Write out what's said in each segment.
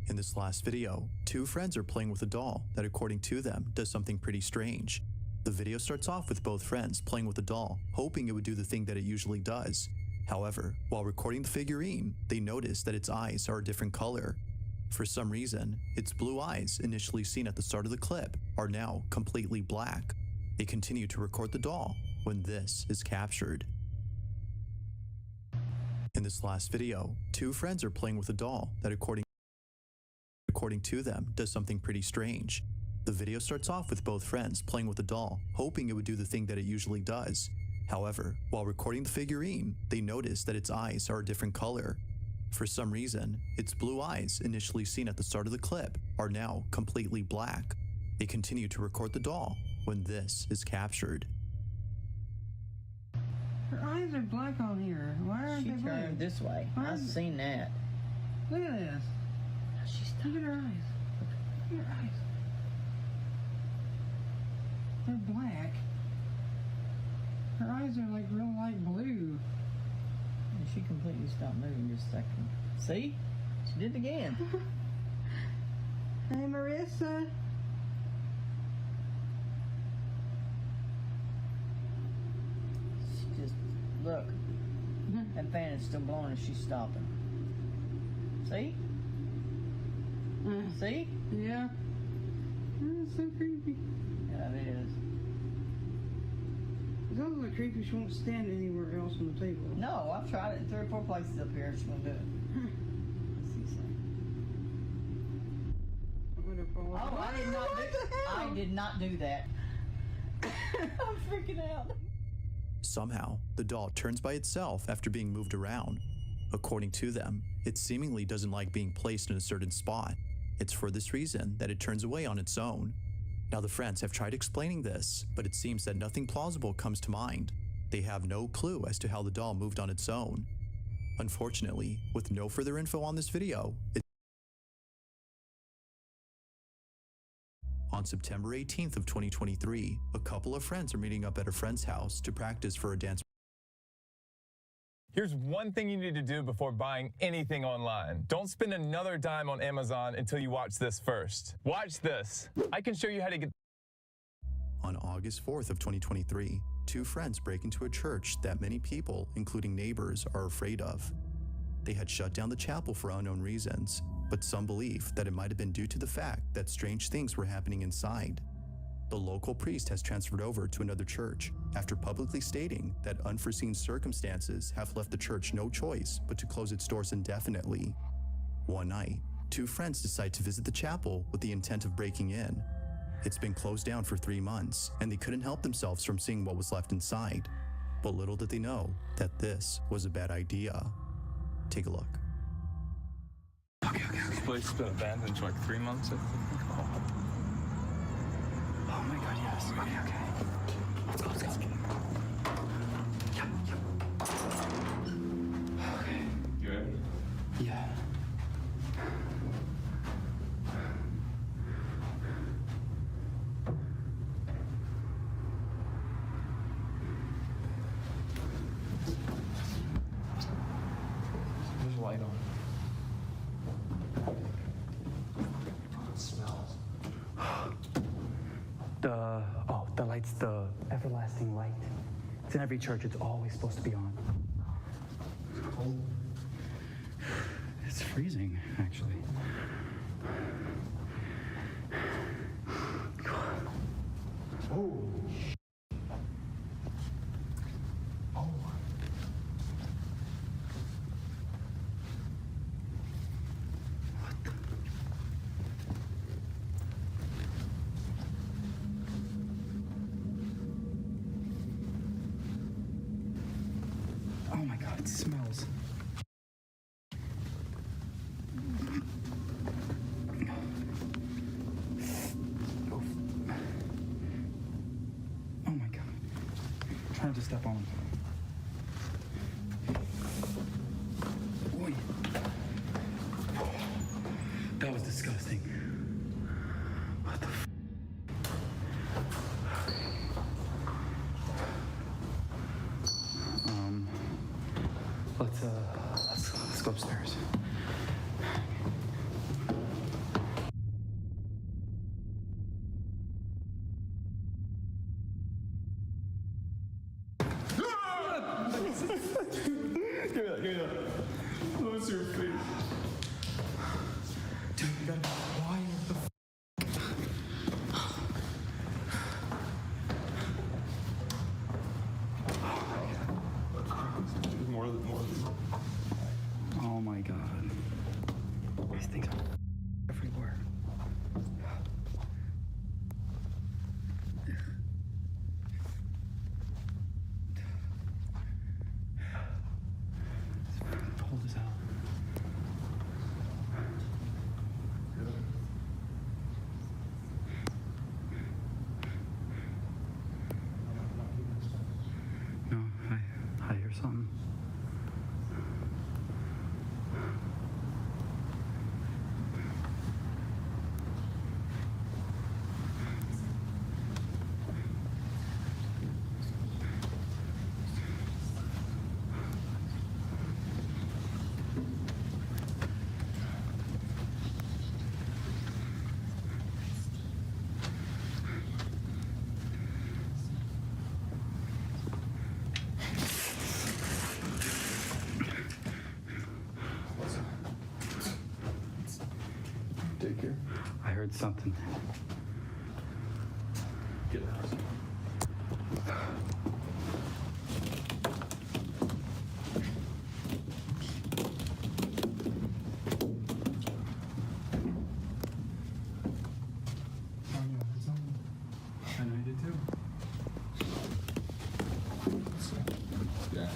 In this last video, two friends are playing with a doll that, according to them, does something pretty strange. The video starts off with both friends playing with the doll, hoping it would do the thing that it usually does. However, while recording the figurine, they notice that its eyes are a different color. For some reason, its blue eyes, initially seen at the start of the clip, are now completely black. They continue to record the doll when this is captured. In this last video, two friends are playing with a doll that, according to them, does something pretty strange. The video starts off with both friends playing with the doll, hoping it would do the thing that it usually does. However, while recording the figurine, they notice that its eyes are a different color. For some reason, its blue eyes, initially seen at the start of the clip, are now completely black. They continue to record the doll when this is captured. Her eyes are black on here. Why aren't they black? She turned this way. I've seen that. Look at this. Look at her eyes. Look at her eyes. They're black. Her eyes are like real light blue. And she completely stopped moving just a second. See? She did it again. Hey, Marissa. She just, look. That fan is still blowing and she's stopping. See? See? Yeah. That's so creepy. Yeah, it is. It's also like creepy. She won't stand anywhere else on the table. No, I've tried it in 3 or 4 places up here and she won't do it. Let's see something. Oh, I did not do that. I'm freaking out. Somehow, the doll turns by itself after being moved around. According to them, it seemingly doesn't like being placed in a certain spot. It's for this reason that it turns away on its own. Now, the friends have tried explaining this, but it seems that nothing plausible comes to mind. They have no clue as to how the doll moved on its own. Unfortunately, with no further info on this video, on September 18th of 2023, a couple of friends are meeting up at a friend's house to practice for a dance. Here's one thing you need to do before buying anything online. Don't spend another dime on Amazon until you watch this first. Watch this. I can show you how to get... On August 4th of 2023, two friends break into a church that many people, including neighbors, are afraid of. They had shut down the chapel for unknown reasons, but some believe that it might have been due to the fact that strange things were happening inside. The local priest has transferred over to another church after publicly stating that unforeseen circumstances have left the church no choice but to close its doors indefinitely. One night, two friends decide to visit the chapel with the intent of breaking in. It's been closed down for 3 months, and they couldn't help themselves from seeing what was left inside. But little did they know that this was a bad idea. Take a look. Okay. This place has been abandoned for like 3 months, I think. Oh my god, yes. Okay. Let's go. Yep. Okay. You ready? Yeah. There's a light on. It smells. The light's the everlasting light. It's in every church. It's always supposed to be on. It's freezing, actually. Oh. Oh my god, it smells. Oh my god. I'm trying to step on. Oy. That was disgusting. What the f? Let's go upstairs. Take care. I heard something. Get out. I know you did too. Yeah.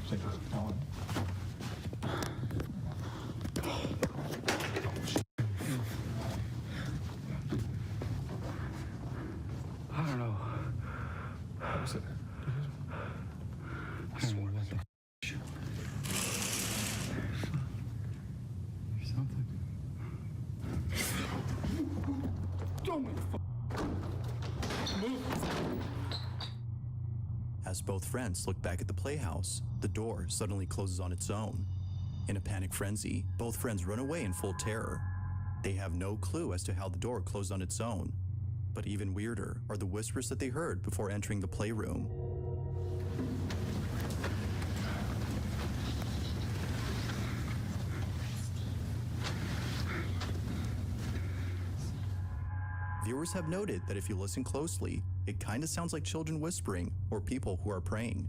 Take this on. I don't know. What was it? I don't know what the There's something. Don't make As both friends look back at the playhouse, the door suddenly closes on its own. In a panic frenzy, both friends run away in full terror. They have no clue as to how the door closed on its own. But even weirder are the whispers that they heard before entering the playroom. Viewers have noted that if you listen closely, it kind of sounds like children whispering or people who are praying.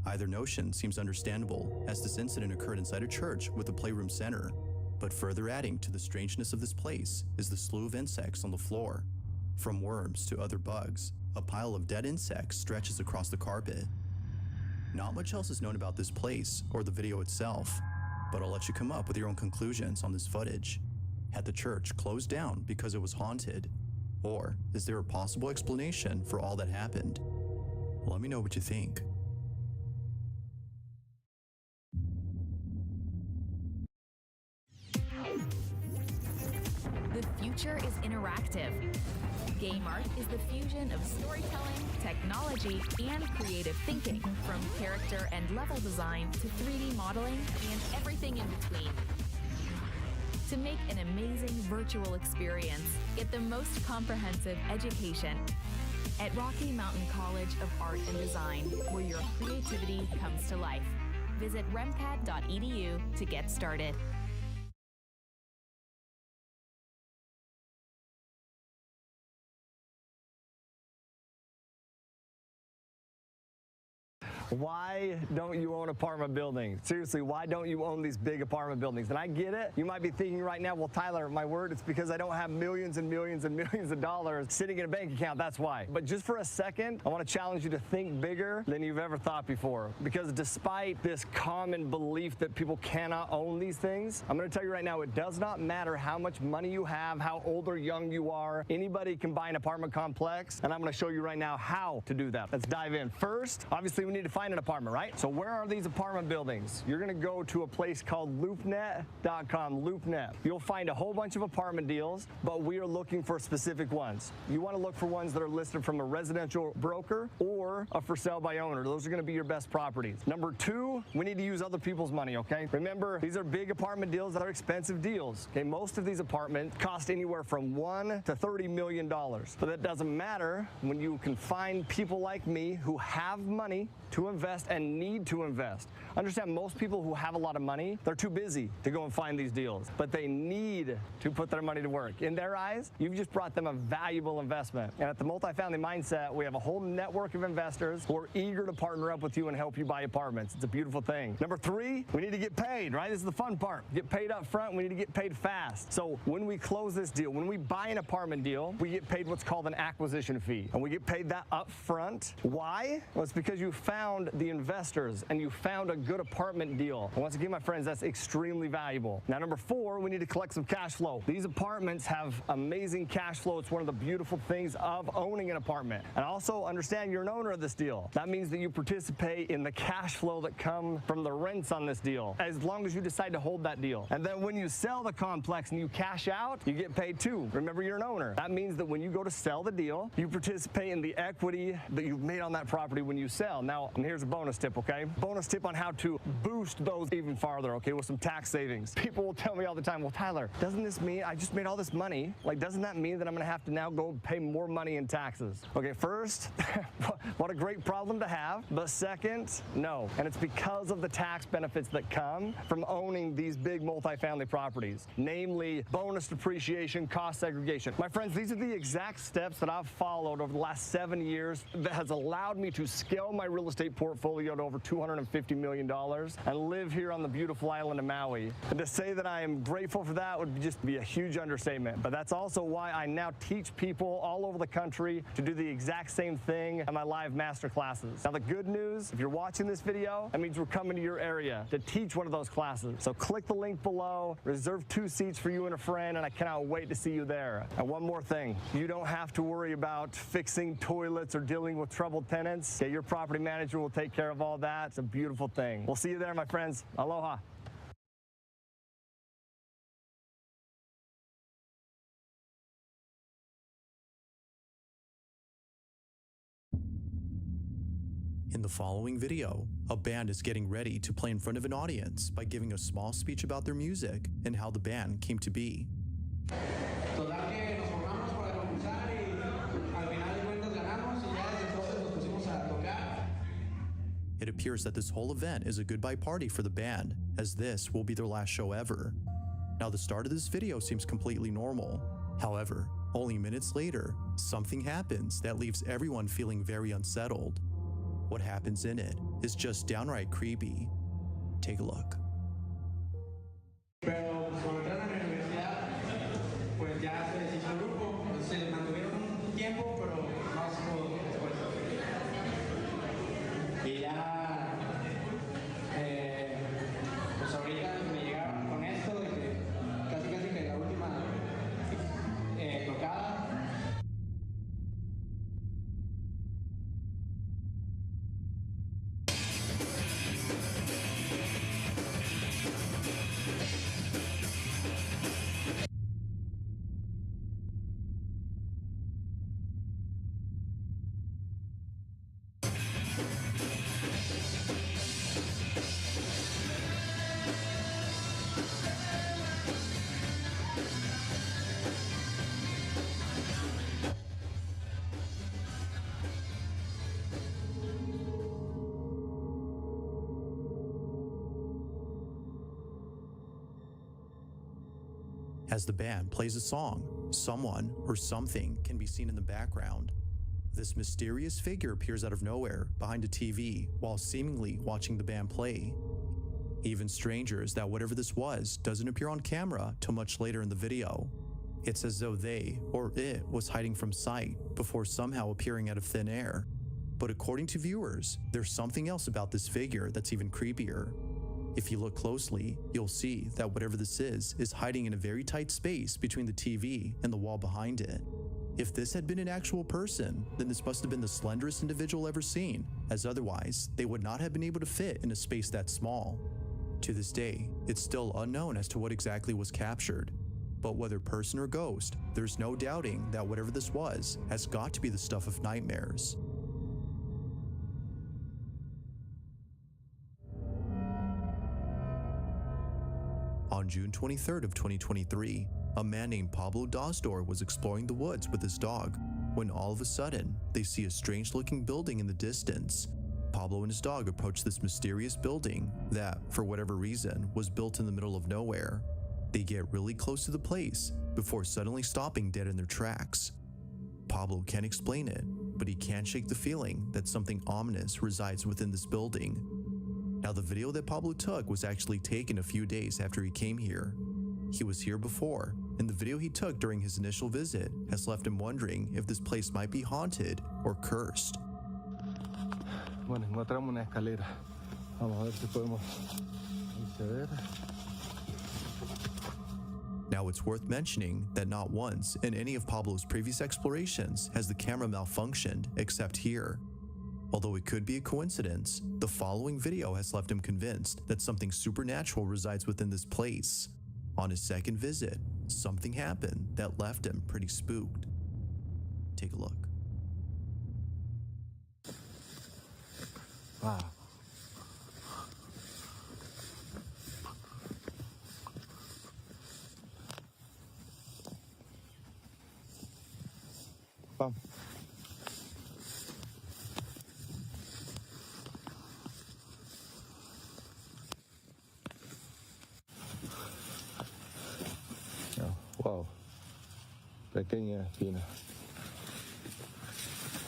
Either notion seems understandable, as this incident occurred inside a church with a playroom center. But further adding to the strangeness of this place is the slew of insects on the floor. From worms to other bugs, a pile of dead insects stretches across the carpet. Not much else is known about this place or the video itself, but I'll let you come up with your own conclusions on this footage. Had the church closed down because it was haunted? Or is there a possible explanation for all that happened? Let me know what you think. The future is interactive. Game art is the fusion of storytelling, technology, and creative thinking, from character and level design to 3D modeling and everything in between. To make an amazing virtual experience, get the most comprehensive education at Rocky Mountain College of Art and Design, where your creativity comes to life. Visit remcad.edu to get started. Why don't you own apartment buildings? Seriously, why don't you own these big apartment buildings? And I get it. You might be thinking right now, well, Tyler, my word, it's because I don't have millions and millions and millions of dollars sitting in a bank account. That's why. But just for a second, I want to challenge you to think bigger than you've ever thought before. Because despite this common belief that people cannot own these things, I'm going to tell you right now, it does not matter how much money you have, how old or young you are. Anybody can buy an apartment complex, and I'm going to show you right now how to do that. Let's dive in. First, obviously, we need to find an apartment, right? So where are these apartment buildings? You're going to go to a place called LoopNet.com, LoopNet. You'll find a whole bunch of apartment deals, but we are looking for specific ones. You want to look for ones that are listed from a residential broker or a for sale by owner. Those are going to be your best properties. Number two, we need to use other people's money, okay? Remember, these are big apartment deals that are expensive deals, okay? Most of these apartments cost anywhere from $1 to $30 million. But that doesn't matter when you can find people like me who have money to invest and need to invest. Understand, most people who have a lot of money, they're too busy to go and find these deals, but they need to put their money to work. In their eyes, you've just brought them a valuable investment. And at the Multifamily Mindset, we have a whole network of investors who are eager to partner up with you and help you buy apartments. It's a beautiful thing. Number three, we need to get paid, right? This is the fun part. Get paid up front, we need to get paid fast. So when we close this deal, when we buy an apartment deal, we get paid what's called an acquisition fee. And we get paid that up front. Why? Well, it's because you found the investors and you found a good apartment deal. And once again, my friends, that's extremely valuable. Now, number four, we need to collect some cash flow. These apartments have amazing cash flow. It's one of the beautiful things of owning an apartment. And also understand you're an owner of this deal. That means that you participate in the cash flow that come from the rents on this deal, as long as you decide to hold that deal. And then when you sell the complex and you cash out, you get paid too. Remember, you're an owner. That means that when you go to sell the deal, you participate in the equity that you've made on that property when you sell. Now, here's a bonus tip, okay? Bonus tip on how to boost those even farther, okay, with some tax savings. People will tell me all the time, well, Tyler, doesn't this mean I just made all this money? Like, doesn't that mean that I'm gonna have to now go pay more money in taxes? Okay, first, what a great problem to have. But second, no. And it's because of the tax benefits that come from owning these big multifamily properties, namely bonus depreciation, cost segregation. My friends, these are the exact steps that I've followed over the last 7 years that has allowed me to scale my real estate portfolio to over $250 million and live here on the beautiful island of Maui. And to say that I am grateful for that would just be a huge understatement. But that's also why I now teach people all over the country to do the exact same thing in my live master classes. Now, the good news, if you're watching this video, that means we're coming to your area to teach one of those classes. So click the link below, reserve 2 seats for you and a friend, and I cannot wait to see you there. And one more thing, you don't have to worry about fixing toilets or dealing with troubled tenants. Okay, your property manager will take care of all that. It's a beautiful thing. We'll see you there, my friends. Aloha. In the following video, a band is getting ready to play in front of an audience by giving a small speech about their music and how the band came to be. It appears that this whole event is a goodbye party for the band, as this will be their last show ever. Now, the start of this video seems completely normal. However, only minutes later, something happens that leaves everyone feeling very unsettled. What happens in it is just downright creepy. Take a look. As the band plays a song, someone or something can be seen in the background. This mysterious figure appears out of nowhere behind a TV while seemingly watching the band play. Even stranger is that whatever this was doesn't appear on camera till much later in the video. It's as though they or it was hiding from sight before somehow appearing out of thin air. But according to viewers, there's something else about this figure that's even creepier. If you look closely, you'll see that whatever this is hiding in a very tight space between the TV and the wall behind it. If this had been an actual person, then this must have been the slenderest individual ever seen, as otherwise they would not have been able to fit in a space that small. To this day, it's still unknown as to what exactly was captured. But whether person or ghost, there's no doubting that whatever this was has got to be the stuff of nightmares. On June 23rd of 2023, a man named Pablo Dosdor was exploring the woods with his dog when all of a sudden they see a strange-looking building in the distance. Pablo and his dog approach this mysterious building that, for whatever reason, was built in the middle of nowhere. They get really close to the place before suddenly stopping dead in their tracks. Pablo can't explain it, but he can't shake the feeling that something ominous resides within this building. Now, the video that Pablo took was actually taken a few days after he came here. He was here before, and the video he took during his initial visit has left him wondering if this place might be haunted or cursed. Bueno, encontramos una escalera. Vamos a ver si podemos acceder. Now, it's worth mentioning that not once in any of Pablo's previous explorations has the camera malfunctioned except here. Although it could be a coincidence, the following video has left him convinced that something supernatural resides within this place. On his second visit, something happened that left him pretty spooked. Take a look. Ah. Vamos. Wow. Pequeña espina.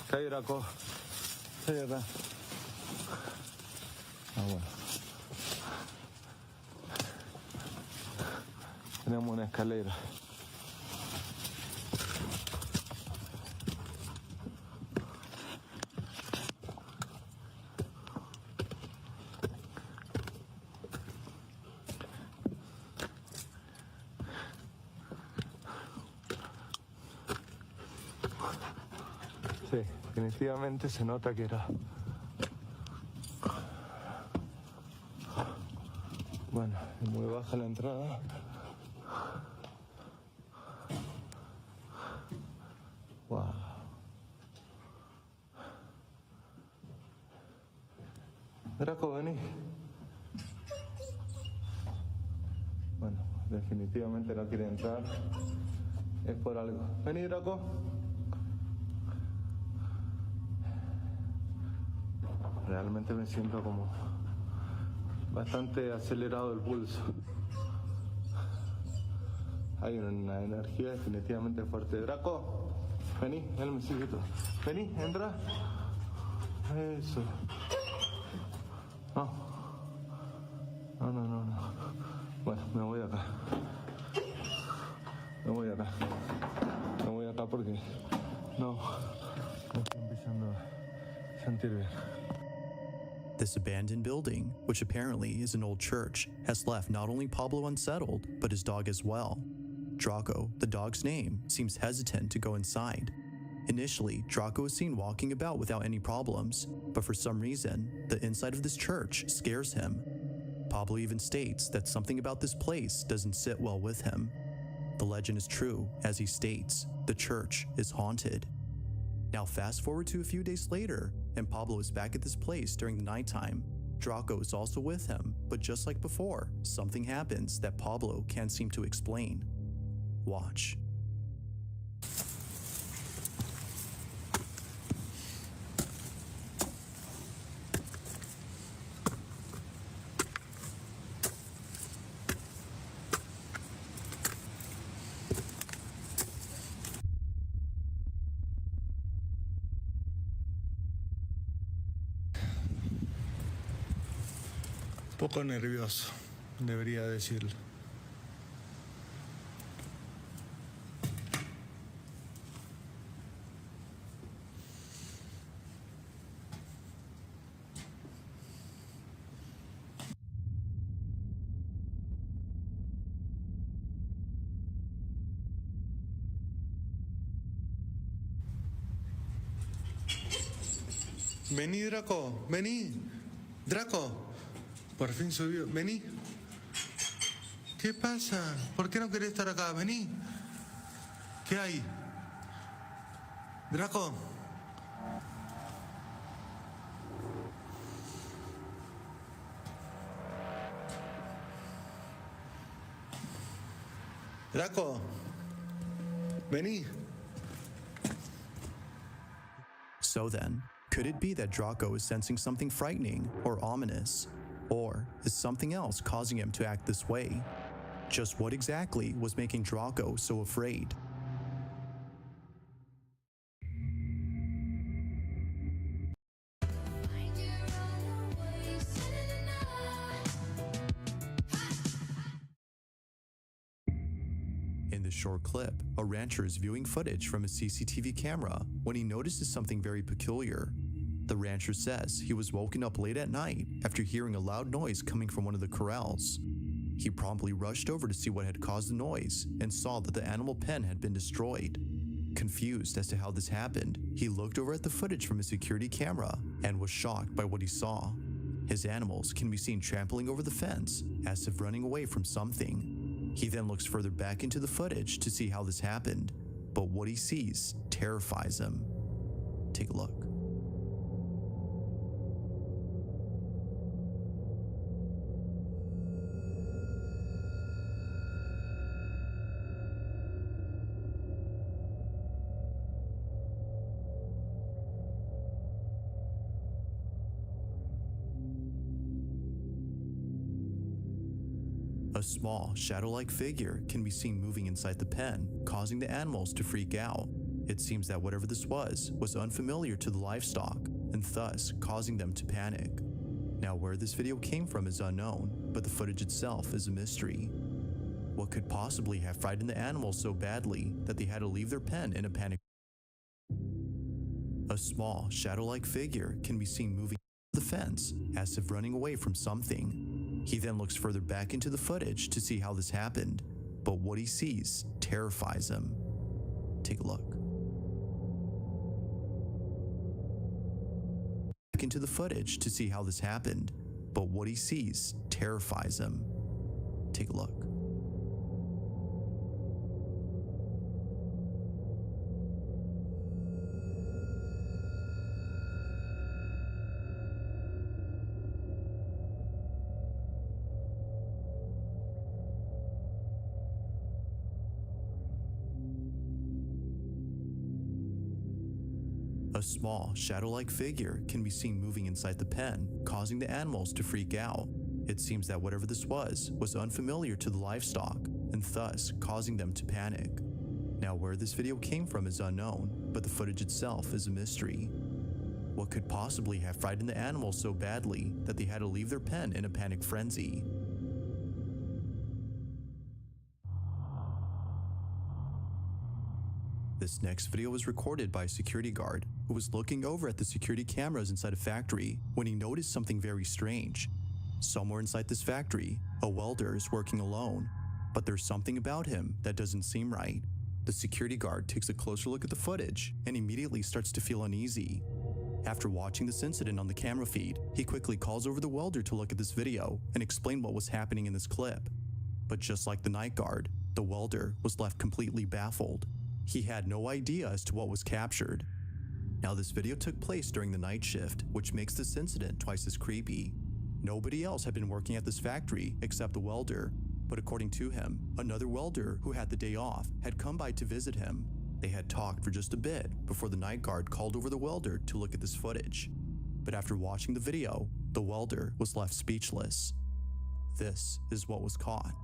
Cae, Draco. Cae acá. Ah, bueno. Tenemos una escalera. Sí, definitivamente se nota que era. Bueno, es muy baja la entrada. Wow. Draco, vení. Bueno, definitivamente no quiere entrar. Es por algo. Vení, Draco. Realmente me siento como bastante acelerado el pulso. Hay una energía definitivamente fuerte. Draco, vení, él me sigue todo. Vení, entra. Eso. No. No. Bueno, me voy acá. Me voy acá porque no me estoy empezando a sentir bien. This abandoned building, which apparently is an old church, has left not only Pablo unsettled, but his dog as well. Draco, the dog's name, seems hesitant to go inside. Initially, Draco is seen walking about without any problems, but for some reason, the inside of this church scares him. Pablo even states that something about this place doesn't sit well with him. The legend is true, as he states, the church is haunted. Now fast forward to a few days later, and Pablo is back at this place during the nighttime. Draco is also with him, but just like before, something happens that Pablo can't seem to explain. Watch. Poco nervioso, debería decirlo. Vení, Draco, vení. Draco. Por fin subió. Vení. ¿Qué pasa? ¿Por qué no querés estar acá? Vení. ¿Qué hay? Draco. Draco. Vení. So then, could it be that Draco is sensing something frightening or ominous? Or is something else causing him to act this way? Just what exactly was making Draco so afraid? In this short clip, a rancher is viewing footage from a CCTV camera when he notices something very peculiar. The rancher says he was woken up late at night after hearing a loud noise coming from one of the corrals. He promptly rushed over to see what had caused the noise and saw that the animal pen had been destroyed. Confused as to how this happened, he looked over at the footage from his security camera and was shocked by what he saw. His animals can be seen trampling over the fence as if running away from something. He then looks further back into the footage to see how this happened, but what he sees terrifies him. Take a look. A small, shadow-like figure can be seen moving inside the pen, causing the animals to freak out. It seems that whatever this was unfamiliar to the livestock, and thus causing them to panic. Now, where this video came from is unknown, but the footage itself is a mystery. What could possibly have frightened the animals so badly that they had to leave their pen in a panic? A small, shadow-like figure can be seen moving the fence, as if running away from something. He then looks further back into the footage to see how this happened, but what he sees terrifies him. Take a look. Back into the footage to see how this happened, but what he sees terrifies him. Take a look. A small, shadow-like figure can be seen moving inside the pen, causing the animals to freak out. It seems that whatever this was unfamiliar to the livestock, and thus causing them to panic. Now, where this video came from is unknown, but the footage itself is a mystery. What could possibly have frightened the animals so badly that they had to leave their pen in a panic frenzy? This next video was recorded by a security guard who was looking over at the security cameras inside a factory when he noticed something very strange. Somewhere inside this factory, a welder is working alone, but there's something about him that doesn't seem right. The security guard takes a closer look at the footage and immediately starts to feel uneasy. After watching this incident on the camera feed, he quickly calls over the welder to look at this video and explain what was happening in this clip. But just like the night guard, the welder was left completely baffled. He had no idea as to what was captured. Now, this video took place during the night shift, which makes this incident twice as creepy. Nobody else had been working at this factory except the welder, but according to him, another welder who had the day off had come by to visit him. They had talked for just a bit before the night guard called over the welder to look at this footage. But after watching the video, the welder was left speechless. This is what was caught.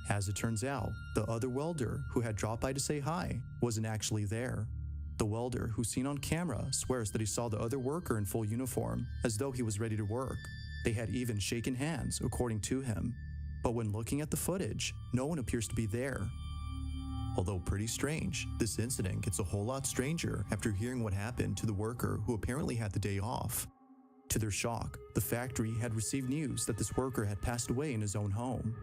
As it turns out, the other welder who had dropped by to say hi wasn't actually there. The welder, who's seen on camera, swears that he saw the other worker in full uniform, as though he was ready to work. They had even shaken hands, according to him. But when looking at the footage, no one appears to be there. Although pretty strange, this incident gets a whole lot stranger after hearing what happened to the worker who apparently had the day off. To their shock, the factory had received news that this worker had passed away in his own home.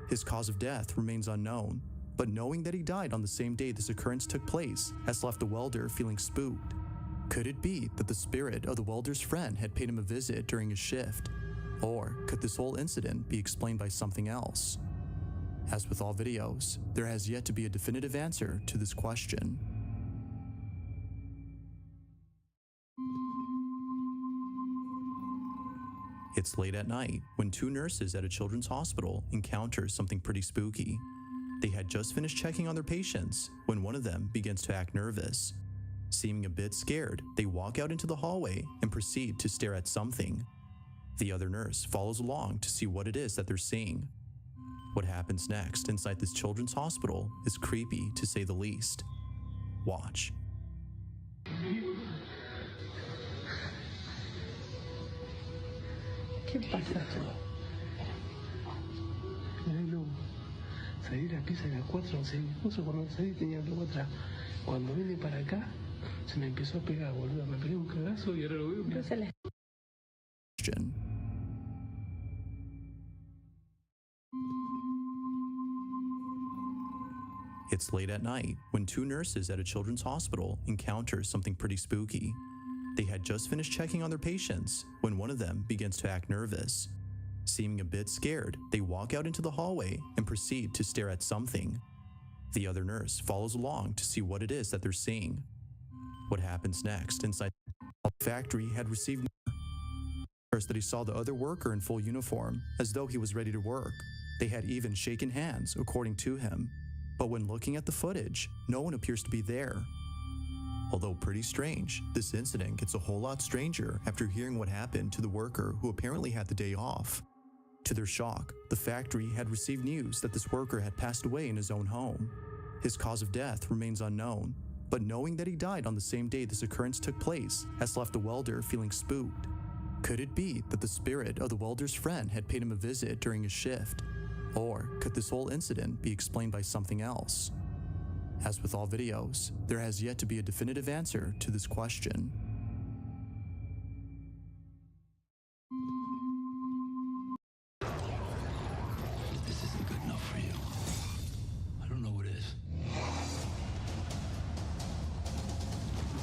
His cause of death remains unknown, but knowing that he died on the same day this occurrence took place has left the welder feeling spooked. Could it be that the spirit of the welder's friend had paid him a visit during his shift? Or could this whole incident be explained by something else? As with all videos, there has yet to be a definitive answer to this question. It's late at night when two nurses at a children's hospital encounter something pretty spooky. They had just finished checking on their patients when one of them begins to act nervous. Seeming a bit scared, they walk out into the hallway and proceed to stare at something. The other nurse follows along to see what it is that they're seeing. What happens next inside this children's hospital is creepy to say the least. Watch. ¿Qué pasa? Bueno, salí de la pieza a las 4, se me puso cuando salí tenía algo atrás. Cuando vine para acá, se me empezó a pegar, boludo. Me pegué un cagazo y ahora lo veo. Mira. It's late at night when two nurses at a children's hospital encounter something pretty spooky. They had just finished checking on their patients when one of them begins to act nervous. Seeming a bit scared, they walk out into the hallway and proceed to stare at something. The other nurse follows along to see what it is that they're seeing. What happens next inside the factory had received first that he saw the other worker in full uniform, as though he was ready to work. They had even shaken hands, according to him. But when looking at the footage, no one appears to be there. Although pretty strange, this incident gets a whole lot stranger after hearing what happened to the worker who apparently had the day off. To their shock, the factory had received news that this worker had passed away in his own home. His cause of death remains unknown, but knowing that he died on the same day this occurrence took place has left the welder feeling spooked. Could it be that the spirit of the welder's friend had paid him a visit during his shift? Or could this whole incident be explained by something else? As with all videos, there has yet to be a definitive answer to this question. This isn't good enough for you. I don't know what is.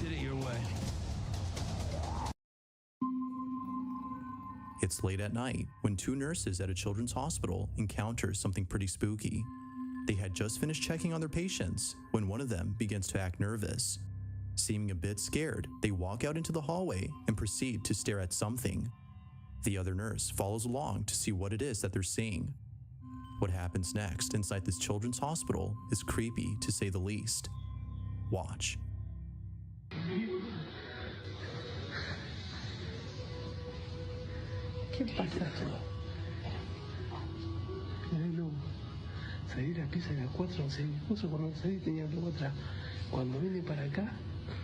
You did it your way. It's late at night when two nurses at a children's hospital encounter something pretty spooky. They had just finished checking on their patients when one of them begins to act nervous. Seeming a bit scared, they walk out into the hallway and proceed to stare at something. The other nurse follows along to see what it is that they're seeing. What happens next inside this children's hospital is creepy to say the least. Watch. ¿Qué pasa? Déjalo. Salí de la pieza de las 4, 11. Justo cuando salí tenía algo atrás. Cuando vine para acá,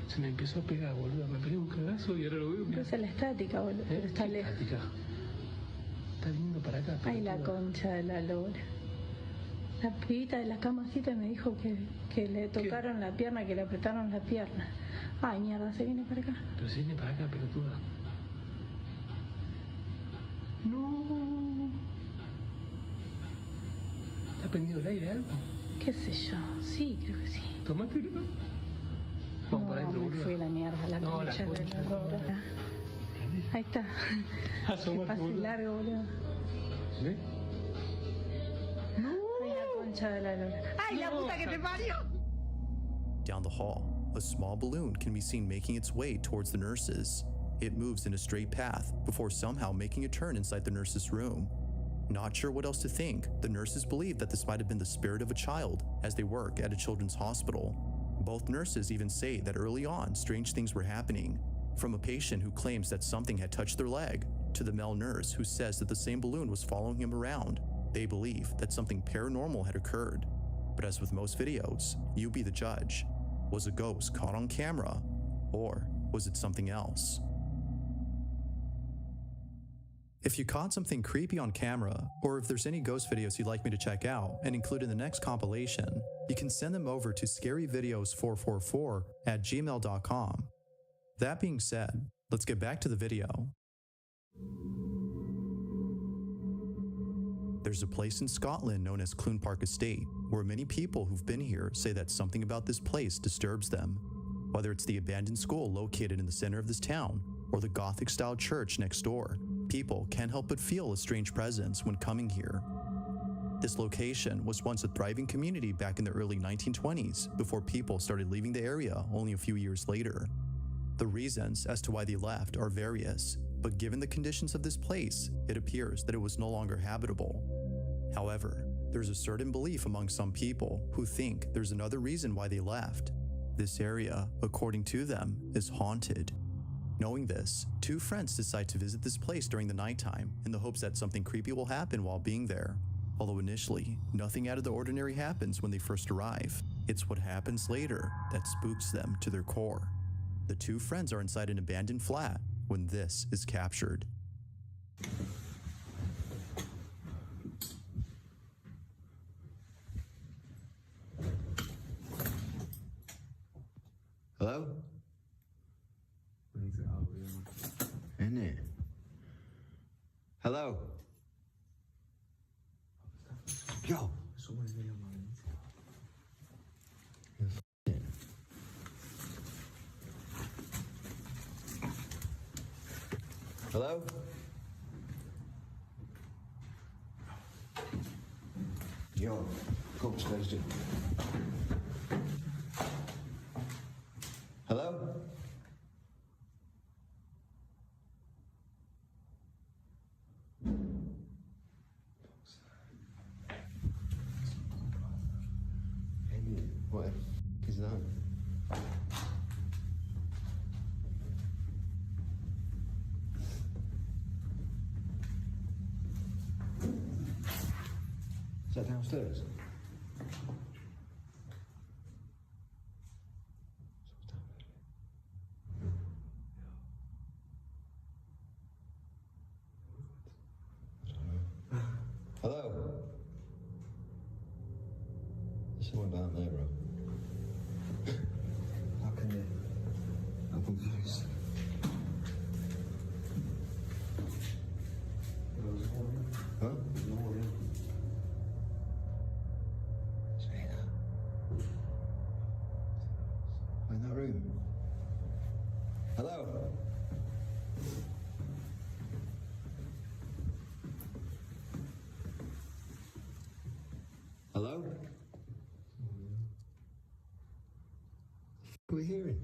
se me empezó a pegar, boludo. Me pegué un cagazo y ahora lo veo. Pero es la estática, boludo. Pero está lejos. Estática. Está viniendo para acá. Ay, la concha de la lora. La pibita de la camacita me dijo que le tocaron la pierna, que le apretaron la pierna. Ay, mierda, se viene para acá. Pero se viene para acá, pelotuda. No. ¿Está prendido el aire algo? ¿Qué sé yo? Sí, creo que sí. Tomátelo. Vamos para adentro, me boludo. fui la mierda, la No, la concha de concha. la lora. Ahí está. Que Asómate, pase boludo. largo, boludo. ¿Ves? Ay, la concha de la lora. ¡Ay, la puta que te parió! Down the hall, a small balloon can be seen making its way towards the nurses. It moves in a straight path before somehow making a turn inside the nurse's room. Not sure what else to think, the nurses believe that this might have been the spirit of a child as they work at a children's hospital. Both nurses even say that early on, strange things were happening, from a patient who claims that something had touched their leg to the male nurse who says that the same balloon was following him around. They believe that something paranormal had occurred. But as with most videos, you be the judge. Was a ghost caught on camera, or was it something else? If you caught something creepy on camera, or if there's any ghost videos you'd like me to check out and include in the next compilation, you can send them over to scaryvideos444@gmail.com. That being said, let's get back to the video. There's a place in Scotland known as Clune Park Estate, where many people who've been here say that something about this place disturbs them. Whether it's the abandoned school located in the center of this town, or the Gothic-style church next door, people can't help but feel a strange presence when coming here. This location was once a thriving community back in the early 1920s, before people started leaving the area only a few years later. The reasons as to why they left are various, but given the conditions of this place, it appears that it was no longer habitable. However, there's a certain belief among some people who think there's another reason why they left. This area, according to them, is haunted. Knowing this, two friends decide to visit this place during the nighttime in the hopes that something creepy will happen while being there. Although initially, nothing out of the ordinary happens when they first arrive. It's what happens later that spooks them to their core. The two friends are inside an abandoned flat when this is captured. Hello? In it. Hello? Yo. Hello? Yo, go upstairs, dude. Hello? Amy, what is that? Is that downstairs? Hello? There's someone down there, bro. How can you? I'm confused. Huh? Say that. In that room. Hello? Hello? What are we hearing?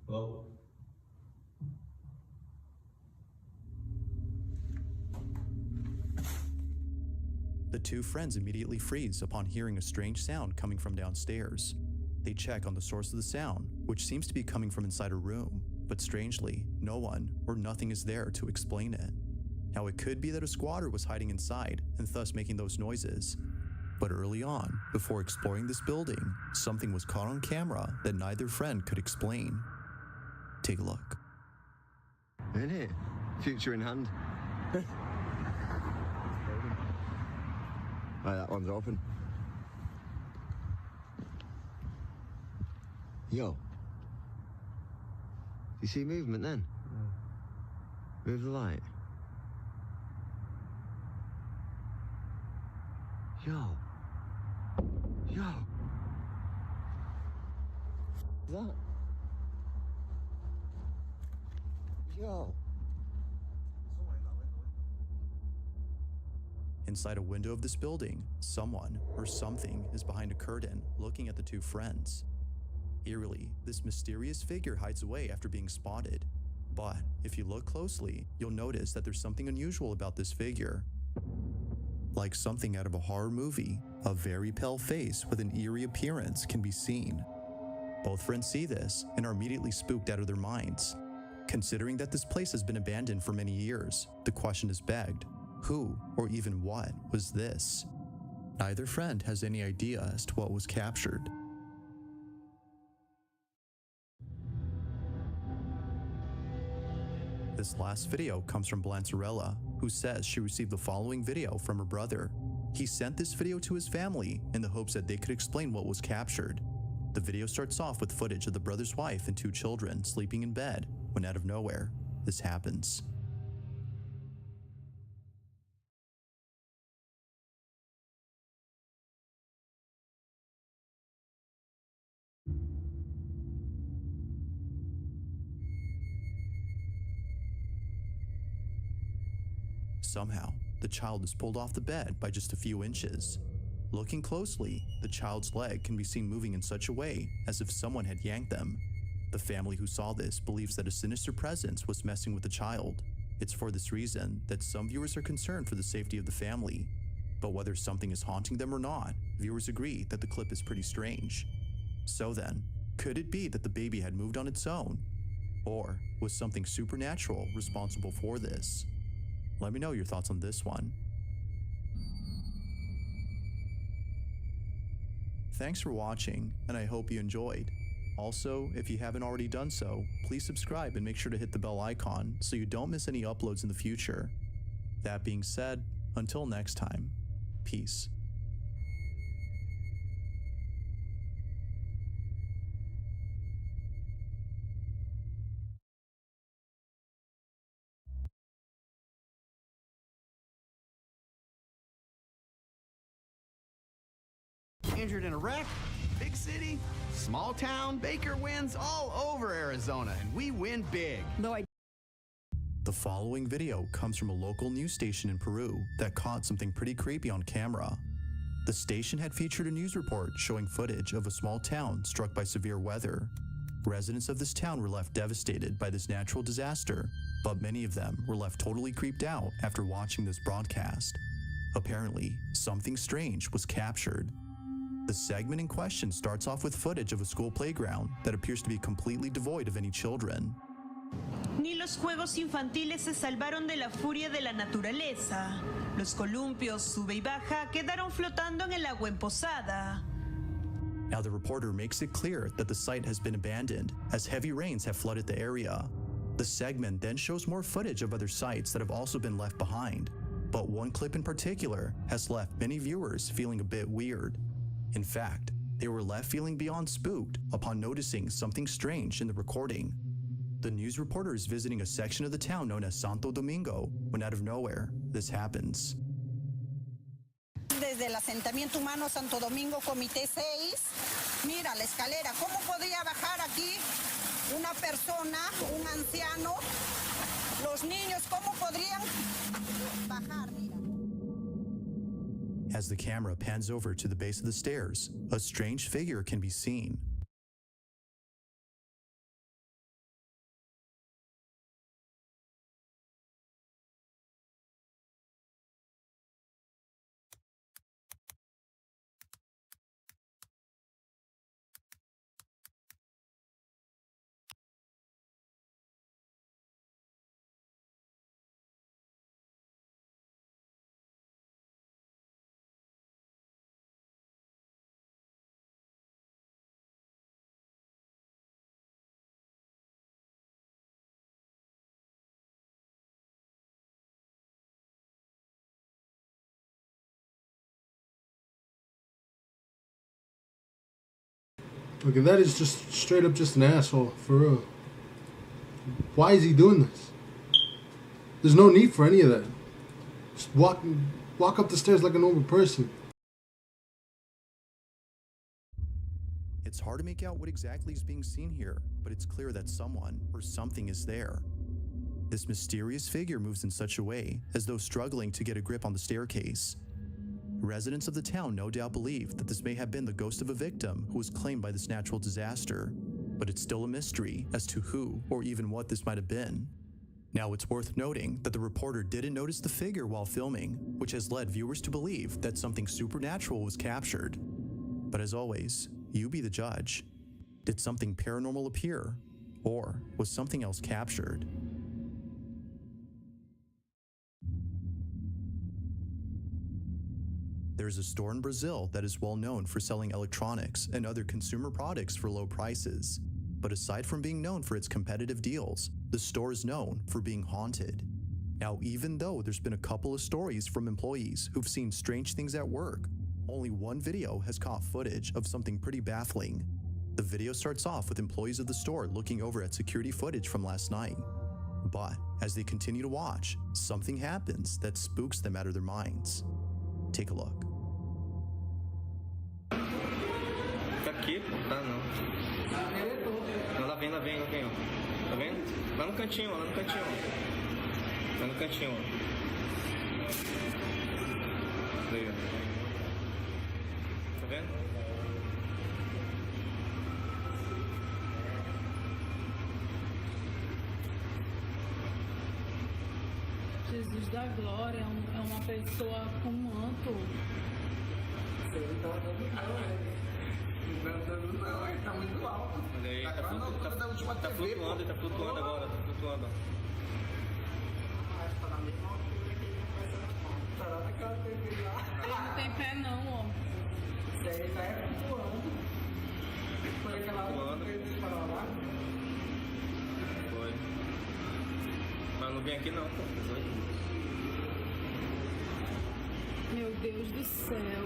Hello? The two friends immediately freeze upon hearing a strange sound coming from downstairs. They check on the source of the sound, which seems to be coming from inside a room, but strangely, no one or nothing is there to explain it. Now, it could be that a squatter was hiding inside and thus making those noises. But early on, before exploring this building, something was caught on camera that neither friend could explain. Take a look. Isn't it? Future in hand. Right, that one's open. Yo. You see movement then? Move the light. Yo. Yo. That. Yo. Inside a window of this building, someone or something is behind a curtain looking at the two friends. Eerily, this mysterious figure hides away after being spotted. But if you look closely, you'll notice that there's something unusual about this figure. Like something out of a horror movie, a very pale face with an eerie appearance can be seen. Both friends see this and are immediately spooked out of their minds. Considering that this place has been abandoned for many years, the question is begged, who or even what was this? Neither friend has any idea as to what was captured. This last video comes from Blanzarella, who says she received the following video from her brother. He sent this video to his family in the hopes that they could explain what was captured. The video starts off with footage of the brother's wife and two children sleeping in bed when out of nowhere, this happens. Somehow, the child is pulled off the bed by just a few inches. Looking closely, the child's leg can be seen moving in such a way as if someone had yanked them. The family who saw this believes that a sinister presence was messing with the child. It's for this reason that some viewers are concerned for the safety of the family. But whether something is haunting them or not, viewers agree that the clip is pretty strange. So then, could it be that the baby had moved on its own? Or was something supernatural responsible for this? Let me know your thoughts on this one. Thanks for watching, and I hope you enjoyed. Also, if you haven't already done so, please subscribe and make sure to hit the bell icon so you don't miss any uploads in the future. That being said, until next time, peace. Injured in a wreck? Big city, small town, Baker wins all over Arizona, and we win big. The following video comes from a local news station in Peru that caught something pretty creepy on camera. The station had featured a news report showing footage of a small town struck by severe weather. Residents of this town were left devastated by this natural disaster, but many of them were left totally creeped out after watching this broadcast. Apparently, something strange was captured. The segment in question starts off with footage of a school playground that appears to be completely devoid of any children. Ni los juegos infantiles se salvaron de la furia de la naturaleza. Los columpios sube y baja quedaron flotando en el agua emposada. Now the reporter makes it clear that the site has been abandoned as heavy rains have flooded the area. The segment then shows more footage of other sites that have also been left behind, but one clip in particular has left many viewers feeling a bit weird. In fact, they were left feeling beyond spooked upon noticing something strange in the recording. The news reporter is visiting a section of the town known as Santo Domingo when out of nowhere, this happens. Desde el asentamiento humano Santo Domingo, Comité 6, mira la escalera, ¿cómo podría bajar aquí una persona, un anciano? Los niños, ¿cómo podrían bajar? Mira. As the camera pans over to the base of the stairs, a strange figure can be seen. Okay, that is just straight up just an asshole, for real. Why is he doing this? There's no need for any of that. Just walk up the stairs like a normal person. It's hard to make out what exactly is being seen here, but it's clear that someone or something is there. This mysterious figure moves in such a way as though struggling to get a grip on the staircase. Residents of the town no doubt believe that this may have been the ghost of a victim who was claimed by this natural disaster, but it's still a mystery as to who or even what this might have been. Now, it's worth noting that the reporter didn't notice the figure while filming, which has led viewers to believe that something supernatural was captured. But as always, you be the judge. Did something paranormal appear, or was something else captured? There's a store in Brazil that is well known for selling electronics and other consumer products for low prices. But aside from being known for its competitive deals, the store is known for being haunted. Now, even though there's been a couple of stories from employees who've seen strange things at work, only one video has caught footage of something pretty baffling. The video starts off with employees of the store looking over at security footage from last night. But as they continue to watch, something happens that spooks them out of their minds. Take a look. Tá aqui, tá não. Não, lá vem, ó. Tá vendo? Lá no cantinho, ó. Lá no cantinho, ó. Aí, ó. Tá vendo? Jesus da glória, é uma pessoa com um manto. Não, ele tá muito alto. Olha aí, tá flutuando agora, tá flutuando. Ele não tem pé não, ó. Isso aí tá flutuando. Foi aquela outra vez que parou lá? Foi. Mas não vem aqui não, pô. Meu Deus do céu.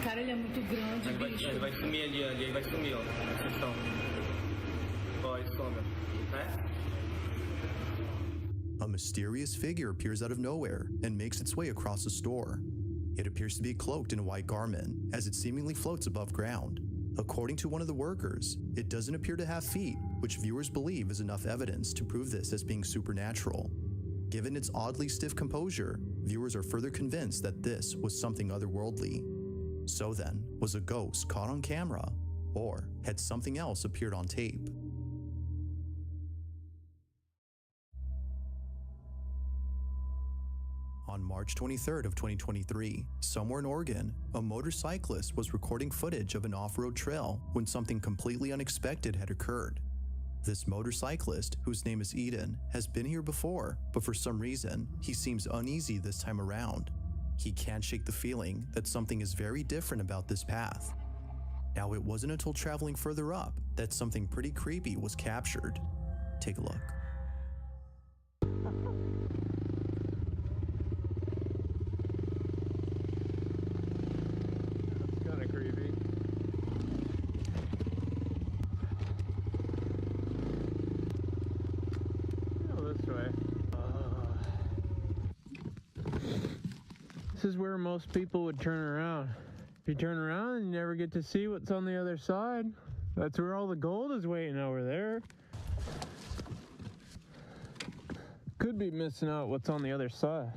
Cara, ele é muito grande, bicho. Ele vai sumir ali, ele vai sumir, ó. Ó, ele some. A mysterious figure appears out of nowhere and makes its way across the store. It appears to be cloaked in a white garment, as it seemingly floats above ground. According to one of the workers, it doesn't appear to have feet, which viewers believe is enough evidence to prove this as being supernatural. Given its oddly stiff composure, viewers are further convinced that this was something otherworldly. So then, was a ghost caught on camera, or had something else appeared on tape? On March 23rd of 2023, somewhere in Oregon, a motorcyclist was recording footage of an off-road trail when something completely unexpected had occurred. This motorcyclist, whose name is Eden, has been here before, but for some reason, he seems uneasy this time around. He can't shake the feeling that something is very different about this path. Now, it wasn't until traveling further up that something pretty creepy was captured. Take a look. This is where most people would turn around. If you turn around, you never get to see what's on the other side. That's where all the gold is waiting over there. Could be missing out what's on the other side.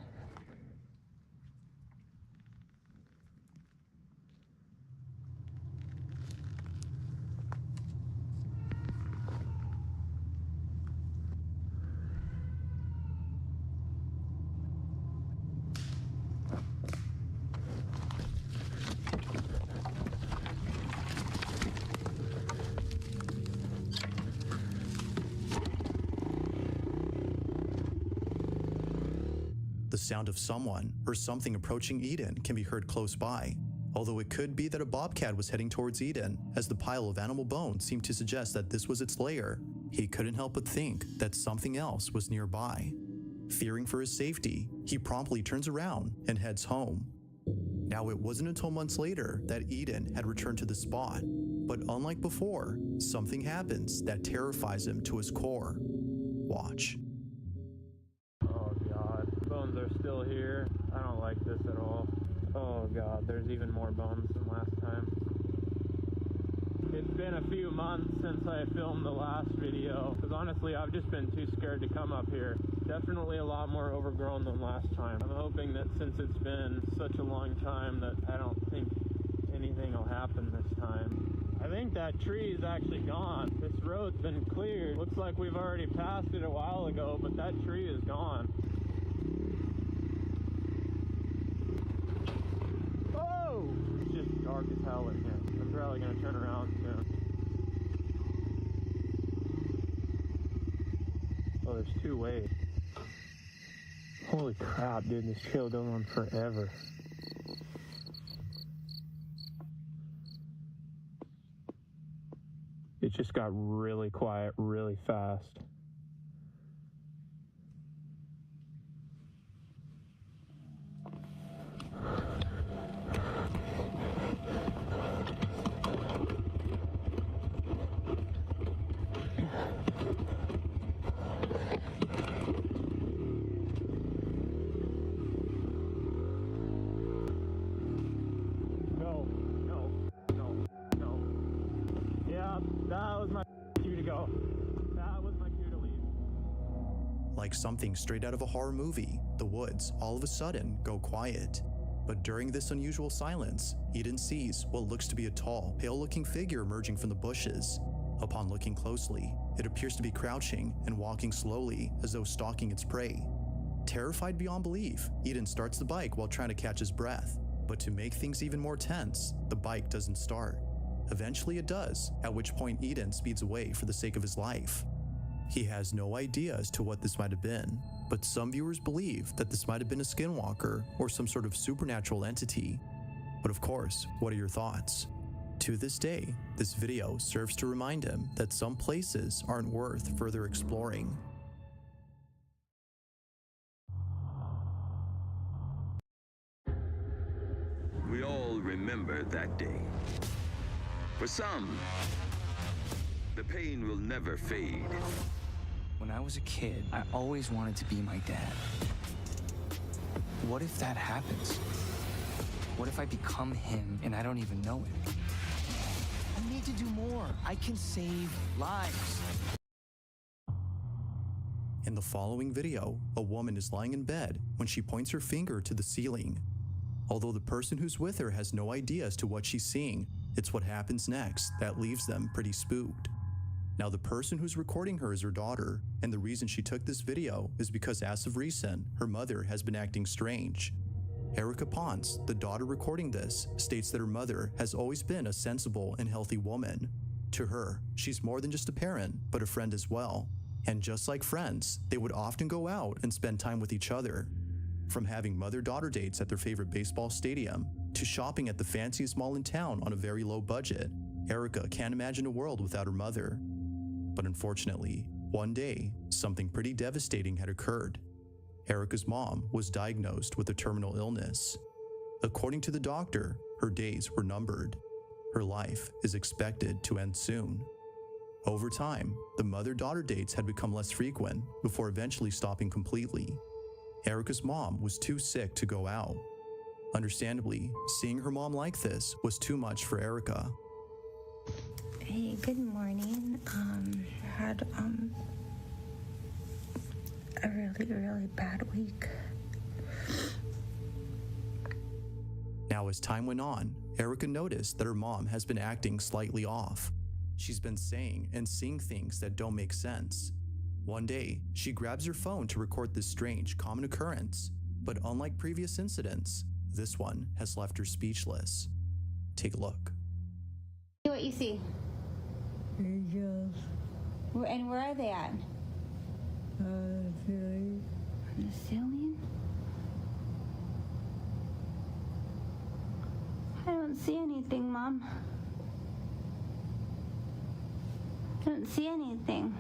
The sound of someone or something approaching Eden can be heard close by, although it could be that a bobcat was heading towards Eden, as the pile of animal bones seemed to suggest that this was its lair. He couldn't help but think that something else was nearby. Fearing for his safety, he promptly turns around and heads home. Now, it wasn't until months later that Eden had returned to the spot, but unlike before, something happens that terrifies him to his core. Watch. Are still here. I don't like this at all. Oh god, there's even more bones than last time. It's been a few months since I filmed the last video, because honestly I've just been too scared to come up here. Definitely a lot more overgrown than last time. I'm hoping that since it's been such a long time that I don't think anything will happen this time. I think that tree is actually gone. This road's been cleared. Looks like we've already passed it a while ago, but that tree is gone. It's just dark as hell in here. I'm probably gonna turn around soon. Oh, there's two ways. Holy crap, dude, this trail goes on forever. It just got really quiet really fast. Like something straight out of a horror movie, the woods all of a sudden go quiet. But during this unusual silence, Eden sees what looks to be a tall, pale-looking figure emerging from the bushes. Upon looking closely, it appears to be crouching and walking slowly as though stalking its prey. Terrified beyond belief, Eden starts the bike while trying to catch his breath. But to make things even more tense, the bike doesn't start. Eventually it does, at which point Eden speeds away for the sake of his life. He has no idea as to what this might have been, but some viewers believe that this might have been a skinwalker or some sort of supernatural entity. But of course, what are your thoughts? To this day, this video serves to remind him that some places aren't worth further exploring. We all remember that day. For some, the pain will never fade. When I was a kid, I always wanted to be my dad. What if that happens? What if I become him and I don't even know it? I need to do more. I can save lives. In the following video, a woman is lying in bed when she points her finger to the ceiling. Although the person who's with her has no idea as to what she's seeing, it's what happens next that leaves them pretty spooked. Now, the person who's recording her is her daughter, and the reason she took this video is because as of recent, her mother has been acting strange. Erica Ponce, the daughter recording this, states that her mother has always been a sensible and healthy woman. To her, she's more than just a parent, but a friend as well. And just like friends, they would often go out and spend time with each other. From having mother-daughter dates at their favorite baseball stadium, to shopping at the fanciest mall in town on a very low budget, Erica can't imagine a world without her mother. But unfortunately, one day, something pretty devastating had occurred. Erica's mom was diagnosed with a terminal illness. According to the doctor, her days were numbered. Her life is expected to end soon. Over time, the mother-daughter dates had become less frequent before eventually stopping completely. Erica's mom was too sick to go out. Understandably, seeing her mom like this was too much for Erica. Hey, good morning. Had a really bad week. Now, as time went on, Erica noticed that her mom has been acting slightly off. She's been saying and seeing things that don't make sense. One day, she grabs her phone to record this strange, common occurrence, but unlike previous incidents, this one has left her speechless. Take a look. What you see? Angels. And where are they at? Ceiling. On the ceiling? I don't see anything, Mom. I don't see anything.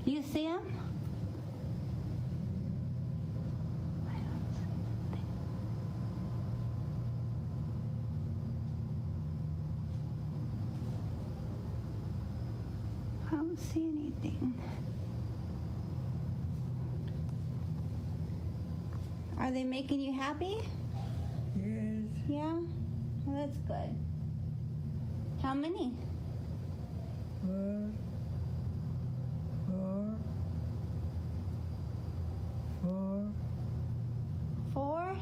You see them? I don't see anything. Are they making you happy? Yes. Yeah? Well, that's good. How many? 4. 4? 4?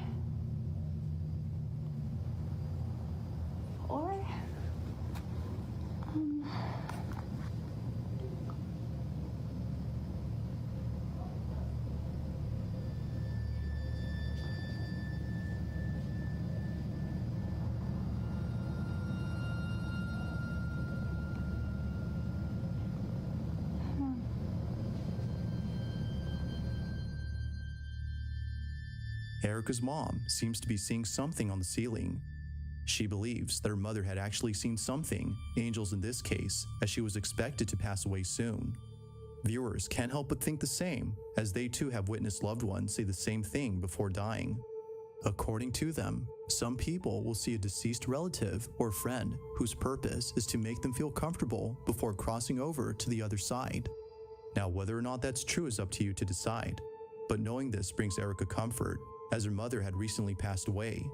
Erica's mom seems to be seeing something on the ceiling. She believes that her mother had actually seen something, angels in this case, as she was expected to pass away soon. Viewers can't help but think the same, as they too have witnessed loved ones say the same thing before dying. According to them, some people will see a deceased relative or friend whose purpose is to make them feel comfortable before crossing over to the other side. Now, whether or not that's true is up to you to decide, but knowing this brings Erica comfort, as her mother had recently passed away.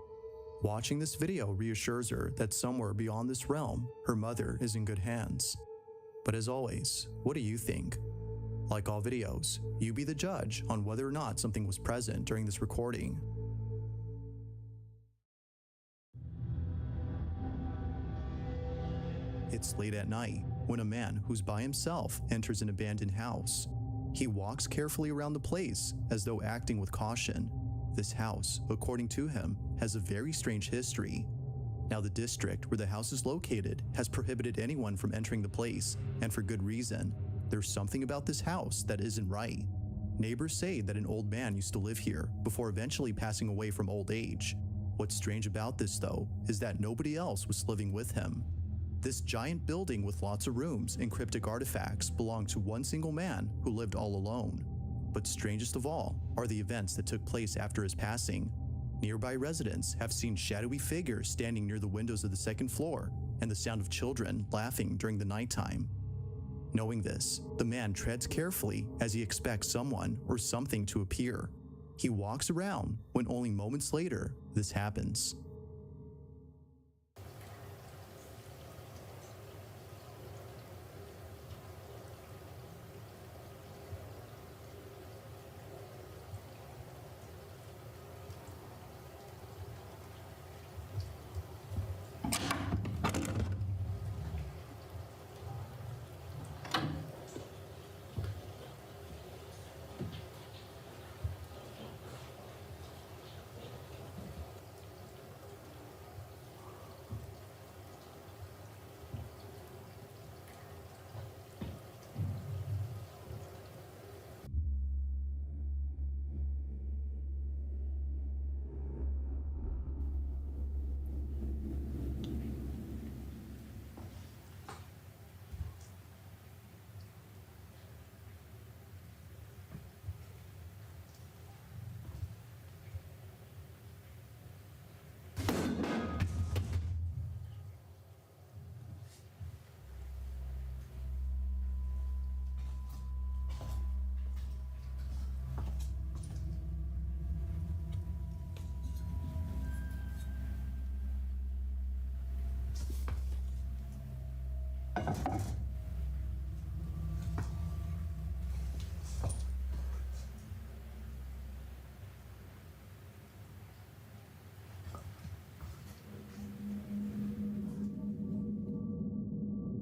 Watching this video reassures her that somewhere beyond this realm, her mother is in good hands. But as always, what do you think? Like all videos, you be the judge on whether or not something was present during this recording. It's late at night when a man who's by himself enters an abandoned house. He walks carefully around the place as though acting with caution. This house, according to him, has a very strange history. Now, the district where the house is located has prohibited anyone from entering the place, and for good reason. There's something about this house that isn't right. Neighbors say that an old man used to live here before eventually passing away from old age. What's strange about this, though, is that nobody else was living with him. This giant building with lots of rooms and cryptic artifacts belonged to one single man who lived all alone. But strangest of all are the events that took place after his passing. Nearby residents have seen shadowy figures standing near the windows of the second floor and the sound of children laughing during the nighttime. Knowing this, the man treads carefully as he expects someone or something to appear. He walks around when only moments later this happens.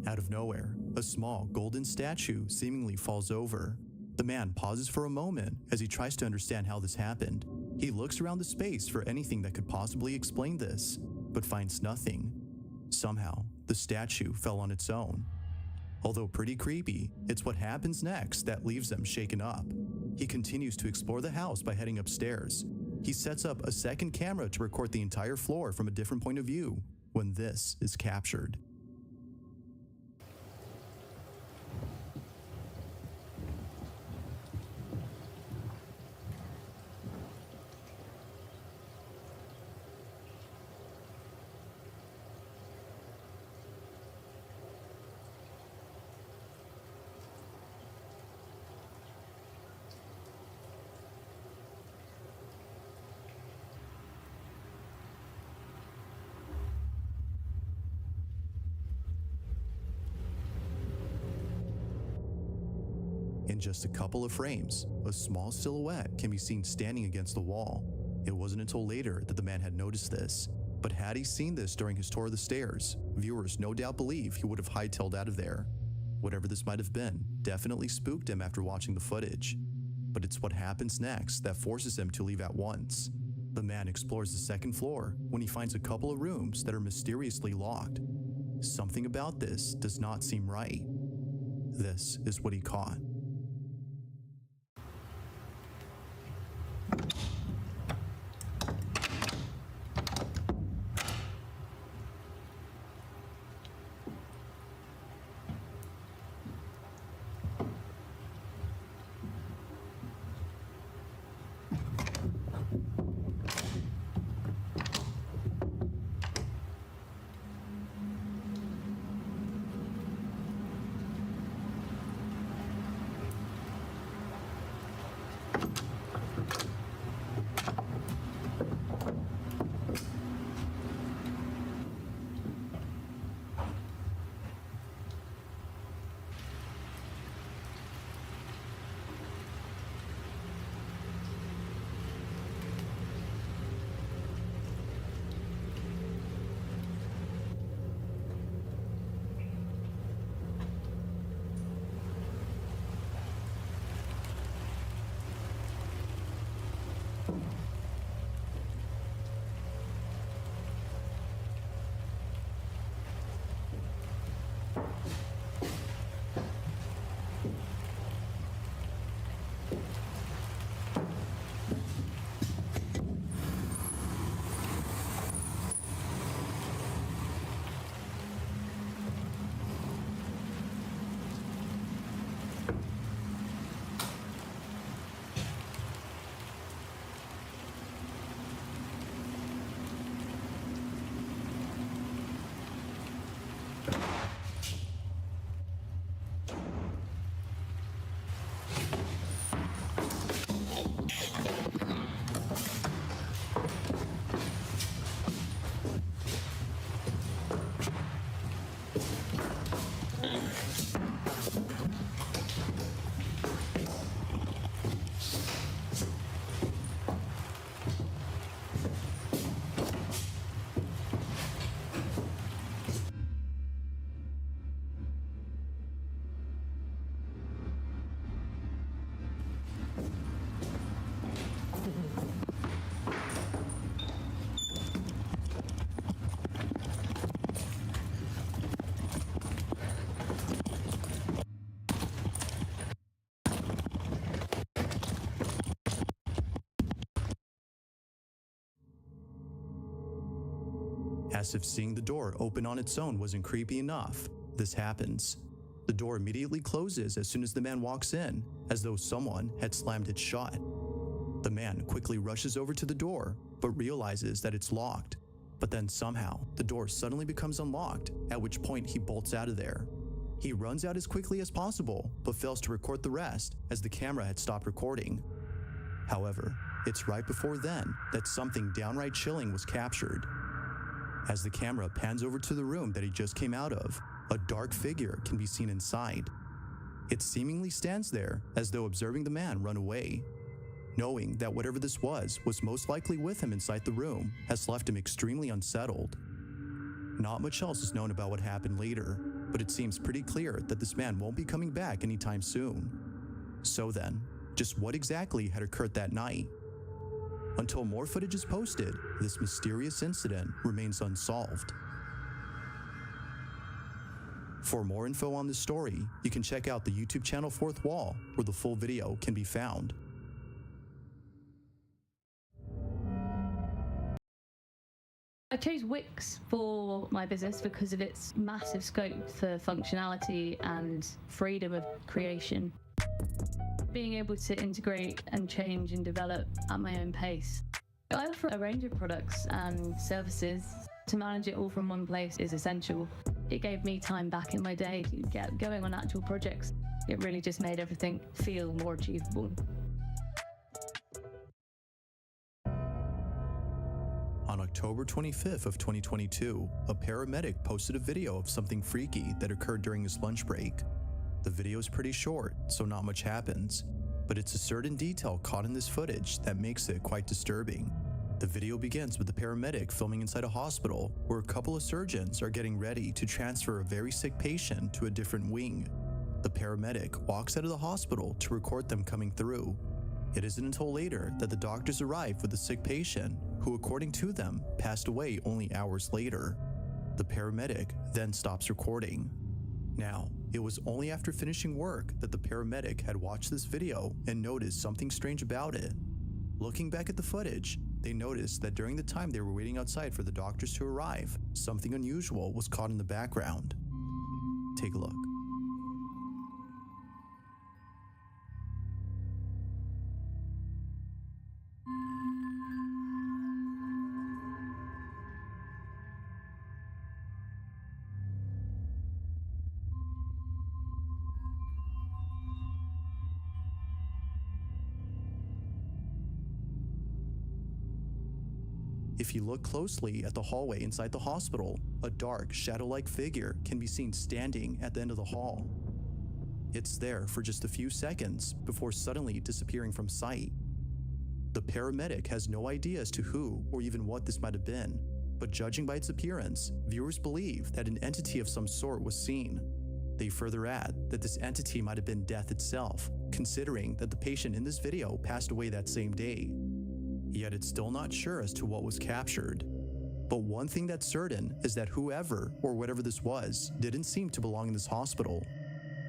Out of nowhere, a small golden statue seemingly falls over. The man pauses for a moment as he tries to understand how this happened. He looks around the space for anything that could possibly explain this, but finds nothing. Somehow, the statue fell on its own. Although pretty creepy, it's what happens next that leaves them shaken up. He continues to explore the house by heading upstairs. He sets up a second camera to record the entire floor from a different point of view when this is captured. In just a couple of frames, a small silhouette can be seen standing against the wall. It wasn't until later that the man had noticed this, but had he seen this during his tour of the stairs, viewers no doubt believe he would have hightailed out of there. Whatever this might have been definitely spooked him after watching the footage. But it's what happens next that forces him to leave at once. The man explores the second floor when he finds a couple of rooms that are mysteriously locked. Something about this does not seem right. This is what he caught. As if seeing the door open on its own wasn't creepy enough, this happens. The door immediately closes as soon as the man walks in, as though someone had slammed it shut. The man quickly rushes over to the door, but realizes that it's locked. But then somehow, the door suddenly becomes unlocked, at which point he bolts out of there. He runs out as quickly as possible, but fails to record the rest as the camera had stopped recording. However, it's right before then that something downright chilling was captured. As the camera pans over to the room that he just came out of, a dark figure can be seen inside. It seemingly stands there as though observing the man run away. Knowing that whatever this was most likely with him inside the room has left him extremely unsettled. Not much else is known about what happened later, but it seems pretty clear that this man won't be coming back anytime soon. So then, just what exactly had occurred that night? Until more footage is posted, this mysterious incident remains unsolved. For more info on this story, you can check out the YouTube channel Fourth Wall, where the full video can be found. I chose Wix for my business because of its massive scope for functionality and freedom of creation. Being able to integrate and change and develop at my own pace. I offer a range of products and services. To manage it all from one place is essential. It gave me time back in my day to get going on actual projects. It really just made everything feel more achievable. On October 25th of 2022, a paramedic posted a video of something freaky that occurred during his lunch break. The video is pretty short, so not much happens, but it's a certain detail caught in this footage that makes it quite disturbing. The video begins with the paramedic filming inside a hospital where a couple of surgeons are getting ready to transfer a very sick patient to a different wing. The paramedic walks out of the hospital to record them coming through. It isn't until later that the doctors arrive with the sick patient, who according to them passed away only hours later. The paramedic then stops recording. Now, it was only after finishing work that the paramedic had watched this video and noticed something strange about it. Looking back at the footage, they noticed that during the time they were waiting outside for the doctors to arrive, something unusual was caught in the background. Take a look. If you look closely at the hallway inside the hospital, a dark, shadow-like figure can be seen standing at the end of the hall. It's there for just a few seconds before suddenly disappearing from sight. The paramedic has no idea as to who or even what this might have been, but judging by its appearance, viewers believe that an entity of some sort was seen. They further add that this entity might have been death itself, considering that the patient in this video passed away that same day. Yet it's still not sure as to what was captured. But one thing that's certain is that whoever or whatever this was didn't seem to belong in this hospital.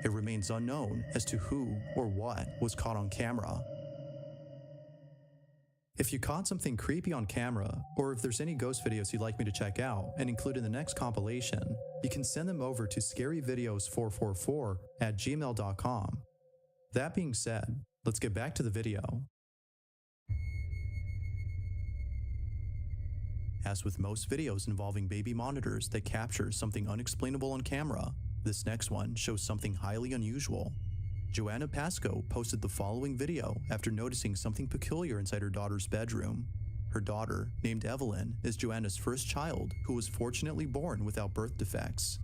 It remains unknown as to who or what was caught on camera. If you caught something creepy on camera, or if there's any ghost videos you'd like me to check out and include in the next compilation, you can send them over to scaryvideos444@gmail.com. That being said, let's get back to the video. As with most videos involving baby monitors that capture something unexplainable on camera, this next one shows something highly unusual. Joanna Pascoe posted the following video after noticing something peculiar inside her daughter's bedroom. Her daughter, named Evelyn, is Joanna's first child who was fortunately born without birth defects.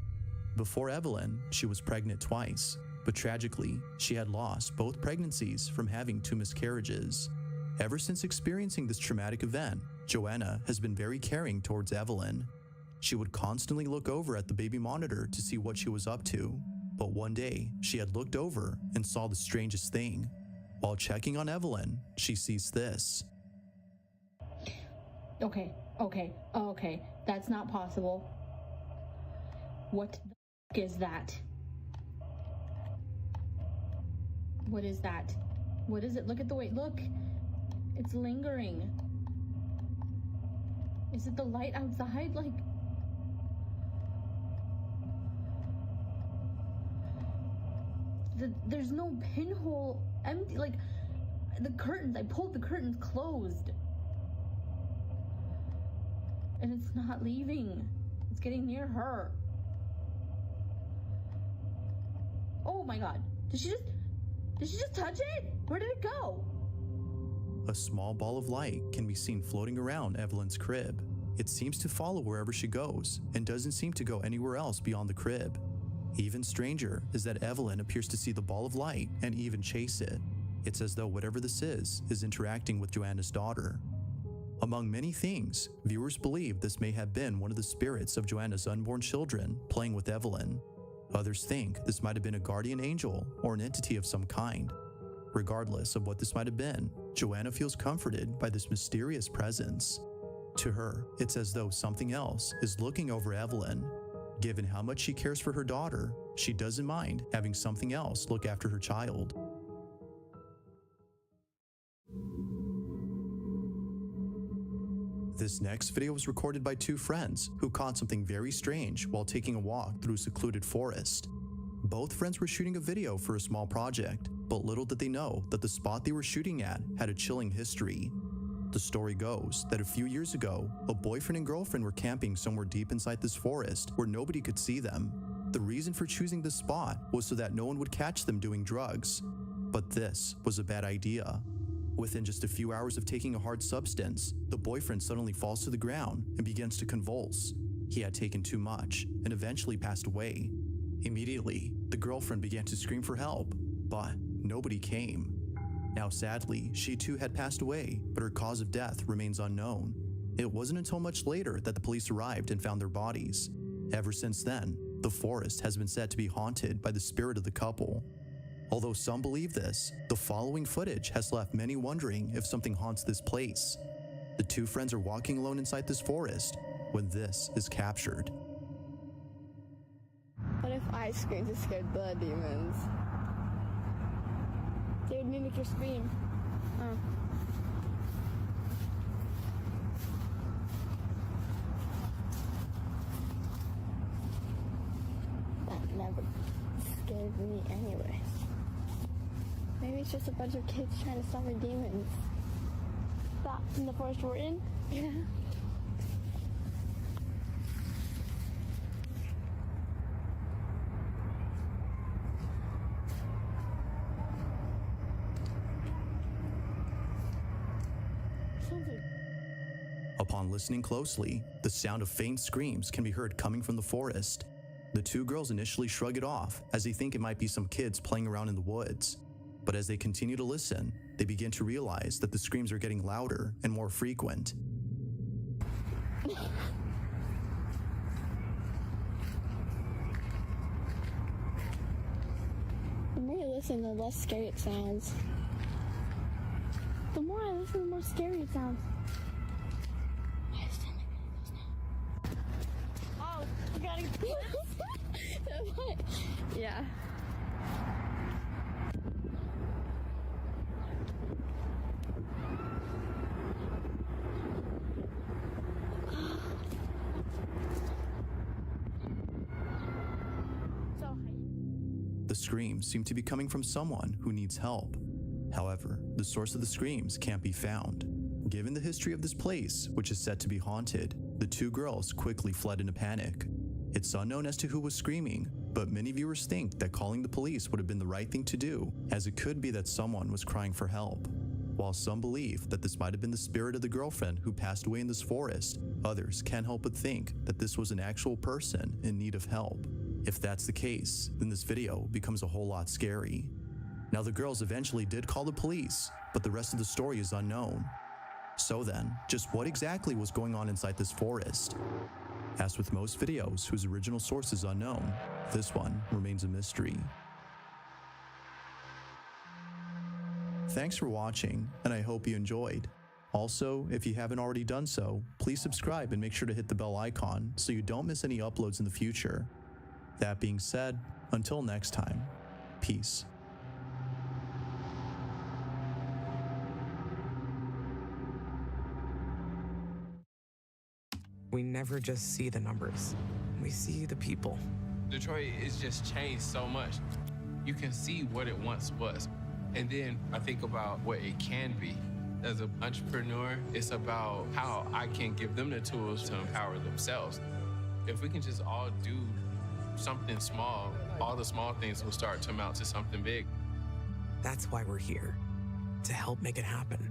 Before Evelyn, she was pregnant twice, but tragically, she had lost both pregnancies from having 2 miscarriages. Ever since experiencing this traumatic event, Joanna has been very caring towards Evelyn. She would constantly look over at the baby monitor to see what she was up to, but one day she had looked over and saw the strangest thing. While checking on Evelyn, she sees this. Okay, that's not possible. What the f is that? What is that? What is it? Look at the way, look. It's lingering. Is it the light outside? Like, there's no pinhole empty. Like, the curtains, I pulled the curtains closed. And it's not leaving. It's getting near her. Oh my god. Did she just touch it? Where did it go? A small ball of light can be seen floating around Evelyn's crib. It seems to follow wherever she goes and doesn't seem to go anywhere else beyond the crib. Even stranger is that Evelyn appears to see the ball of light and even chase it. It's as though whatever this is interacting with Joanna's daughter. Among many things, viewers believe this may have been one of the spirits of Joanna's unborn children playing with Evelyn. Others think this might have been a guardian angel or an entity of some kind. Regardless of what this might have been, Joanna feels comforted by this mysterious presence. To her, it's as though something else is looking over Evelyn. Given how much she cares for her daughter, she doesn't mind having something else look after her child. This next video was recorded by two friends who caught something very strange while taking a walk through a secluded forest. Both friends were shooting a video for a small project, but little did they know that the spot they were shooting at had a chilling history. The story goes that a few years ago, a boyfriend and girlfriend were camping somewhere deep inside this forest where nobody could see them. The reason for choosing this spot was so that no one would catch them doing drugs. But this was a bad idea. Within just a few hours of taking a hard substance, the boyfriend suddenly falls to the ground and begins to convulse. He had taken too much and eventually passed away. Immediately, the girlfriend began to scream for help, but nobody came. Now sadly, she too had passed away, but her cause of death remains unknown. It wasn't until much later that the police arrived and found their bodies. Ever since then, the forest has been said to be haunted by the spirit of the couple. Although some believe this, the following footage has left many wondering if something haunts this place. The two friends are walking alone inside this forest when this is captured. What if I screamed to scare the demons? They would mimic your scream. Oh. That never scared me anyway. Maybe it's just a bunch of kids trying to stop our demons. That in the forest we're in? Yeah. Upon listening closely, the sound of faint screams can be heard coming from the forest. The two girls initially shrug it off as they think it might be some kids playing around in the woods. But as they continue to listen, they begin to realize that the screams are getting louder and more frequent. The more you listen, the less scary it sounds. The more I listen, the more scary it sounds. Oh, you gotta get yeah. The screams seem to be coming from someone who needs help. However, the source of the screams can't be found. Given the history of this place, which is said to be haunted, the two girls quickly fled in a panic. It's unknown as to who was screaming, but many viewers think that calling the police would have been the right thing to do, as it could be that someone was crying for help. While some believe that this might have been the spirit of the girlfriend who passed away in this forest, others can't help but think that this was an actual person in need of help. If that's the case, then this video becomes a whole lot scary. Now, the girls eventually did call the police, but the rest of the story is unknown. So then, just what exactly was going on inside this forest? As with most videos whose original source is unknown, this one remains a mystery. Thanks for watching, and I hope you enjoyed. Also, if you haven't already done so, please subscribe and make sure to hit the bell icon so you don't miss any uploads in the future. That being said, until next time, peace. We never just see the numbers. We see the people. Detroit is just changed so much. you can see what it once was. And then I think about what it can be. As an entrepreneur, it's about how I can give them the tools to empower themselves. If we can just all do something small, all the small things will start to amount to something big. That's why we're here, to help make it happen.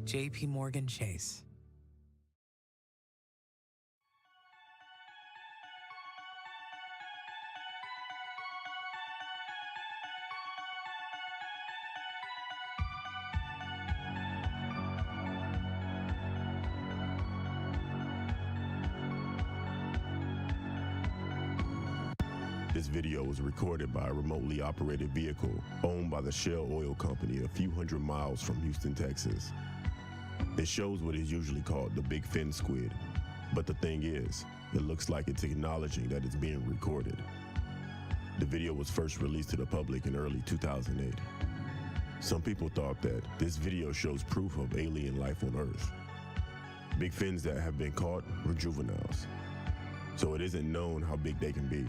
JP Morgan Chase. This video was recorded by a remotely operated vehicle owned by the Shell Oil Company a few hundred miles from Houston, Texas. It shows what is usually called the big fin squid, but the thing is, it looks like it's acknowledging that it's being recorded. The video was first released to the public in early 2008. Some people thought that this video shows proof of alien life on Earth. Big fins that have been caught were juveniles, so it isn't known how big they can be.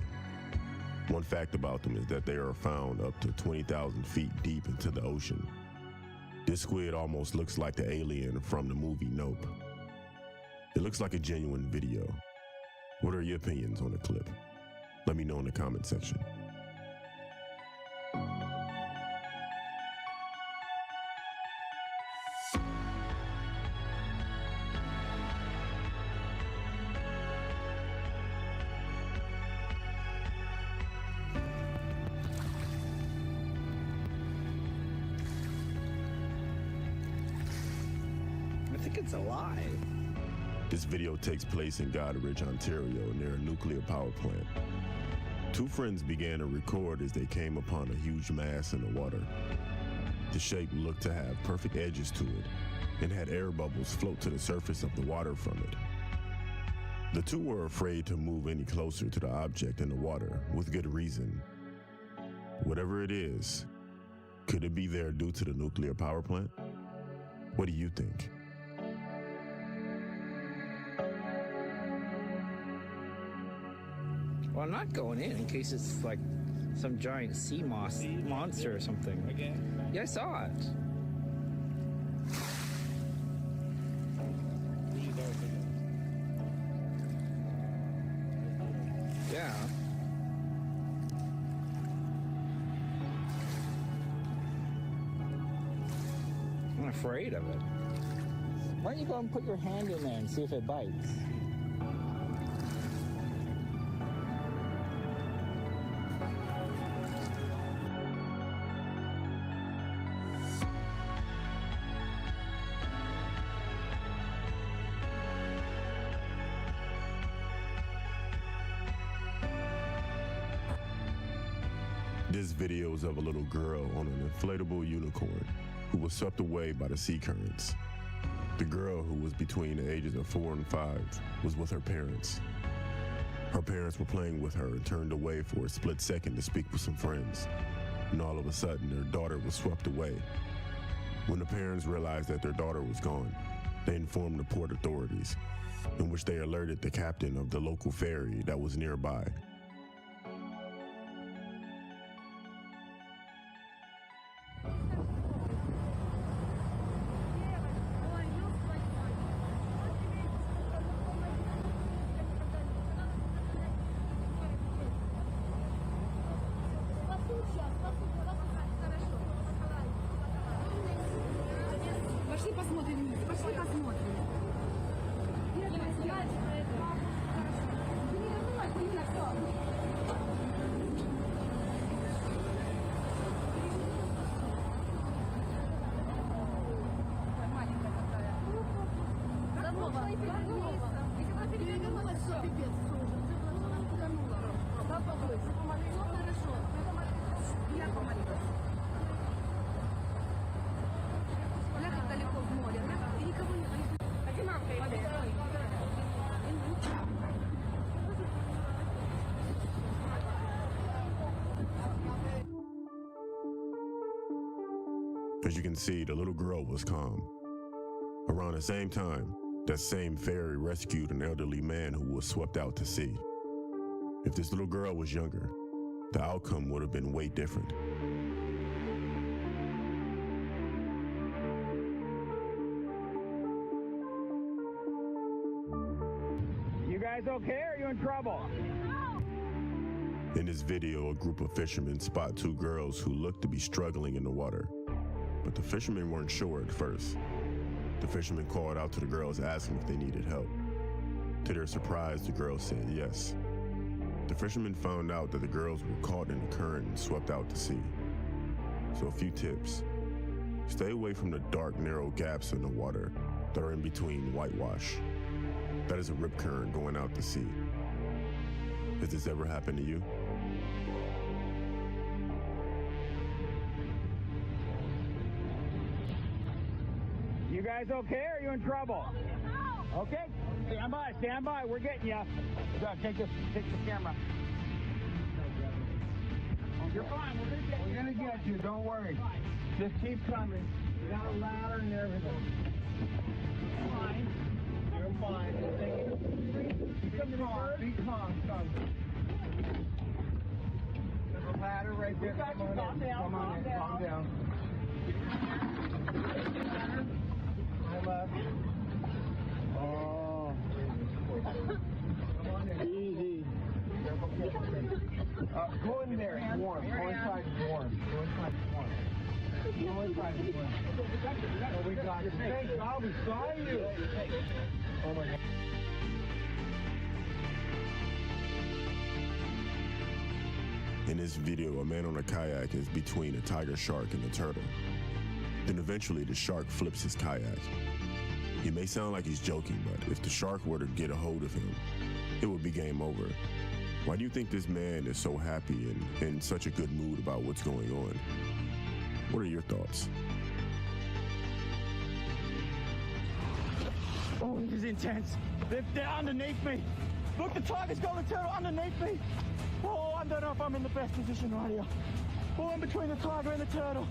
One fact about them is that they are found up to 20,000 feet deep into the ocean. This squid almost looks like the alien from the movie Nope. It looks like a genuine video. What are your opinions on the clip? Let me know in the comment section. I think it's alive. This video takes place in Goderich, Ontario, near a nuclear power plant. Two friends began to record as they came upon a huge mass in the water. The shape looked to have perfect edges to it and had air bubbles float to the surface of the water from it. The two were afraid to move any closer to the object in the water, with good reason. Whatever it is, could it be there due to the nuclear power plant? What do you think? Well, I'm not going in case it's like some giant sea moss monster or something. Again? Yeah, I saw it. Yeah. I'm afraid of it. Why don't you go and put your hand in there and see if it bites? This video is of a little girl on an inflatable unicorn who was swept away by the sea currents. The girl, who was between the ages of 4 and 5, was with her parents. Her parents were playing with her and turned away for a split second to speak with some friends. And all of a sudden, their daughter was swept away. When the parents realized that their daughter was gone, they informed the port authorities, in which they alerted the captain of the local ferry that was nearby. Пошли посмотрим. Пошли посмотрим. As you can see, the little girl was calm. Around the same time, that same ferry rescued an elderly man who was swept out to sea. If this little girl was younger, the outcome would have been way different. You guys okay, or are you in trouble? In this video, a group of fishermen spot two girls who look to be struggling in the water. But the fishermen weren't sure at first. The fishermen called out to the girls asking if they needed help. To their surprise, the girls said yes. The fishermen found out that the girls were caught in the current and swept out to sea. So a few tips. Stay away from the dark, narrow gaps in the water that are in between whitewash. That is a rip current going out to sea. Has this ever happened to you? You guys okay, or are you in trouble? Okay, stand by, we're getting you. Take the camera. You're fine, we're gonna get you, don't worry. Just keep coming. We got a ladder and everything. You're fine. You're fine. Just take it. Be calm. There's a ladder right there. Calm down. My left. Oh. Come on in. Easy. Go in there. It's warm. Go inside. It's warm. Go inside. Oh, we got you. Thank God we saw you. Oh my God. In this video, a man on a kayak is between a tiger shark and a turtle. Then eventually the shark flips his kayak. He may sound like he's joking, but if the shark were to get a hold of him, it would be game over. Why do you think this man is so happy and in such a good mood about what's going on? What are your thoughts? Oh, this is intense. They're underneath me. Look, the tiger's got the turtle underneath me. Oh, I don't know if I'm in the best position right here. Oh, I'm between the tiger and the turtle.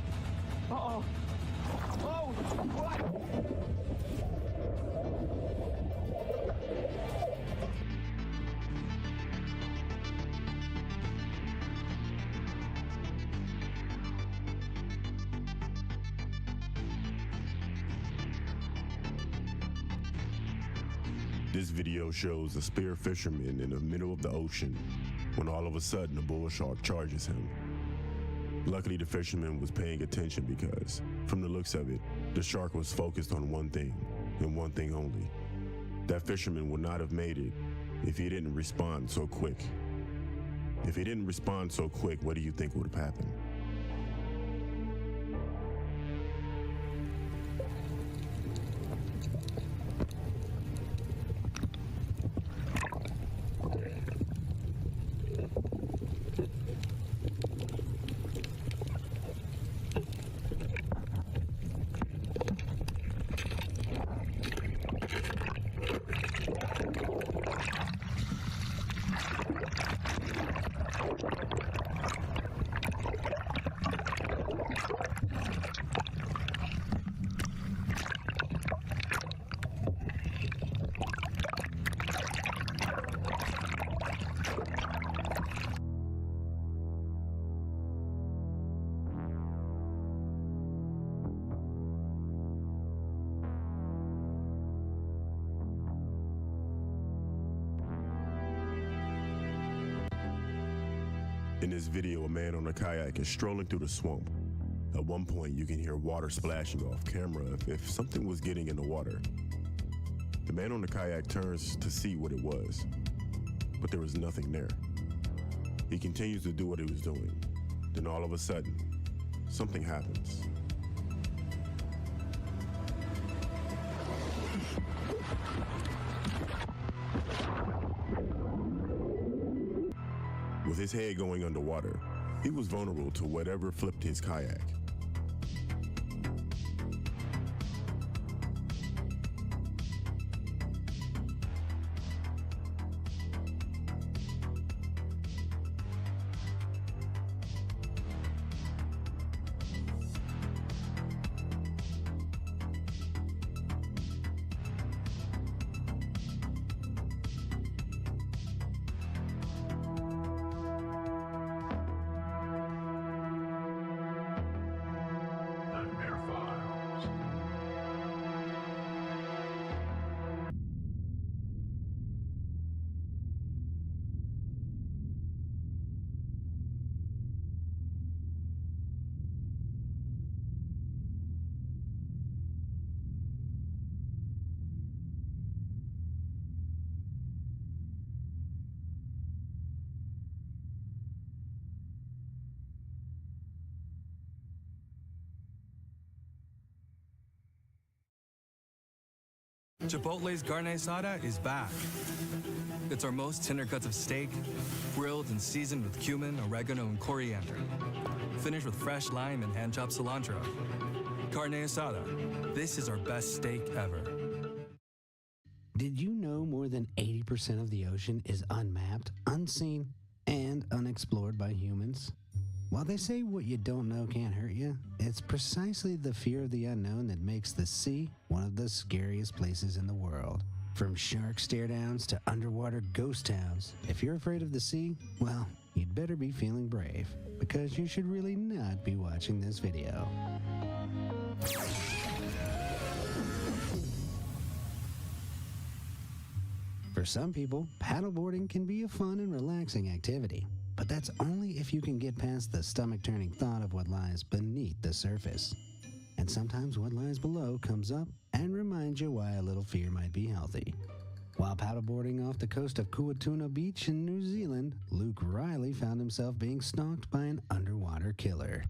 Uh-oh. Oh, what? This video shows a spear fisherman in the middle of the ocean when all of a sudden a bull shark charges him. Luckily, the fisherman was paying attention because, from the looks of it, the shark was focused on one thing, and one thing only. That fisherman would not have made it if he didn't respond so quick. If he didn't respond so quick, what do you think would have happened? In this video, a man on a kayak is strolling through the swamp. At one point, you can hear water splashing off camera if something was getting in the water. The man on the kayak turns to see what it was, but there was nothing there. He continues to do what he was doing. Then all of a sudden, something happens. With his head going underwater, he was vulnerable to whatever flipped his kayak. Chipotle's carne asada is back. It's our most tender cuts of steak, grilled and seasoned with cumin, oregano, and coriander. Finished with fresh lime and hand-chopped cilantro. Carne asada. This is our best steak ever. Did you know more than 80% of the ocean is unmapped, unseen, and unexplored by humans? While they say what you don't know can't hurt you, it's precisely the fear of the unknown that makes the sea one of the scariest places in the world. From shark stare-downs to underwater ghost towns, if you're afraid of the sea, well, you'd better be feeling brave, because you should really not be watching this video. For some people, paddleboarding can be a fun and relaxing activity, but that's only if you can get past the stomach-turning thought of what lies beneath the surface. And sometimes what lies below comes up and reminds you why a little fear might be healthy. While paddleboarding off the coast of Kuatuna Beach in New Zealand, Luke Riley found himself being stalked by an underwater killer.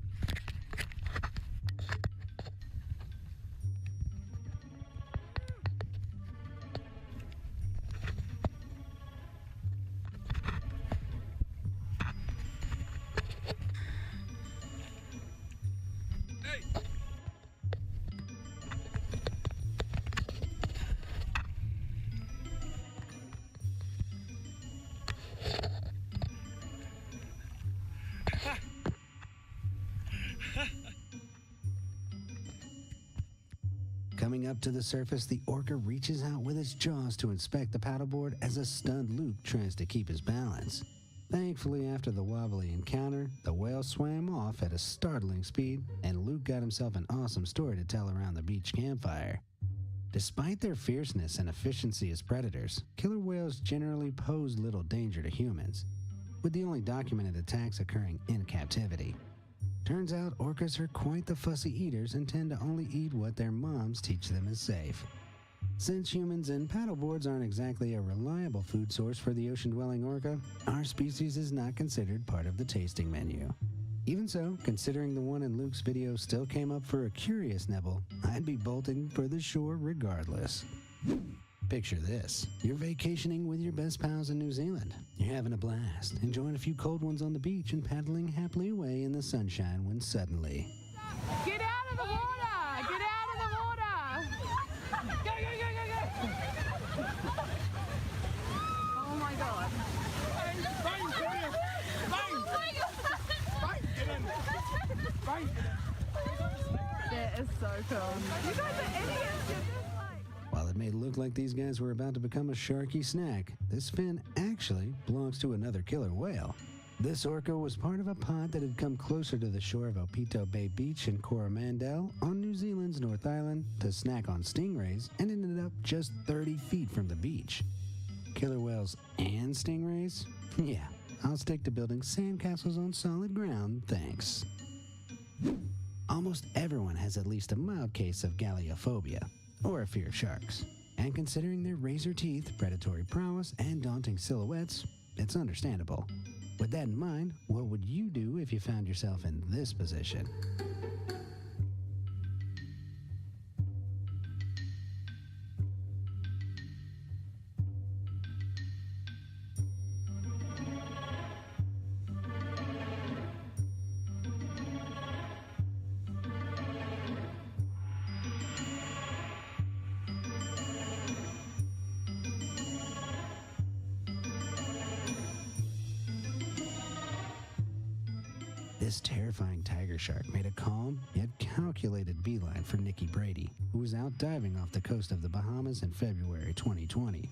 Coming up to the surface, the orca reaches out with its jaws to inspect the paddleboard as a stunned Luke tries to keep his balance. Thankfully, after the wobbly encounter, the whale swam off at a startling speed, and Luke got himself an awesome story to tell around the beach campfire. Despite their fierceness and efficiency as predators, killer whales generally pose little danger to humans, with the only documented attacks occurring in captivity. Turns out orcas are quite the fussy eaters and tend to only eat what their moms teach them is safe. Since humans and paddleboards aren't exactly a reliable food source for the ocean-dwelling orca, our species is not considered part of the tasting menu. Even so, considering the one in Luke's video still came up for a curious nibble, I'd be bolting for the shore regardless. Picture this. You're vacationing with your best pals in New Zealand. You're having a blast, enjoying a few cold ones on the beach and paddling happily away in the sunshine when suddenly... Get out of the water! Get out of the water! Go, go, go, go, go! Oh my god. That is so cool. You guys are idiots. You're just like... While it may look like these guys were about to become a sharky snack, this fin actually belongs to another killer whale. This orca was part of a pod that had come closer to the shore of Opito Bay Beach in Coromandel on New Zealand's North Island to snack on stingrays and ended up just 30 feet from the beach. Killer whales and stingrays? Yeah, I'll stick to building sandcastles on solid ground, thanks. Almost everyone has at least a mild case of galleophobia, or a fear of sharks. And considering their razor teeth, predatory prowess, and daunting silhouettes, it's understandable. With that in mind, what would you do if you found yourself in this position? This terrifying tiger shark made a calm, yet calculated beeline for Nikki Brady, who was out diving off the coast of the Bahamas in February 2020.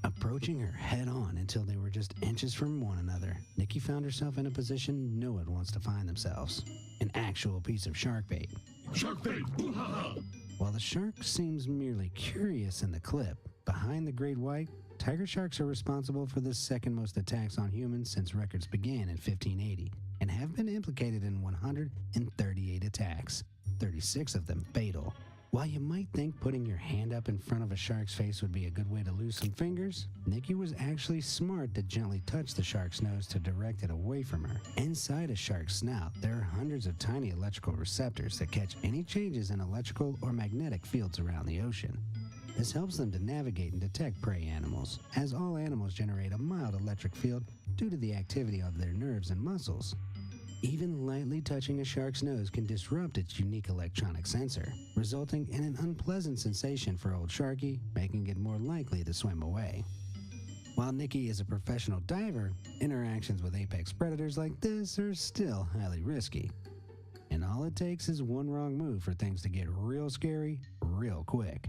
Approaching her head-on until they were just inches from one another, Nikki found herself in a position no one wants to find themselves. An actual piece of shark bait. Shark bait! Boo-ha-ha! While the shark seems merely curious in the clip, behind the great white, tiger sharks are responsible for the second most attacks on humans since records began in 1580. And have been implicated in 138 attacks, 36 of them fatal. While you might think putting your hand up in front of a shark's face would be a good way to lose some fingers, Nikki was actually smart to gently touch the shark's nose to direct it away from her. Inside a shark's snout, there are hundreds of tiny electrical receptors that catch any changes in electrical or magnetic fields around the ocean. This helps them to navigate and detect prey animals, as all animals generate a mild electric field due to the activity of their nerves and muscles. Even lightly touching a shark's nose can disrupt its unique electronic sensor, resulting in an unpleasant sensation for old Sharky, making it more likely to swim away. While Nikki is a professional diver, interactions with apex predators like this are still highly risky. And all it takes is one wrong move for things to get real scary real quick.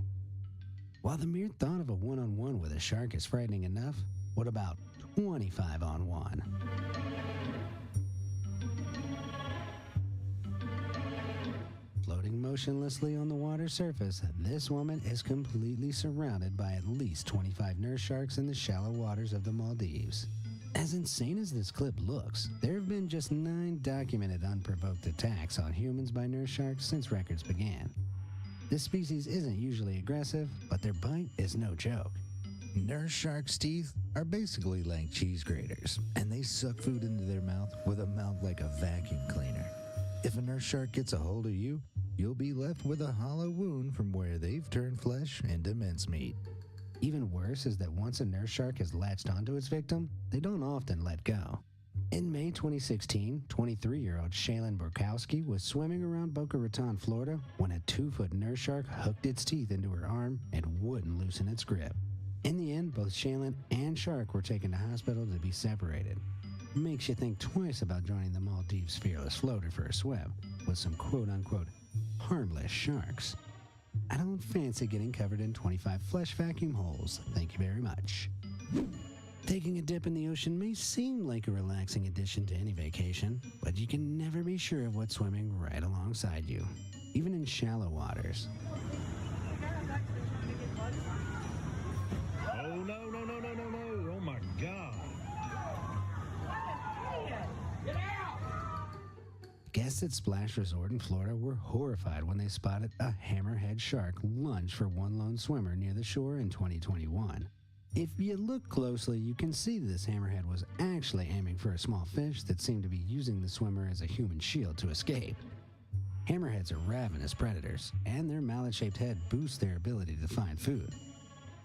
While the mere thought of a one-on-one with a shark is frightening enough, what about 25-on-1? Floating motionlessly on the water surface, this woman is completely surrounded by at least 25 nurse sharks in the shallow waters of the Maldives. As insane as this clip looks, there have been just 9 documented unprovoked attacks on humans by nurse sharks since records began. This species isn't usually aggressive, but their bite is no joke. Nurse sharks' teeth are basically like cheese graters, and they suck food into their mouth with a mouth like a vacuum cleaner. If a nurse shark gets a hold of you, you'll be left with a hollow wound from where they've turned flesh into mincemeat. Even worse is that once a nurse shark has latched onto its victim, they don't often let go. In May 2016, 23-year-old Shaylin Borkowski was swimming around Boca Raton, Florida, when a 2-foot nurse shark hooked its teeth into her arm and wouldn't loosen its grip. In the end, both Shaylin and Shark were taken to hospital to be separated. Makes you think twice about joining the Maldives Fearless Floater for a swim with some quote-unquote harmless sharks. I don't fancy getting covered in 25 flesh vacuum holes, thank you very much. Taking a dip in the ocean may seem like a relaxing addition to any vacation, but you can never be sure of what's swimming right alongside you, even in shallow waters. Oh, no. Oh, my God. Guests at Splash Resort in Florida were horrified when they spotted a hammerhead shark lunge for one lone swimmer near the shore in 2021. If you look closely, you can see this hammerhead was actually aiming for a small fish that seemed to be using the swimmer as a human shield to escape. Hammerheads are ravenous predators, and their mallet-shaped head boosts their ability to find food.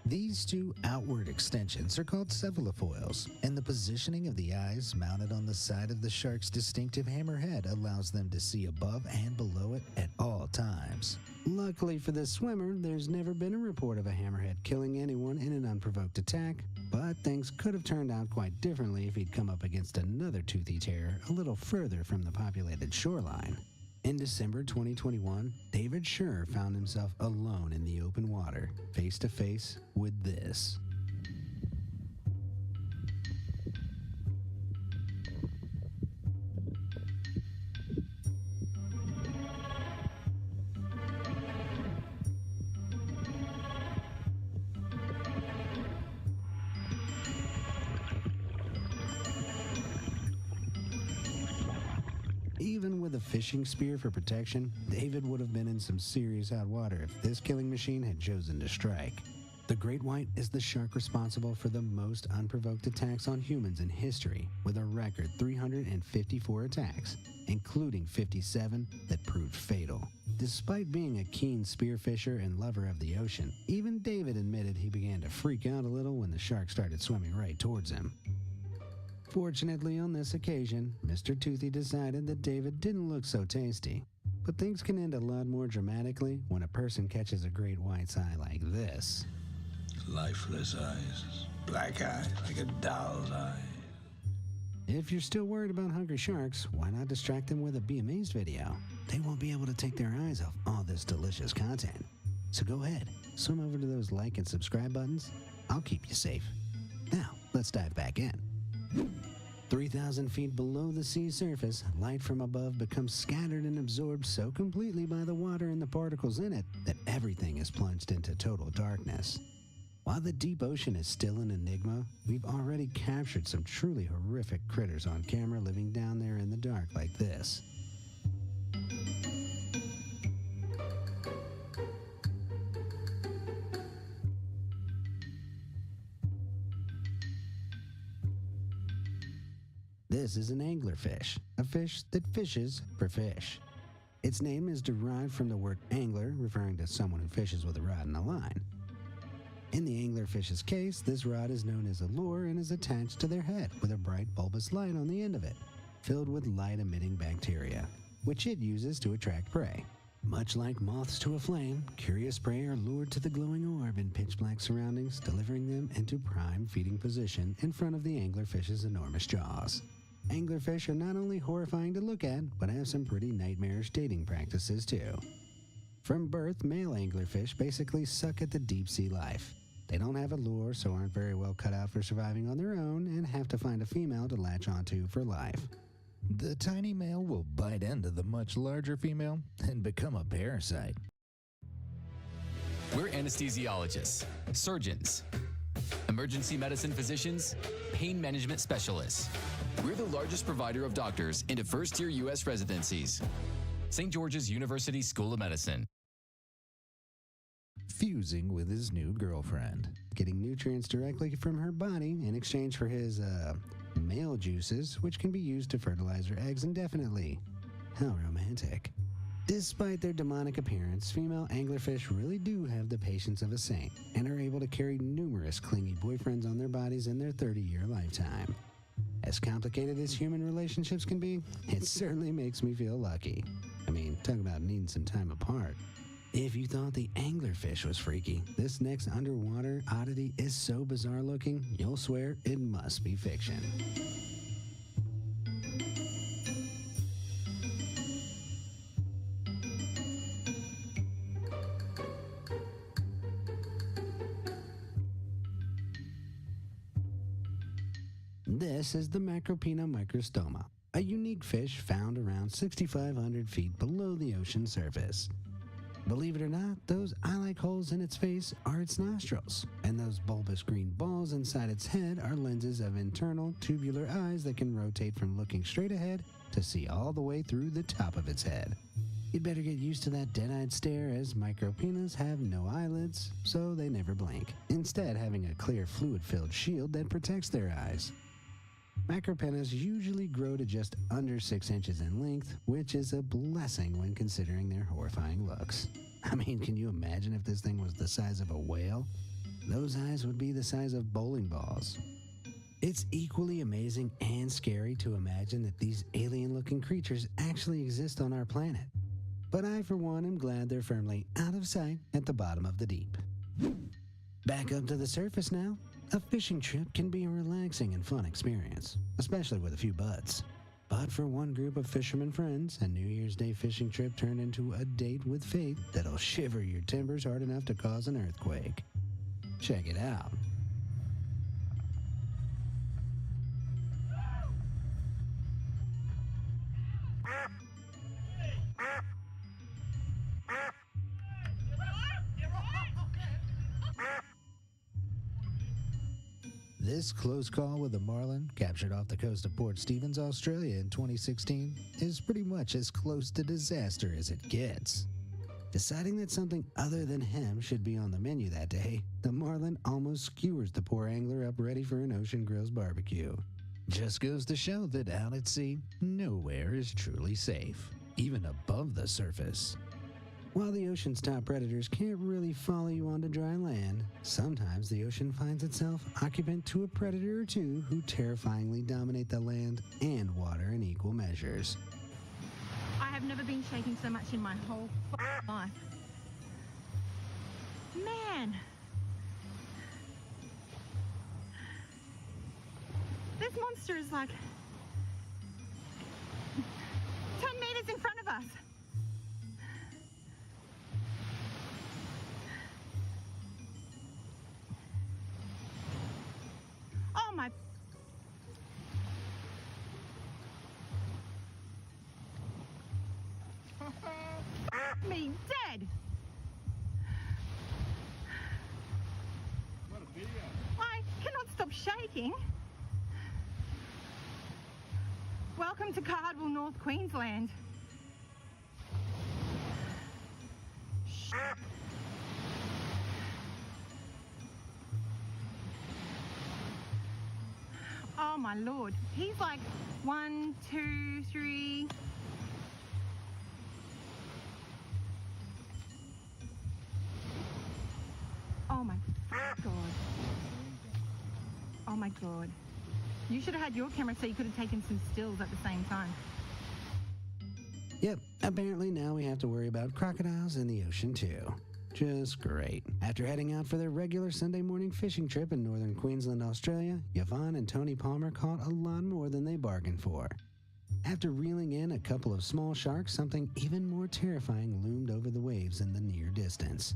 These 2 outward extensions are called cephalofoils, and the positioning of the eyes mounted on the side of the shark's distinctive hammerhead allows them to see above and below it at all times. Luckily for this swimmer, there's never been a report of a hammerhead killing anyone in an unprovoked attack, but things could have turned out quite differently if he'd come up against another toothy terror a little further from the populated shoreline. In December 2021, David Schur found himself alone in the open water, face to face with this. Even with a fishing spear for protection, David would have been in some serious hot water if this killing machine had chosen to strike. The great white is the shark responsible for the most unprovoked attacks on humans in history, with a record 354 attacks, including 57 that proved fatal. Despite being a keen spearfisher and lover of the ocean, even David admitted he began to freak out a little when the shark started swimming right towards him. Fortunately, on this occasion, Mr. Toothy decided that David didn't look so tasty. But things can end a lot more dramatically when a person catches a great white's eye like this. Lifeless eyes, black eyes like a doll's eye. If you're still worried about hungry sharks, why not distract them with a Be Amazed video? They won't be able to take their eyes off all this delicious content. So go ahead, swim over to those like and subscribe buttons. I'll keep you safe. Now, let's dive back in. 3,000 feet below the sea surface, light from above becomes scattered and absorbed so completely by the water and the particles in it that everything is plunged into total darkness. While the deep ocean is still an enigma, we've already captured some truly horrific critters on camera living down there in the dark like this. This is an anglerfish, a fish that fishes for fish. Its name is derived from the word angler, referring to someone who fishes with a rod and a line. In the anglerfish's case, this rod is known as a lure and is attached to their head with a bright bulbous light on the end of it, filled with light-emitting bacteria, which it uses to attract prey. Much like moths to a flame, curious prey are lured to the glowing orb in pitch-black surroundings, delivering them into prime feeding position in front of the anglerfish's enormous jaws. Anglerfish are not only horrifying to look at, but have some pretty nightmarish dating practices too. From birth, male anglerfish basically suck at the deep-sea life. They don't have a lure, so aren't very well cut out for surviving on their own, and have to find a female to latch onto for life. The tiny male will bite into the much larger female and become a parasite. We're anesthesiologists, surgeons, emergency medicine physicians, pain management specialists. We're the largest provider of doctors into first-year U.S. residencies. St. George's University School of Medicine. Fusing with his new girlfriend, getting nutrients directly from her body in exchange for his, male juices, which can be used to fertilize her eggs indefinitely. How romantic. Despite their demonic appearance, female anglerfish really do have the patience of a saint and are able to carry numerous clingy boyfriends on their bodies in their 30-year lifetime. As complicated as human relationships can be, it certainly makes me feel lucky. I mean, talk about needing some time apart. If you thought the anglerfish was freaky, this next underwater oddity is so bizarre looking, you'll swear it must be fiction. This is the Macropina microstoma, a unique fish found around 6,500 feet below the ocean surface. Believe it or not, those eye-like holes in its face are its nostrils, and those bulbous green balls inside its head are lenses of internal tubular eyes that can rotate from looking straight ahead to see all the way through the top of its head. You'd better get used to that dead-eyed stare, as micropinas have no eyelids, so they never blink, instead having a clear fluid-filled shield that protects their eyes. Macropinas usually grow to just under 6 inches in length, which is a blessing when considering their horrifying looks. I mean, can you imagine if this thing was the size of a whale? Those eyes would be the size of bowling balls. It's equally amazing and scary to imagine that these alien-looking creatures actually exist on our planet. But I, for one, am glad they're firmly out of sight at the bottom of the deep. Back up to the surface now. A fishing trip can be a relaxing and fun experience, especially with a few buds. But for one group of fisherman friends, a New Year's Day fishing trip turned into a date with fate that'll shiver your timbers hard enough to cause an earthquake. Check it out. This close call with a marlin, captured off the coast of Port Stephens, Australia in 2016, is pretty much as close to disaster as it gets. Deciding that something other than him should be on the menu that day, the marlin almost skewers the poor angler up ready for an Ocean Grills barbecue. Just goes to show that out at sea, nowhere is truly safe, even above the surface. While the ocean's top predators can't really follow you onto dry land, sometimes the ocean finds itself occupant to a predator or two who terrifyingly dominate the land and water in equal measures. I have never been shaking so much in my whole life. Man! This monster is like 10 meters in front of us. Oh my... me dead! I cannot stop shaking. Welcome to Cardwell, North Queensland. Oh my lord, he's like 1, 2, 3. Oh my god. my God. You should have had your camera so you could have taken some stills at the same time. Yep, apparently now we have to worry about crocodiles in the ocean too. Just great. After heading out for their regular Sunday morning fishing trip in northern Queensland, Australia, Yvonne and Tony Palmer caught a lot more than they bargained for. After reeling in a couple of small sharks, something even more terrifying loomed over the waves in the near distance.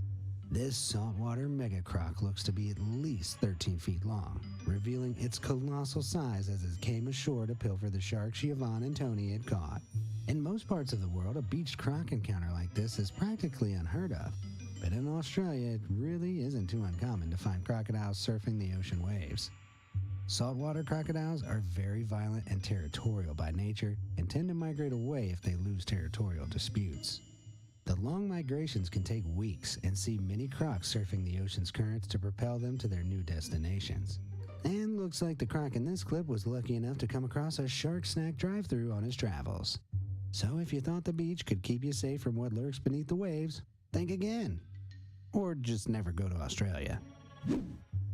This saltwater megacroc looks to be at least 13 feet long, revealing its colossal size as it came ashore to pilfer the sharks Yvonne and Tony had caught. In most parts of the world, a beached croc encounter like this is practically unheard of, but in Australia it really isn't too uncommon to find crocodiles surfing the ocean waves. Saltwater crocodiles are very violent and territorial by nature and tend to migrate away if they lose territorial disputes. The long migrations can take weeks and see many crocs surfing the ocean's currents to propel them to their new destinations. And looks like the croc in this clip was lucky enough to come across a shark snack drive-thru on his travels. So if you thought the beach could keep you safe from what lurks beneath the waves, think again. Or just never go to Australia.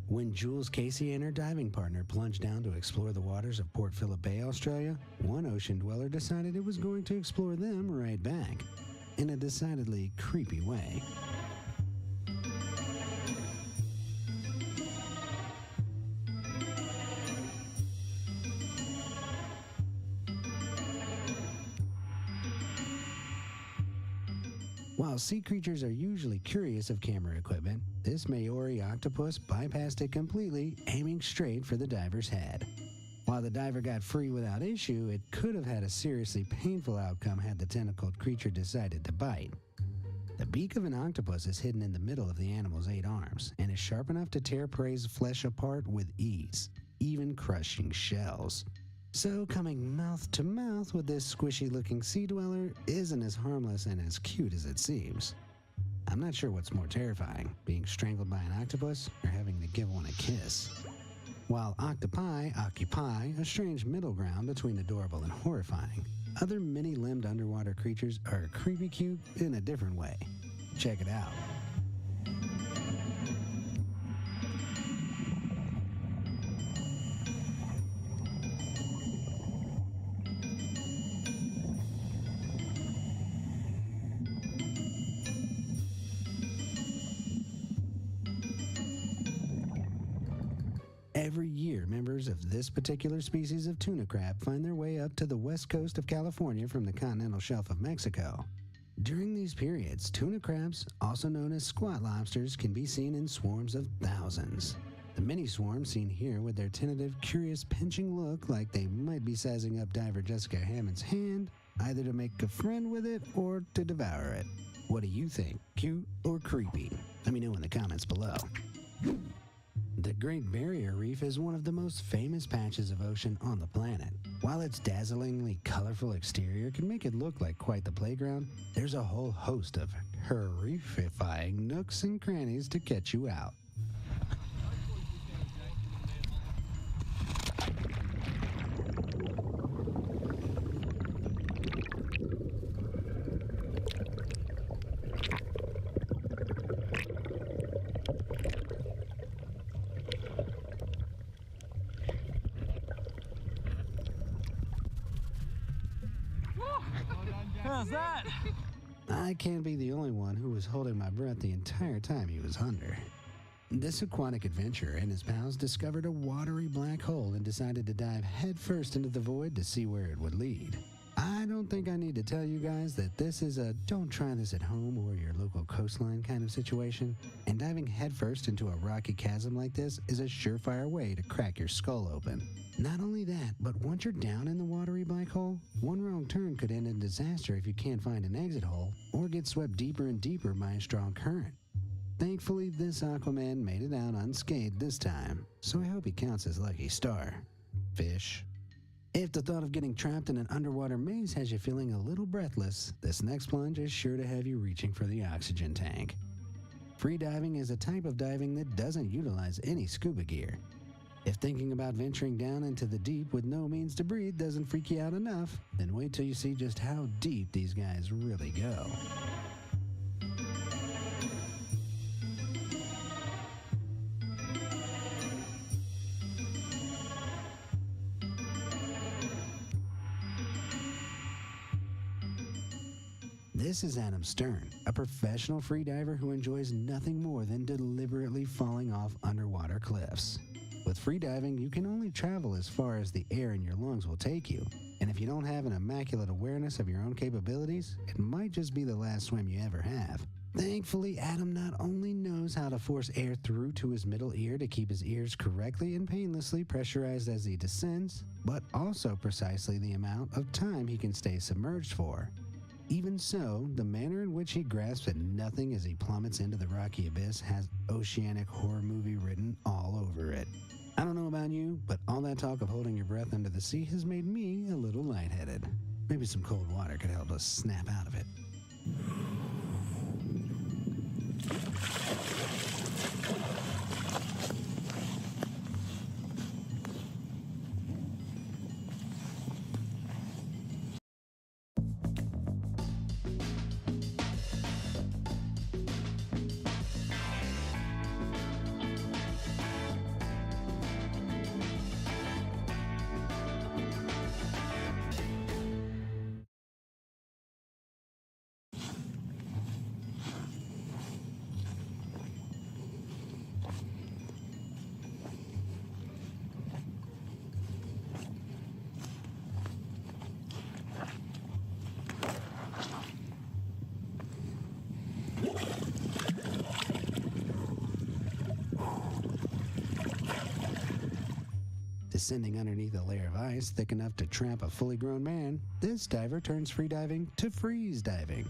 When Jules Casey and her diving partner plunged down to explore the waters of Port Phillip Bay, Australia, one ocean dweller decided it was going to explore them right back, in a decidedly creepy way. While sea creatures are usually curious of camera equipment, this Maori octopus bypassed it completely, aiming straight for the diver's head. While the diver got free without issue, it could have had a seriously painful outcome had the tentacled creature decided to bite. The beak of an octopus is hidden in the middle of the animal's 8 arms and is sharp enough to tear prey's flesh apart with ease, even crushing shells. So coming mouth to mouth with this squishy-looking sea dweller isn't as harmless and as cute as it seems. I'm not sure what's more terrifying, being strangled by an octopus or having to give one a kiss. While octopi occupy a strange middle ground between adorable and horrifying, other many-limbed underwater creatures are creepy cute in a different way. Check it out. Every year, members of this particular species of tuna crab find their way up to the west coast of California from the continental shelf of Mexico. During these periods, tuna crabs, also known as squat lobsters, can be seen in swarms of thousands. The mini swarms seen here with their tentative, curious, pinching look like they might be sizing up diver Jessica Hammond's hand, either to make a friend with it or to devour it. What do you think? Cute or creepy? Let me know in the comments below. The Great Barrier Reef is one of the most famous patches of ocean on the planet. While its dazzlingly colorful exterior can make it look like quite the playground, there's a whole host of horrifying nooks and crannies to catch you out. How's that? I can't be the only one who was holding my breath the entire time he was under. This aquatic adventurer and his pals discovered a watery black hole and decided to dive headfirst into the void to see where it would lead. I don't think I need to tell you guys that this is a don't try this at home or your local coastline kind of situation, and diving headfirst into a rocky chasm like this is a surefire way to crack your skull open. Not only that, but once you're down in the watery black hole, one wrong turn could end in disaster if you can't find an exit hole or get swept deeper and deeper by a strong current. Thankfully, this Aquaman made it out unscathed this time, so I hope he counts his lucky star. Fish. If the thought of getting trapped in an underwater maze has you feeling a little breathless, this next plunge is sure to have you reaching for the oxygen tank. Free diving is a type of diving that doesn't utilize any scuba gear. If thinking about venturing down into the deep with no means to breathe doesn't freak you out enough, then wait till you see just how deep these guys really go. This is Adam Stern, a professional freediver who enjoys nothing more than deliberately falling off underwater cliffs. With freediving, you can only travel as far as the air in your lungs will take you, and if you don't have an immaculate awareness of your own capabilities, it might just be the last swim you ever have. Thankfully, Adam not only knows how to force air through to his middle ear to keep his ears correctly and painlessly pressurized as he descends, but also precisely the amount of time he can stay submerged for. Even so, the manner in which he grasps at nothing as he plummets into the rocky abyss has oceanic horror movie written all over it. I don't know about you, but all that talk of holding your breath under the sea has made me a little lightheaded. Maybe some cold water could help us snap out of it. Descending underneath a layer of ice thick enough to trap a fully grown man, this diver turns freediving to freeze diving.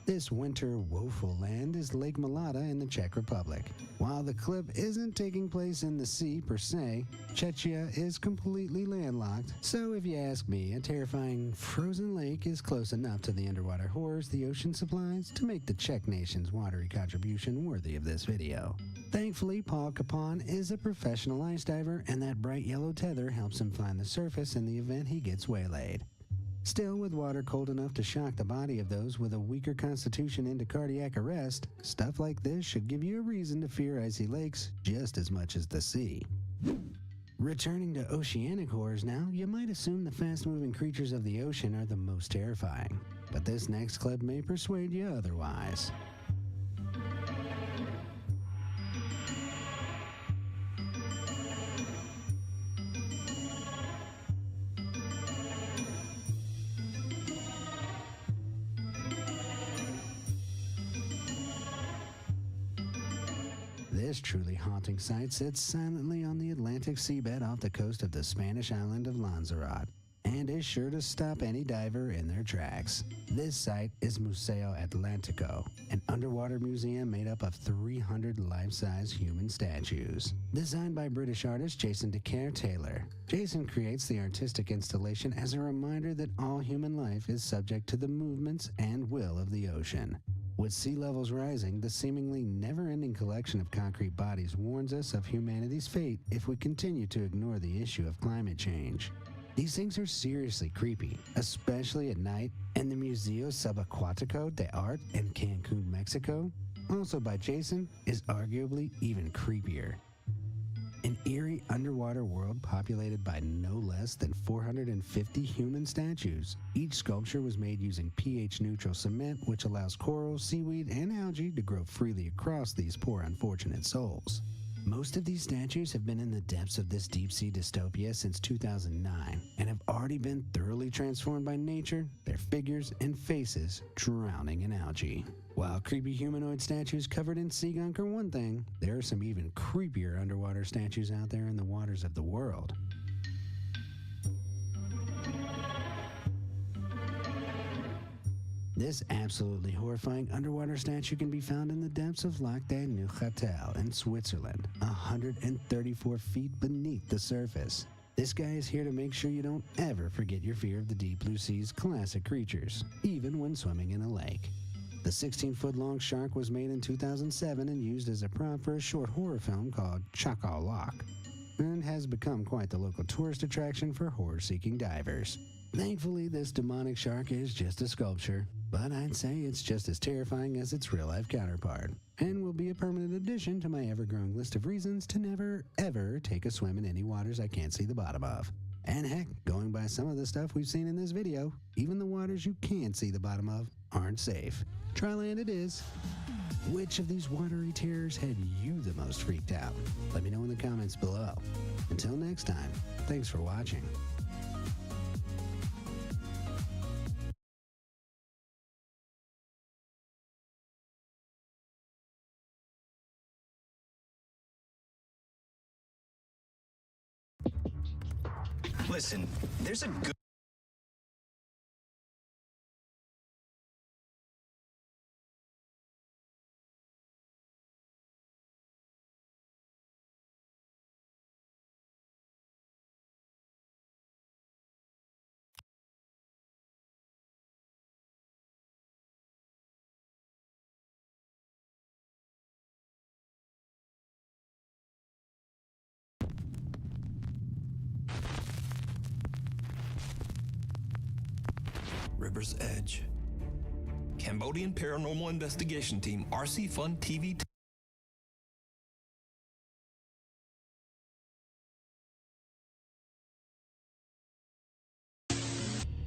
This winter woeful land is Lake Malata in the Czech Republic. While the clip isn't taking place in the sea per se, Czechia is completely landlocked, so if you ask me, a terrifying frozen lake is close enough to the underwater horrors the ocean supplies to make the Czech nation's watery contribution worthy of this video. Thankfully, Paul Capon is a professional ice diver, and that bright yellow tether helps him find the surface in the event he gets waylaid. Still, with water cold enough to shock the body of those with a weaker constitution into cardiac arrest, stuff like this should give you a reason to fear icy lakes just as much as the sea. Returning to oceanic horrors now, you might assume the fast-moving creatures of the ocean are the most terrifying, but this next clip may persuade you otherwise. This truly haunting sight sits silently on the Atlantic seabed off the coast of the Spanish island of Lanzarote, and is sure to stop any diver in their tracks. This site is Museo Atlantico, an underwater museum made up of 300 life-size human statues. Designed by British artist Jason DeCare Taylor. Jason creates the artistic installation as a reminder that all human life is subject to the movements and will of the ocean. With sea levels rising, the seemingly never-ending collection of concrete bodies warns us of humanity's fate if we continue to ignore the issue of climate change. These things are seriously creepy, especially at night, and the Museo Subacuático de Arte in Cancun, Mexico, also by Jason, is arguably even creepier. An eerie underwater world populated by no less than 450 human statues. Each sculpture was made using pH-neutral cement, which allows coral, seaweed, and algae to grow freely across these poor unfortunate souls. Most of these statues have been in the depths of this deep-sea dystopia since 2009 and have already been thoroughly transformed by nature, their figures and faces drowning in algae. While creepy humanoid statues covered in sea gunk are one thing, there are some even creepier underwater statues out there in the waters of the world. This absolutely horrifying underwater statue can be found in the depths of Lac de Neuchâtel in Switzerland, 134 feet beneath the surface. This guy is here to make sure you don't ever forget your fear of the deep blue sea's classic creatures, even when swimming in a lake. The 16-foot-long shark was made in 2007 and used as a prop for a short horror film called Chacal Lock, and has become quite the local tourist attraction for horror-seeking divers. Thankfully, this demonic shark is just a sculpture, but I'd say it's just as terrifying as its real-life counterpart, and will be a permanent addition to my ever-growing list of reasons to never, ever take a swim in any waters I can't see the bottom of. And heck, going by some of the stuff we've seen in this video, even the waters you can't see the bottom of aren't safe. Tryland it is. Which of these watery terrors had you the most freaked out? Let me know in the comments below. Until next time, thanks for watching. Listen, there's a good... River's Edge. Cambodian Paranormal Investigation Team, RC Fun TV.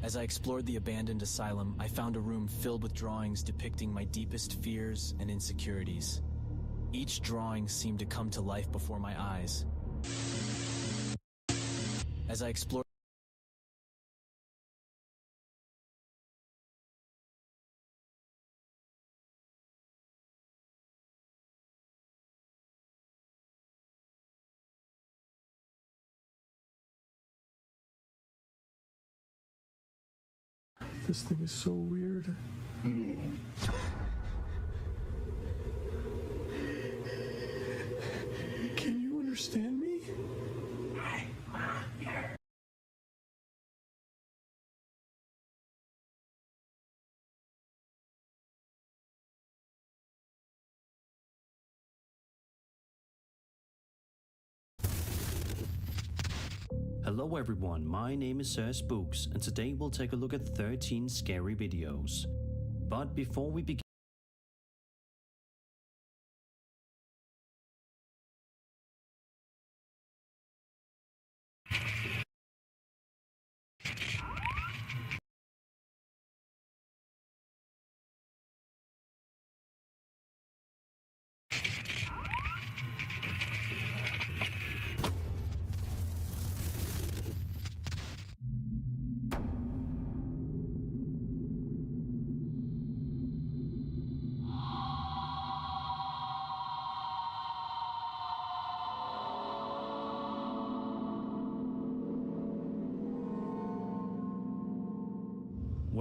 As I explored the abandoned asylum, I found a room filled with drawings depicting my deepest fears and insecurities. Each drawing seemed to come to life before my eyes. As I explored This thing is so weird. Can you understand me? Hello everyone, my name is Sir Spooks, and today we'll take a look at 13 scary videos. But before we begin,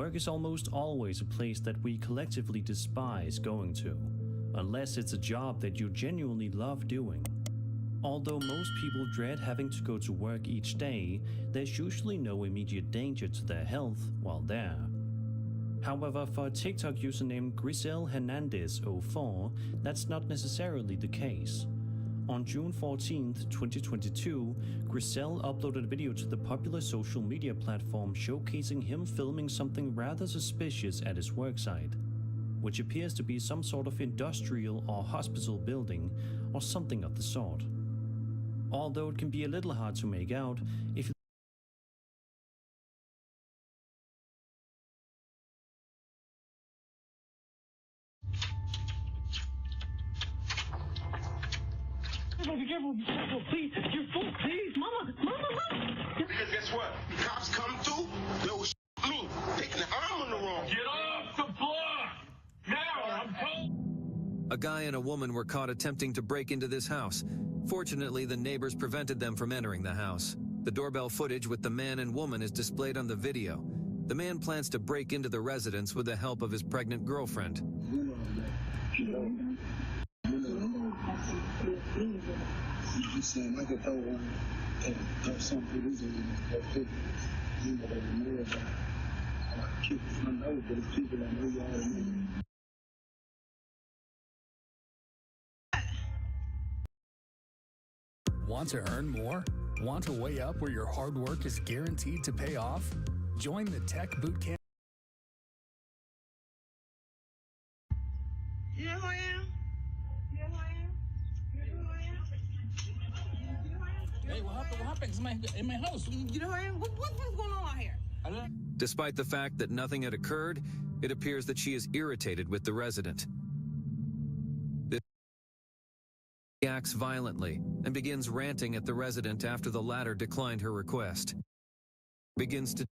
work is almost always a place that we collectively despise going to, unless it's a job that you genuinely love doing. Although most people dread having to go to work each day, there's usually no immediate danger to their health while there. However, for a TikTok user named Grisel Hernandez04, that's not necessarily the case. On June 14th, 2022, Grisel uploaded a video to the popular social media platform showcasing him filming something rather suspicious at his worksite, which appears to be some sort of industrial or hospital building or something of the sort. Although it can be a little hard to make out if you Be careful, please. You're full, please. Mama. Because guess what? Cops come through, they'll me. Taking the arm on the wrong. Get off the floor! Now, I'm told. A guy and a woman were caught attempting to break into this house. Fortunately, the neighbors prevented them from entering the house. The doorbell footage with the man and woman is displayed on the video. The man plans to break into the residence with the help of his pregnant girlfriend. Want to earn more? Want a way up where your hard work is guaranteed to pay off? Join the Tech Bootcamp. You know who I am? You know who I am? You know who I am? Hey, what happened? In my house. You know who I am? What's going on out here? Despite the fact that nothing had occurred, It appears that she is irritated with the resident. She acts violently and begins ranting at the resident after the latter declined her request. Begins to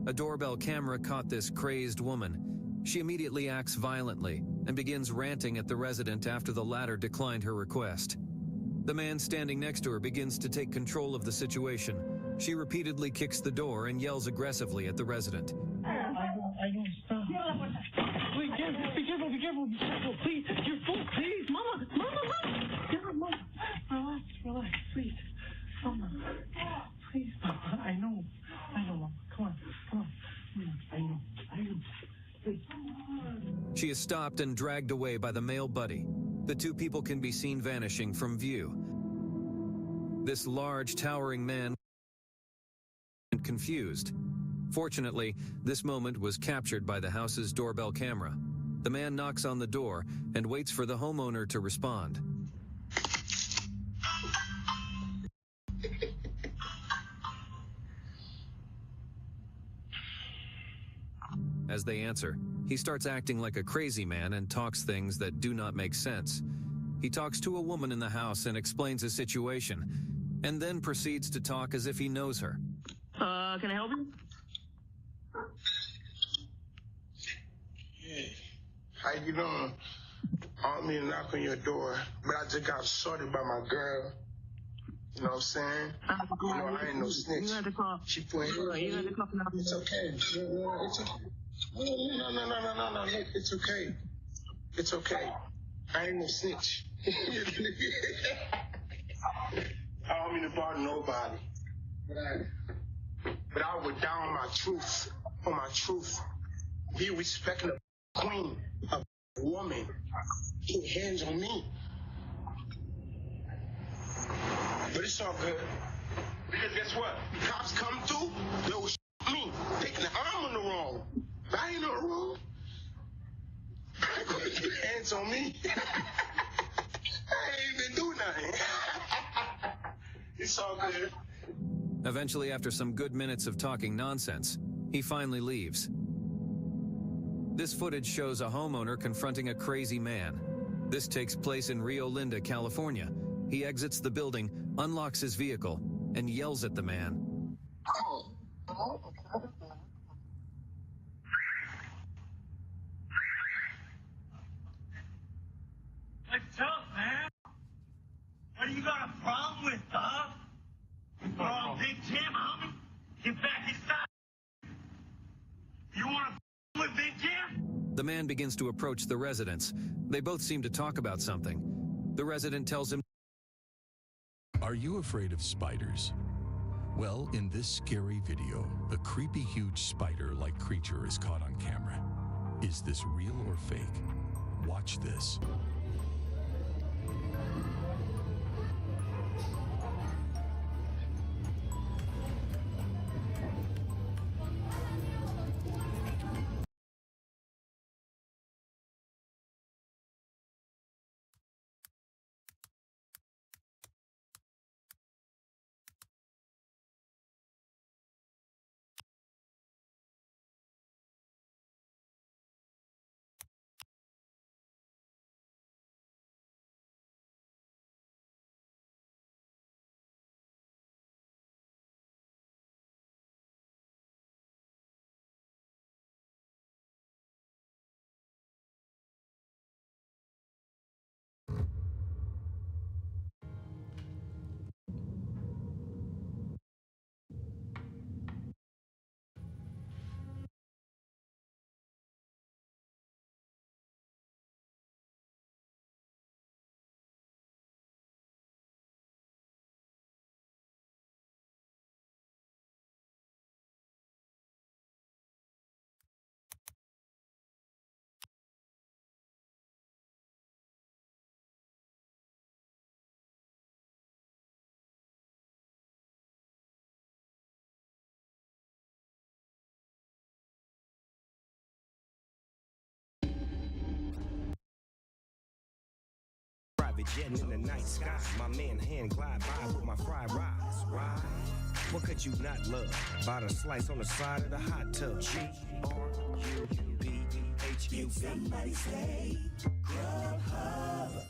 A doorbell camera caught this crazed woman. She immediately acts violently and begins ranting at the resident after the latter declined her request. The man standing next to her begins to take control of the situation. She repeatedly kicks the door and yells aggressively at the resident. I don't stop. Wait, be careful, please. Your foot, please. Mama. Get her, Mama. Relax, please. Mama. Please, Mama. I know, Mama. Come on. I know. Please. She is stopped and dragged away by the male buddy. The two people can be seen vanishing from view. This large, towering man was confused. Fortunately, this moment was captured by the house's doorbell camera. The man knocks on the door and waits for the homeowner to respond. As they answer, he starts acting like a crazy man and talks things that do not make sense. He talks to a woman in the house and explains his situation, and then proceeds to talk as if he knows her. Can I help you? Hey, how you doing? I don't mean to knock on your door, but I just got assaulted by my girl. You know what I'm saying? You know, I ain't no snitch. You had to call. She put You had to call. It's okay. It's okay. No. It's okay. It's okay. I ain't no snitch. I don't mean to bother nobody. But I would down on my truth. Be respecting a queen, a woman. Put hands on me. But it's all good. Because guess what? The cops come through, they'll shoot me. Taking the arm on the wrong. I ain't no wrong. Put your hands on me. I ain't even do nothing. It's all good. Eventually, after some good minutes of talking nonsense, he finally leaves. This footage shows a homeowner confronting a crazy man. This takes place in Rio Linda, California. He exits the building, unlocks his vehicle, and yells at the man. What's up, man? What do you got a problem with, dog? Oh, Big Jim, homie? Get back inside. You want to with Big Jim? The man begins to approach the residents. They both seem to talk about something. The resident tells him, "Are you afraid of spiders?" Well, in this scary video, a creepy huge spider-like creature is caught on camera. Is this real or fake? Watch this. private jet in the night sky. My man hand glide by with my fried rice. Right? What could you not love? Buy the slice on the side of the hot tub. G-R-U-B-H-U-B. Somebody say Grubhub.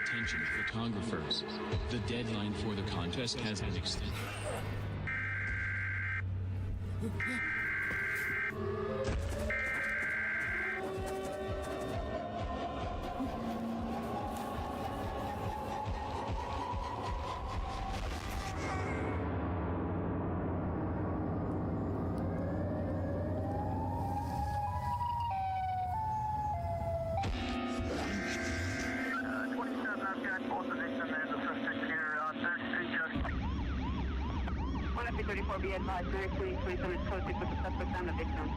Attention photographers. The deadline for the contest has been extended. Be advised, 9-3-27 is closely with the suspect and the victim.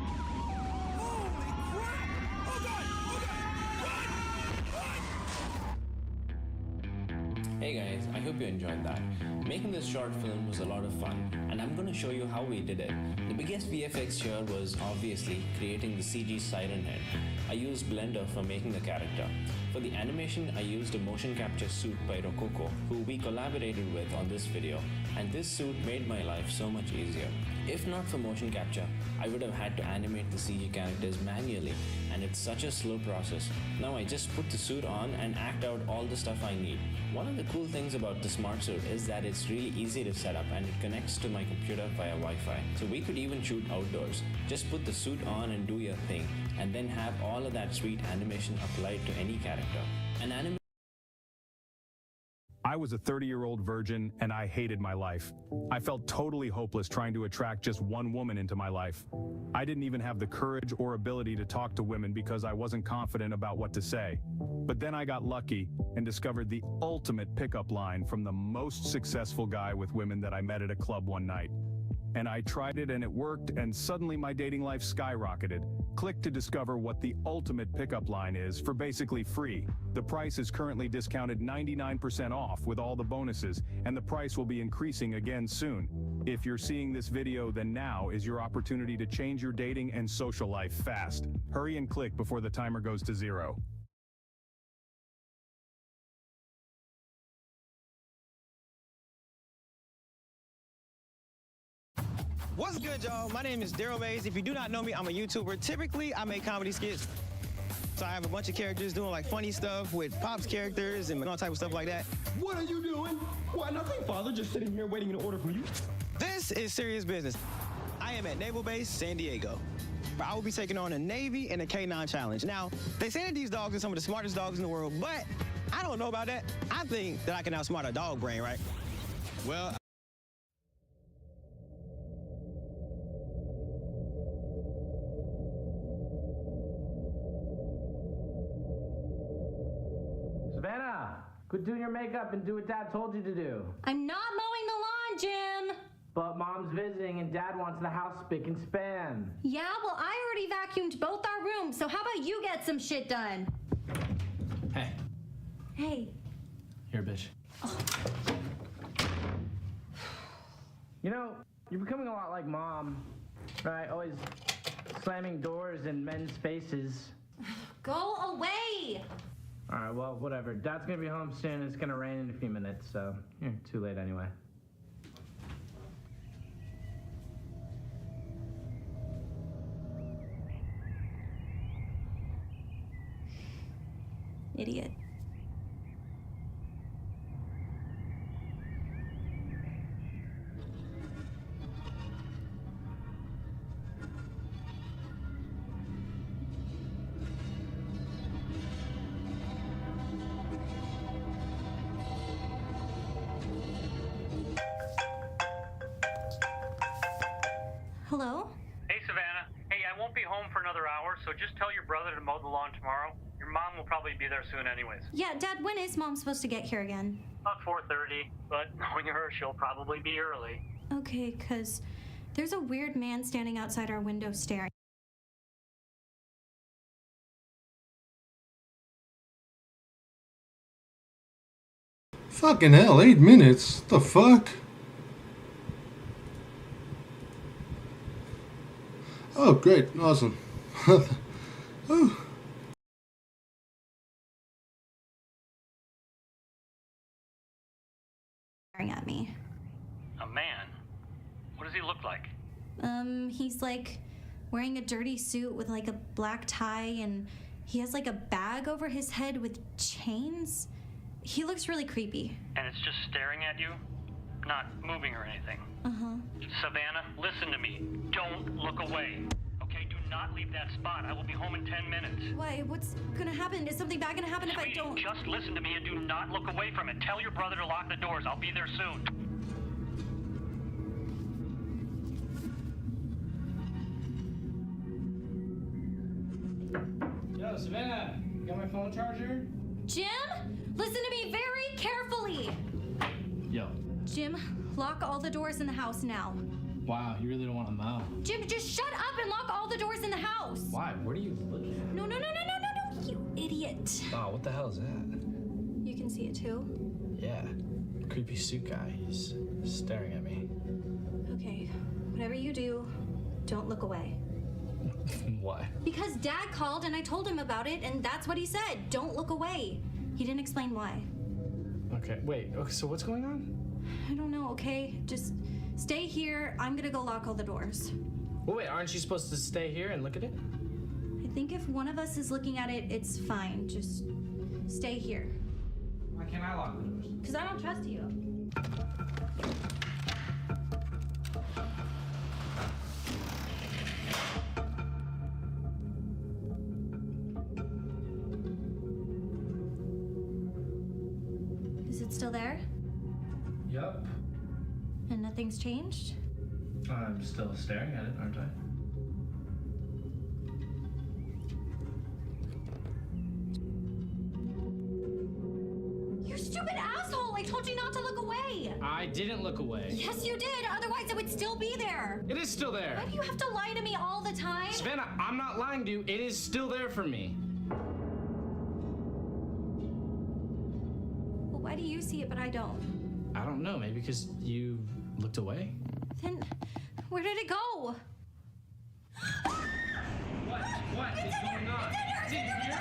Hey guys, I hope you enjoyed that. Making this short film was a lot of fun, and I'm going to show you how we did it. The biggest VFX here was obviously creating the CG Siren Head. I used Blender for making the character. For the animation, I used a motion capture suit by Rococo, who we collaborated with on this video, and this suit made my life so much easier. If not for motion capture, I would have had to animate the CG characters manually, and it's such a slow process. Now I just put the suit on and act out all the stuff I need. One of the cool things about the smart suit is that it's really easy to set up and it connects to my computer via Wi-Fi. So we could even shoot outdoors. Just put the suit on and do your thing, and then have all of that sweet animation applied to any character. I was a 30-year-old virgin and I hated my life. I felt totally hopeless trying to attract just one woman into my life. I didn't even have the courage or ability to talk to women because I wasn't confident about what to say. But then I got lucky and discovered the ultimate pickup line from the most successful guy with women that I met at a club one night. And I tried it and it worked, and suddenly my dating life skyrocketed. Click to discover what the ultimate pickup line is for basically free. The price is currently discounted 99% off with all the bonuses, and the price will be increasing again soon. If you're seeing this video, then now is your opportunity to change your dating and social life fast. Hurry and click before the timer goes to 0. What's good, y'all? My name is Daryl Mays. If you do not know me, I'm a YouTuber. Typically, I make comedy skits. So I have a bunch of characters doing like funny stuff with Pop's characters and all type of stuff like that. What are you doing? Why, nothing, father. Just sitting here waiting to order from you. This is serious business. I am at Naval Base, San Diego. I will be taking on a Navy and a K9 challenge. Now, they say that these dogs are some of the smartest dogs in the world, but I don't know about that. I think that I can outsmart a dog brain, right? Well, Savannah, quit doing your makeup and do what Dad told you to do. I'm not mowing the lawn, Jim. But Mom's visiting and Dad wants the house spick and span. Yeah, well, I already vacuumed both our rooms, so how about you get some shit done? Hey. Hey. Here, bitch. Oh. You know, you're becoming a lot like Mom, right? Always slamming doors in men's faces. Go away! All right, well, whatever. Dad's gonna be home soon. It's gonna rain in a few minutes, so you're too late anyway. Idiot. Hello? Hey, Savannah. Hey, I won't be home for another hour, so just tell your brother to mow the lawn tomorrow. Your mom will probably be there soon anyways. Yeah, Dad, when is Mom supposed to get here again? About 4:30, but knowing her, she'll probably be early. Okay, 'cause there's a weird man standing outside our window staring. Fucking hell, 8 minutes? What the fuck? Oh, great. Awesome. Ooh. Staring at me. A man? What does he look like? He's like wearing a dirty suit with like a black tie, and he has like a bag over his head with chains. He looks really creepy. And it's just staring at you? Not moving or anything? Uh-huh. Savannah, listen to me. Don't look away. Okay, do not leave that spot. I will be home in 10 minutes. Why? What's gonna happen? Is something bad gonna happen if I don't? Just listen to me and do not look away from it. Tell your brother to lock the doors. I'll be there soon. Yo, Savannah, you got my phone charger? Jim, listen to me very carefully. Yo. Jim, lock all the doors in the house now. Wow, you really don't want to mow. Jim, just shut up and lock all the doors in the house. Why? What are you looking at? No, you idiot. Wow, what the hell is that? You can see it too? Yeah, creepy suit guy. He's staring at me. Okay, whatever you do, don't look away. Why? Because Dad called and I told him about it, and that's what he said. Don't look away. He didn't explain why. Okay, wait. Okay, so what's going on? I don't know, okay? Just stay here. I'm gonna go lock all the doors. Well, wait, aren't you supposed to stay here and look at it? I think if one of us is looking at it, it's fine. Just stay here. Why can't I lock the doors? Because I don't trust you. Is Is it still there? Yup. And nothing's changed? I'm still staring at it, aren't I? You stupid asshole! I told you not to look away! I didn't look away. Yes, you did! Otherwise, it would still be there! It is still there. Why do you have to lie to me all the time? Savannah, I'm not lying to you. It is still there for me. Well, why do you see it but I don't? I don't know. Maybe because you looked away? Then, where did it go? What is going on? It's in here?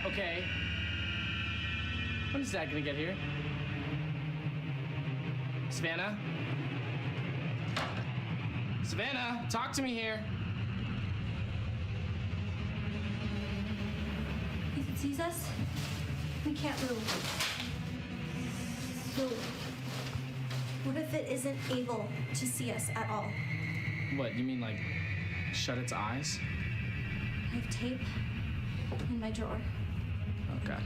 Okay. When is Dad gonna get here? Savannah? Savannah, talk to me here. If it sees us, we can't move. So, what if it isn't able to see us at all? What, you mean like shut its eyes? I have tape in my drawer. Oh, God.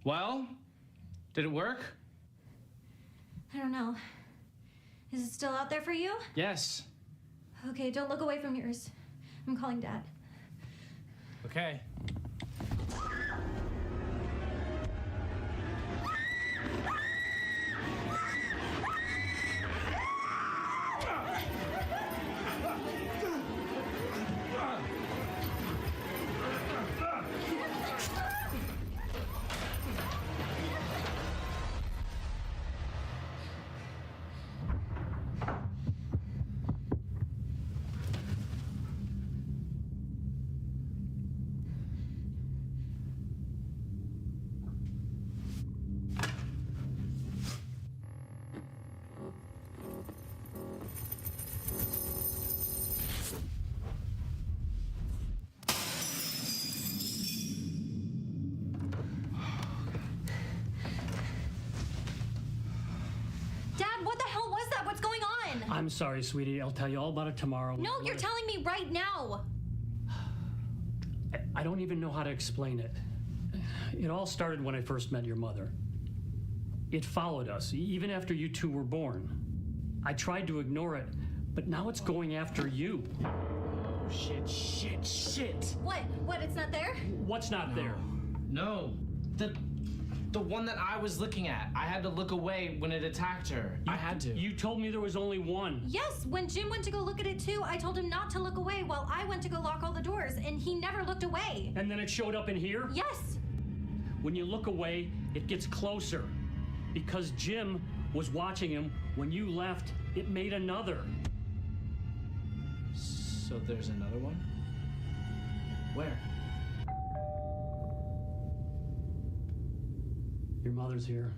Well, did it work? I don't know. Is it still out there for you? Yes. Okay, don't look away from yours. I'm calling Dad. Okay. I'm sorry, sweetie. I'll tell you all about it tomorrow. No, you're telling me right now. I don't even know how to explain it. It all started when I first met your mother. It followed us, even after you two were born. I tried to ignore it, but now it's going after you. Oh, shit. What, it's not there? What's not there? No. The one that I was looking at. I had to look away when it attacked her. I had to. You told me there was only one. Yes, when Jim went to go look at it too, I told him not to look away while I went to go lock all the doors, and he never looked away. And then it showed up in here? Yes. When you look away, it gets closer. Because Jim was watching him. When you left, it made another. So there's another one? Where? Your mother's here.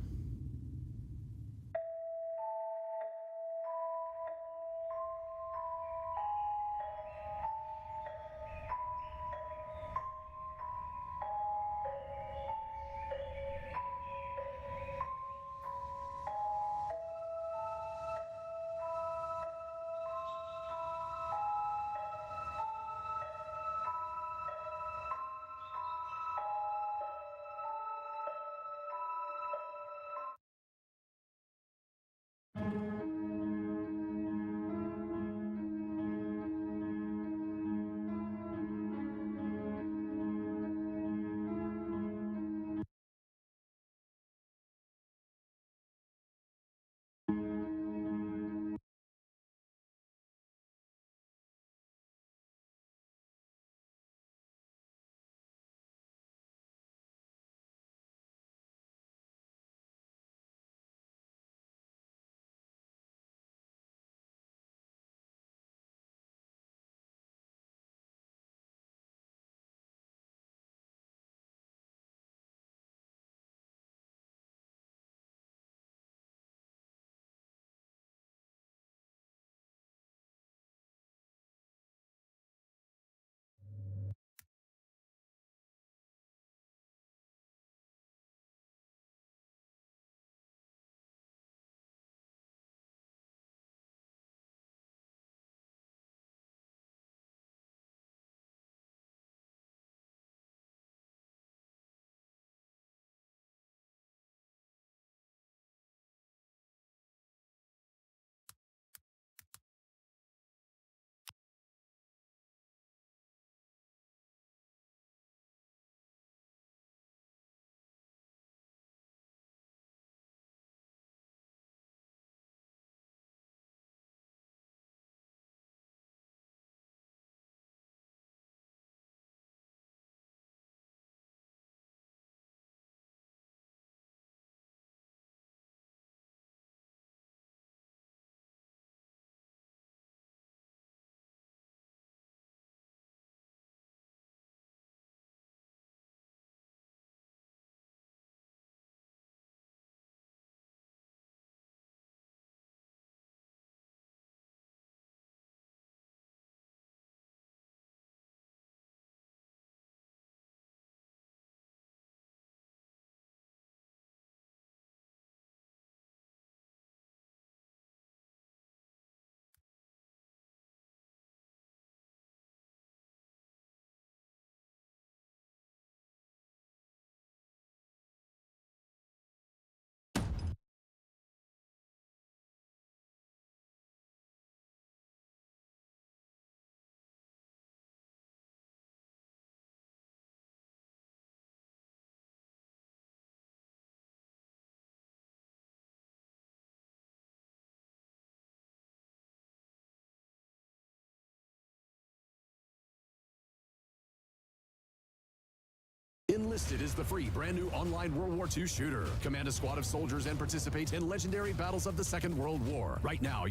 Enlisted is the free, brand new online World War II shooter. Command a squad of soldiers and participate in legendary battles of the Second World War. Right now,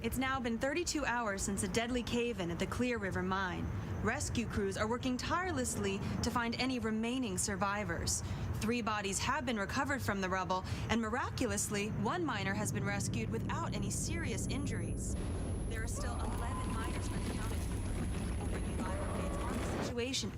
It's now been 32 hours since a deadly cave-in at the Clear River mine. Rescue crews are working tirelessly to find any remaining survivors. 3 bodies have been recovered from the rubble, and miraculously, 1 miner has been rescued without any serious injuries. There are still 11 miners unaccounted for. We'll bring you live updates on the situation.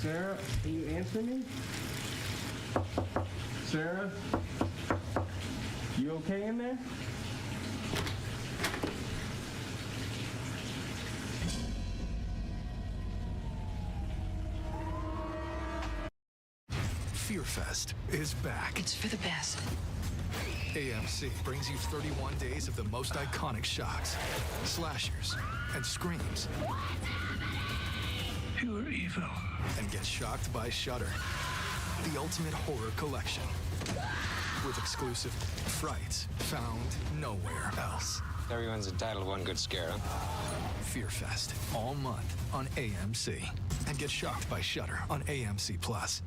Sarah, can you answer me? Sarah? You okay in there? Fearfest is back. It's for the best. AMC brings you 31 days of the most iconic shocks, slashers, and screams. You are evil. And get shocked by Shudder, the ultimate horror collection, with exclusive frights found nowhere else. Everyone's entitled to one good scare, huh? Fearfest, all month on AMC. And get shocked by Shudder on AMC Plus.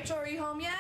Rachel, are you home yet?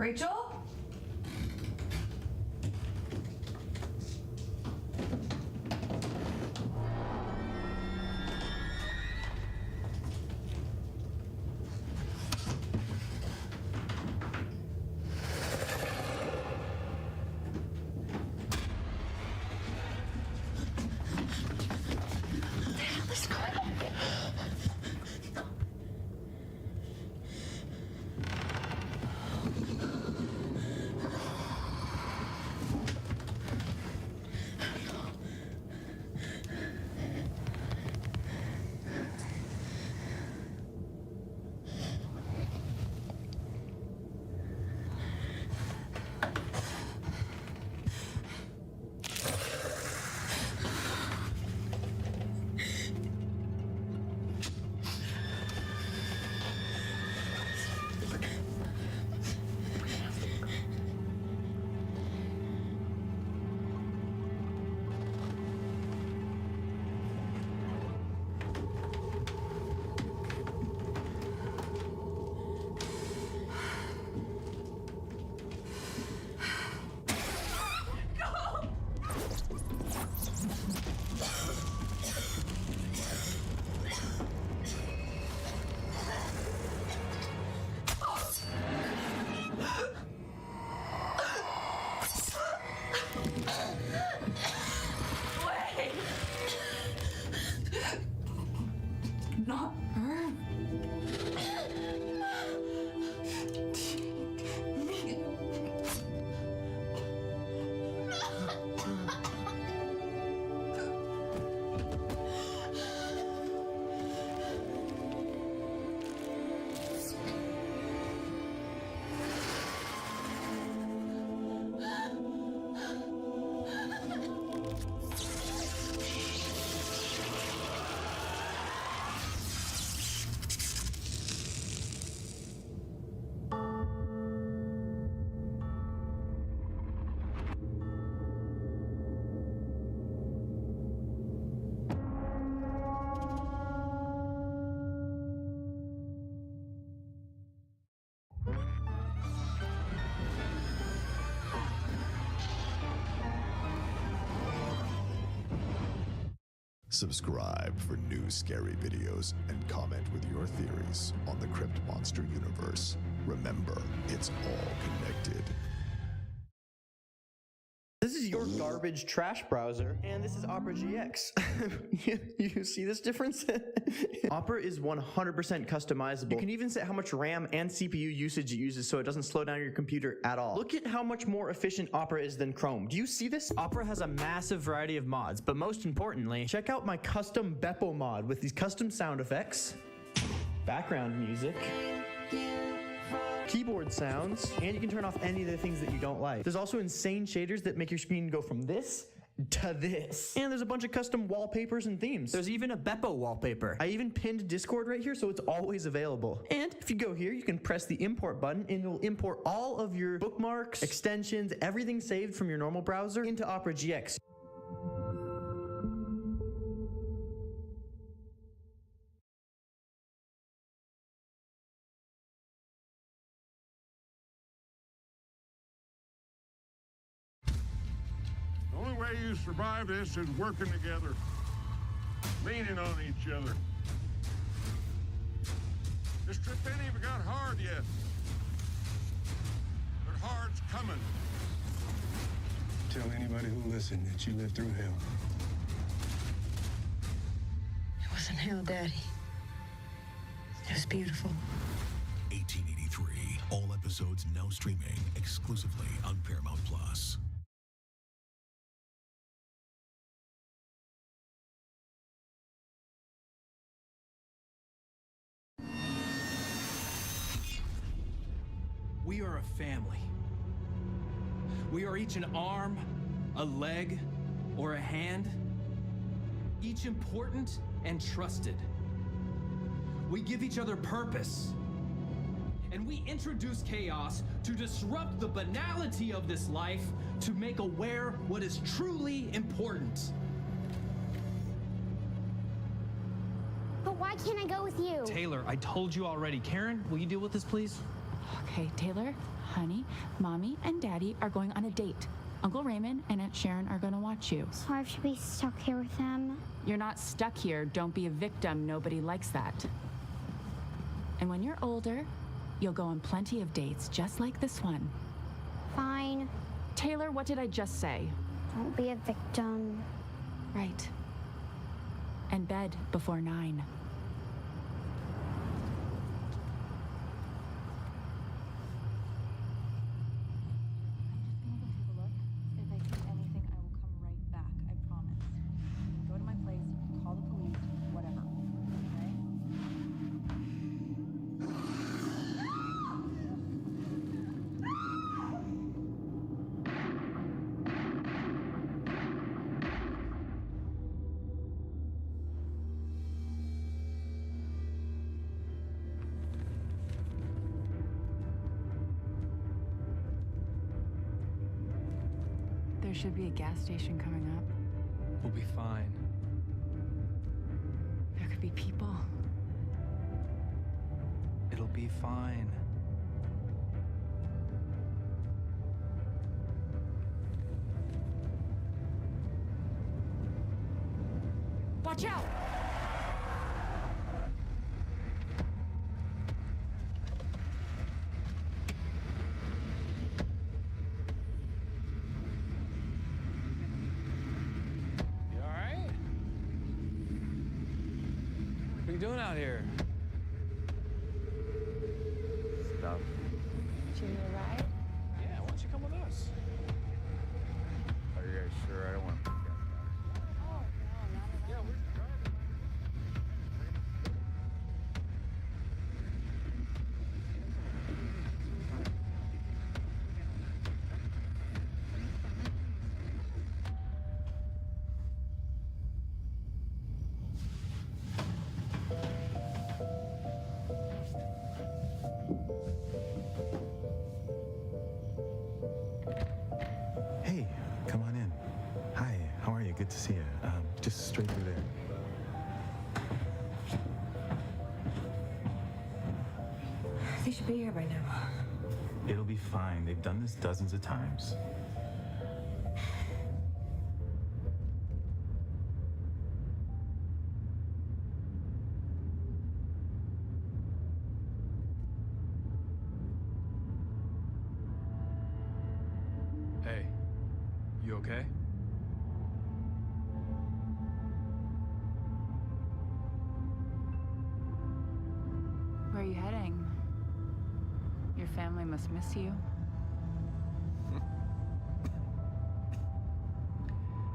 Rachel? Not her. Subscribe for new scary videos and comment with your theories on the Crypt Monster universe. Remember, it's all connected. This is your garbage trash browser, and this is Opera GX. You see this difference? Opera is 100% customizable. You can even set how much RAM and CPU usage it uses so it doesn't slow down your computer at all. Look at how much more efficient Opera is than Chrome. Do you see this? Opera has a massive variety of mods, but most importantly, check out my custom Beppo mod with these custom sound effects, background music, keyboard sounds, and you can turn off any of the things that you don't like. There's also insane shaders that make your screen go from this to this. And there's a bunch of custom wallpapers and themes. There's even a Beppo wallpaper. I even pinned Discord right here so it's always available. And if you go here, you can press the import button and it'll import all of your bookmarks, extensions, everything saved from your normal browser into Opera GX. The only way you survive this is working together, leaning on each other. This trip ain't even got hard yet, but hard's coming. Tell anybody who listened that you lived through hell. It wasn't hell, Daddy. It was beautiful. 1883. All episodes now streaming exclusively on Paramount Plus. We are a family. We are each an arm, a leg, or a hand, each important and trusted. We give each other purpose, and we introduce chaos to disrupt the banality of this life, to make aware what is truly important. But why can't I go with you? Taylor, I told you already. Karen, will you deal with this, please? Okay, Taylor, Honey, Mommy and Daddy are going on a date. Uncle Raymond and Aunt Sharon are going to watch you. So I should be stuck here with them? You're not stuck here. Don't be a victim. Nobody likes that. And when you're older, you'll go on plenty of dates, just like this one. Fine. Taylor, what did I just say? Don't be a victim. Right. And bed before 9. There should be a gas station coming up. We'll be fine. There could be people. It'll be fine. Watch out! What are you doing out here? Stuff. Give me a ride? Yeah, why don't you come with us? Are you guys sure? I don't want to. Yeah, we're driving. Hey, come on in. Hi, how are you? Good to see you. Just straight through there. They should be here by now. It'll be fine. They've done this dozens of times. Hey, you okay? Where are you heading? Your family must miss you.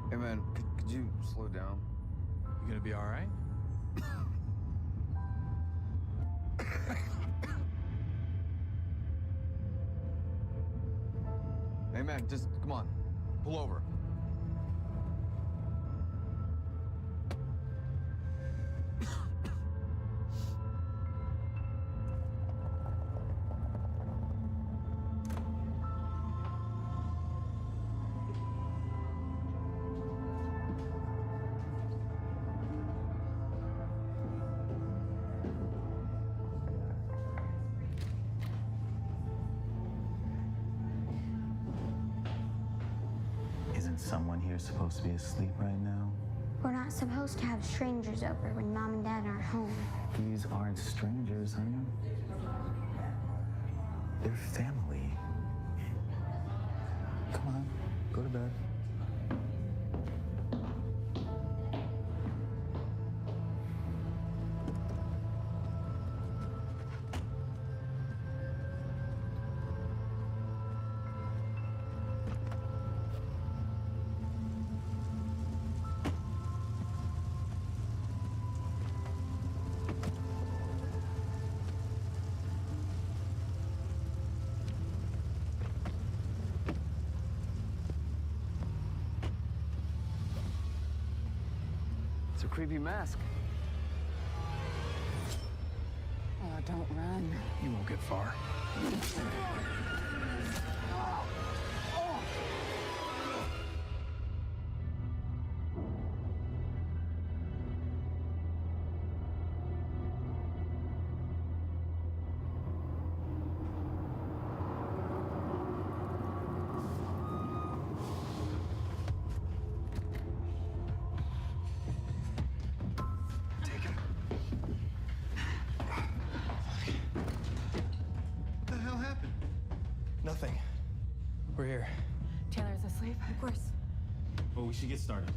Hey man, could you slow down? You gonna be all right? Hey man, just come on, pull over. Isn't someone here supposed to be asleep right now? We're not supposed to have strangers over when Mom and Dad aren't home. These aren't strangers, honey. They're family. Come on, go to bed. It's a creepy mask. Oh, don't run. You won't get far. We're here. Taylor's asleep? Of course. Well, we should get started.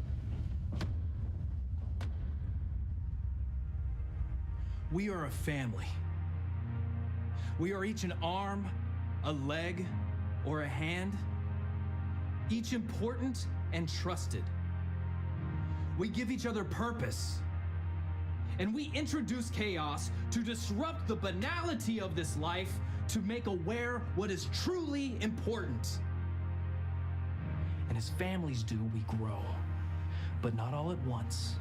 We are a family. We are each an arm, a leg, or a hand, each important and trusted. We give each other purpose, and we introduce chaos to disrupt the banality of this life, to make aware what is truly important. And as families do, we grow, but not all at once,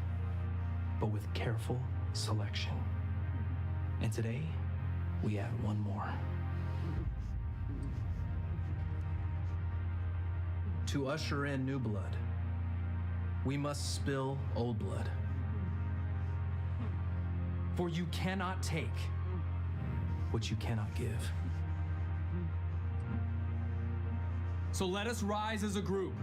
but with careful selection. And today, we add one more. To usher in new blood, we must spill old blood. For you cannot take what you cannot give. So let us rise as a group.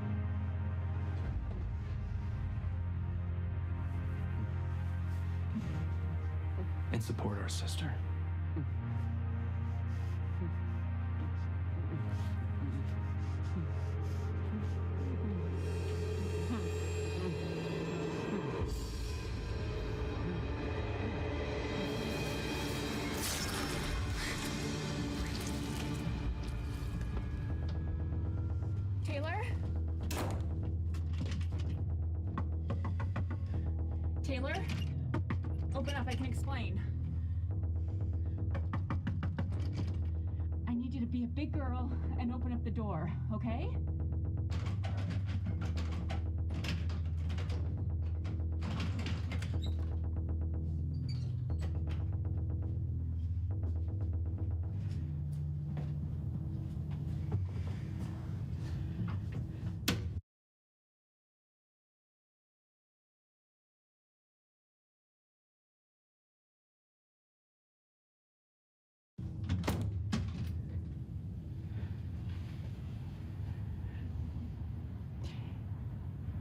And support our sister. Taylor? Taylor? Open up, I can explain. I need you to be a big girl and open up the door, okay?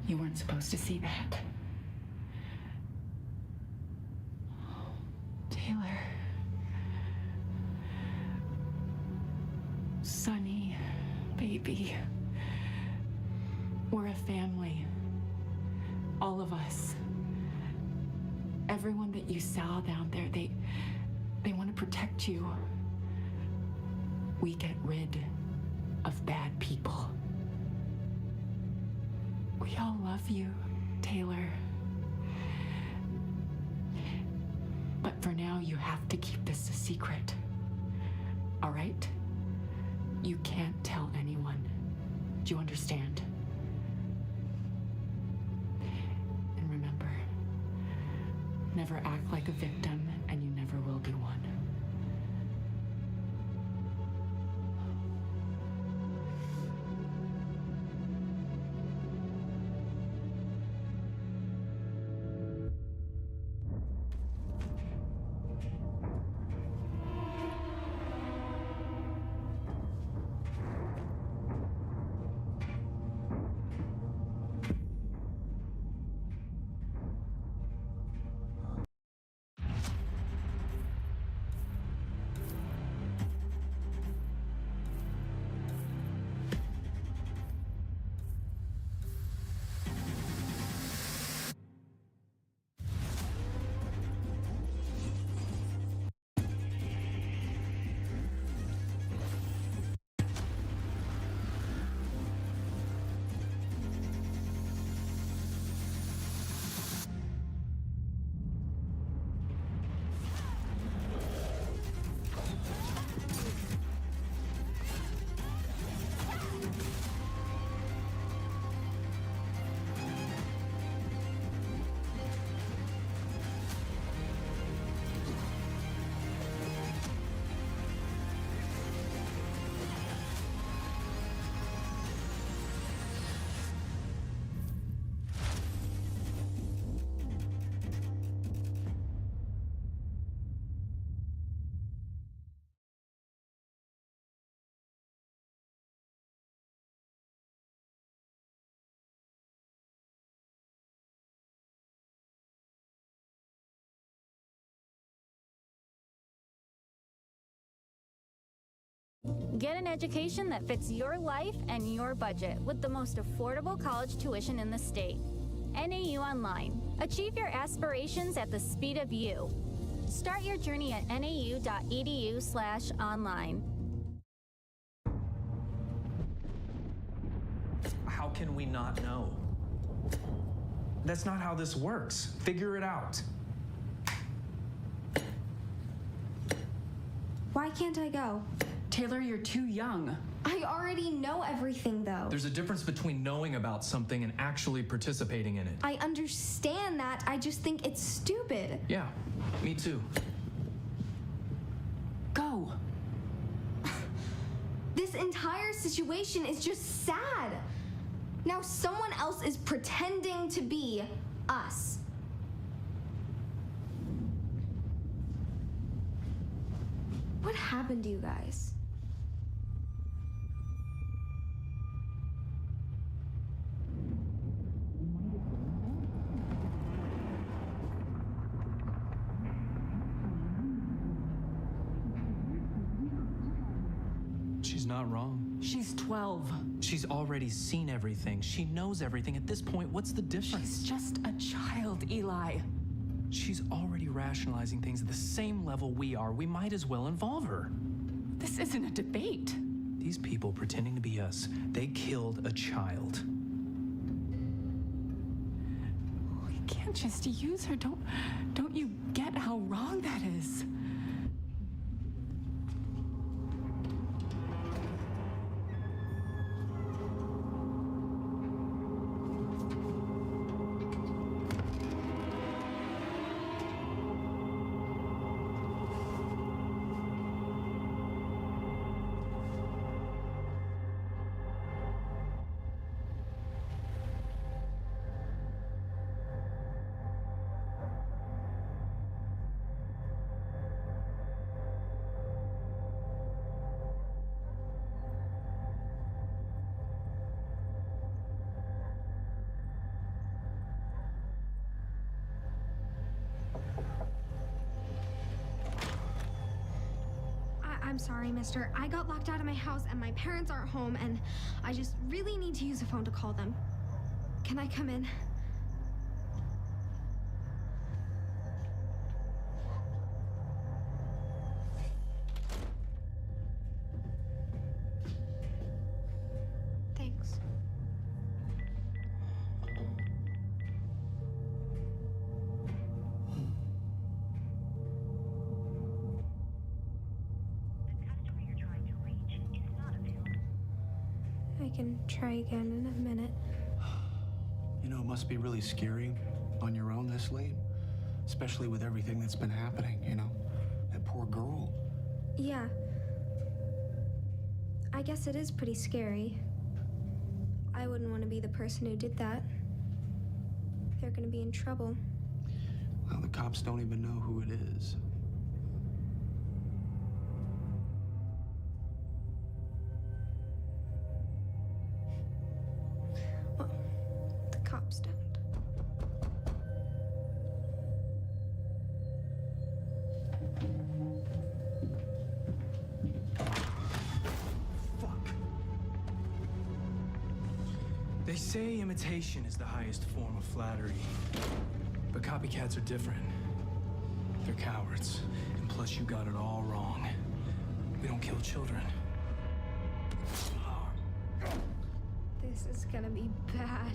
You weren't supposed to see that. Taylor. Sonny, baby. We're a family. All of us. Everyone that you saw down there, they want to protect you. We get rid of bad people. We all love you, Taylor. But for now, you have to keep this a secret. All right? You can't tell anyone. Do you understand? And remember, never act like a victim, and you never will be one. Get an education that fits your life and your budget with the most affordable college tuition in the state. NAU Online. Achieve your aspirations at the speed of you. Start your journey at nau.edu/online. How can we not know? That's not how this works. Figure it out. Why can't I go? Taylor, you're too young. I already know everything, though. There's a difference between knowing about something and actually participating in it. I understand that. I just think it's stupid. Yeah, me too. Go. This entire situation is just sad. Now someone else is pretending to be us. What happened to you guys? She's not wrong. She's 12. She's already seen everything. She knows everything. At this point, what's the difference? She's just a child, Eli. She's already rationalizing things at the same level we are. We might as well involve her. This isn't a debate. These people pretending to be us, they killed a child. We can't just use her. Don't you get how wrong that is? I'm sorry, mister. I got locked out of my house and my parents aren't home and I just really need to use a phone to call them. Can I come in? Thanks. I can try again in a minute. You know, it must be really scary on your own this late, especially with everything that's been happening, you know? That poor girl. Yeah. I guess it is pretty scary. I wouldn't want to be the person who did that. They're gonna be in trouble. Well, the cops don't even know who it is. Well, the cops don't. They say imitation is the highest form of flattery. But copycats are different. They're cowards. And plus, you got it all wrong. We don't kill children. This is gonna be bad.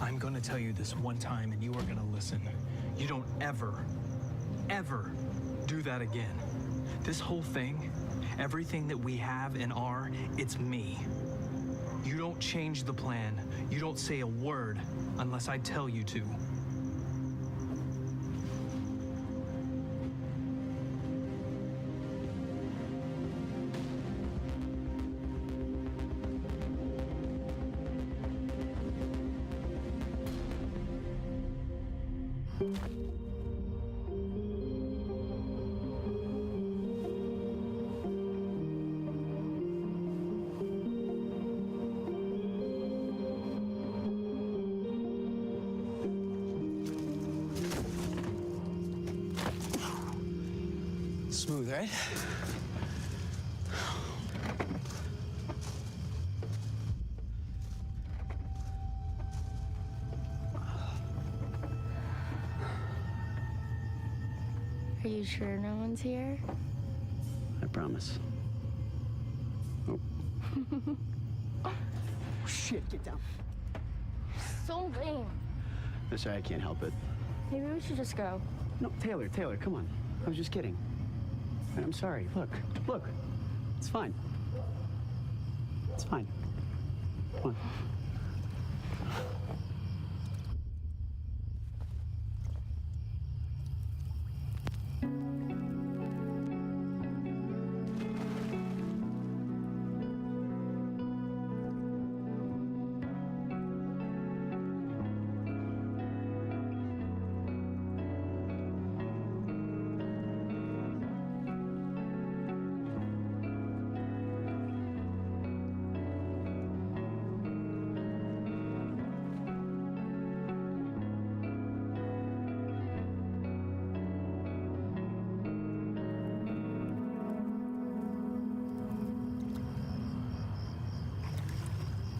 I'm gonna tell you this one time and you are gonna listen. You don't ever do that again. This whole thing, everything that we have and are, it's me. You don't change the plan. You don't say a word unless I tell you to. Smooth, right? Are you sure no one's here? I promise. Oh. Shit, get down. So lame. I'm sorry, I can't help it. Maybe we should just go. No, Taylor, come on. I was just kidding. I'm sorry. Look. It's fine. It's fine. Come on.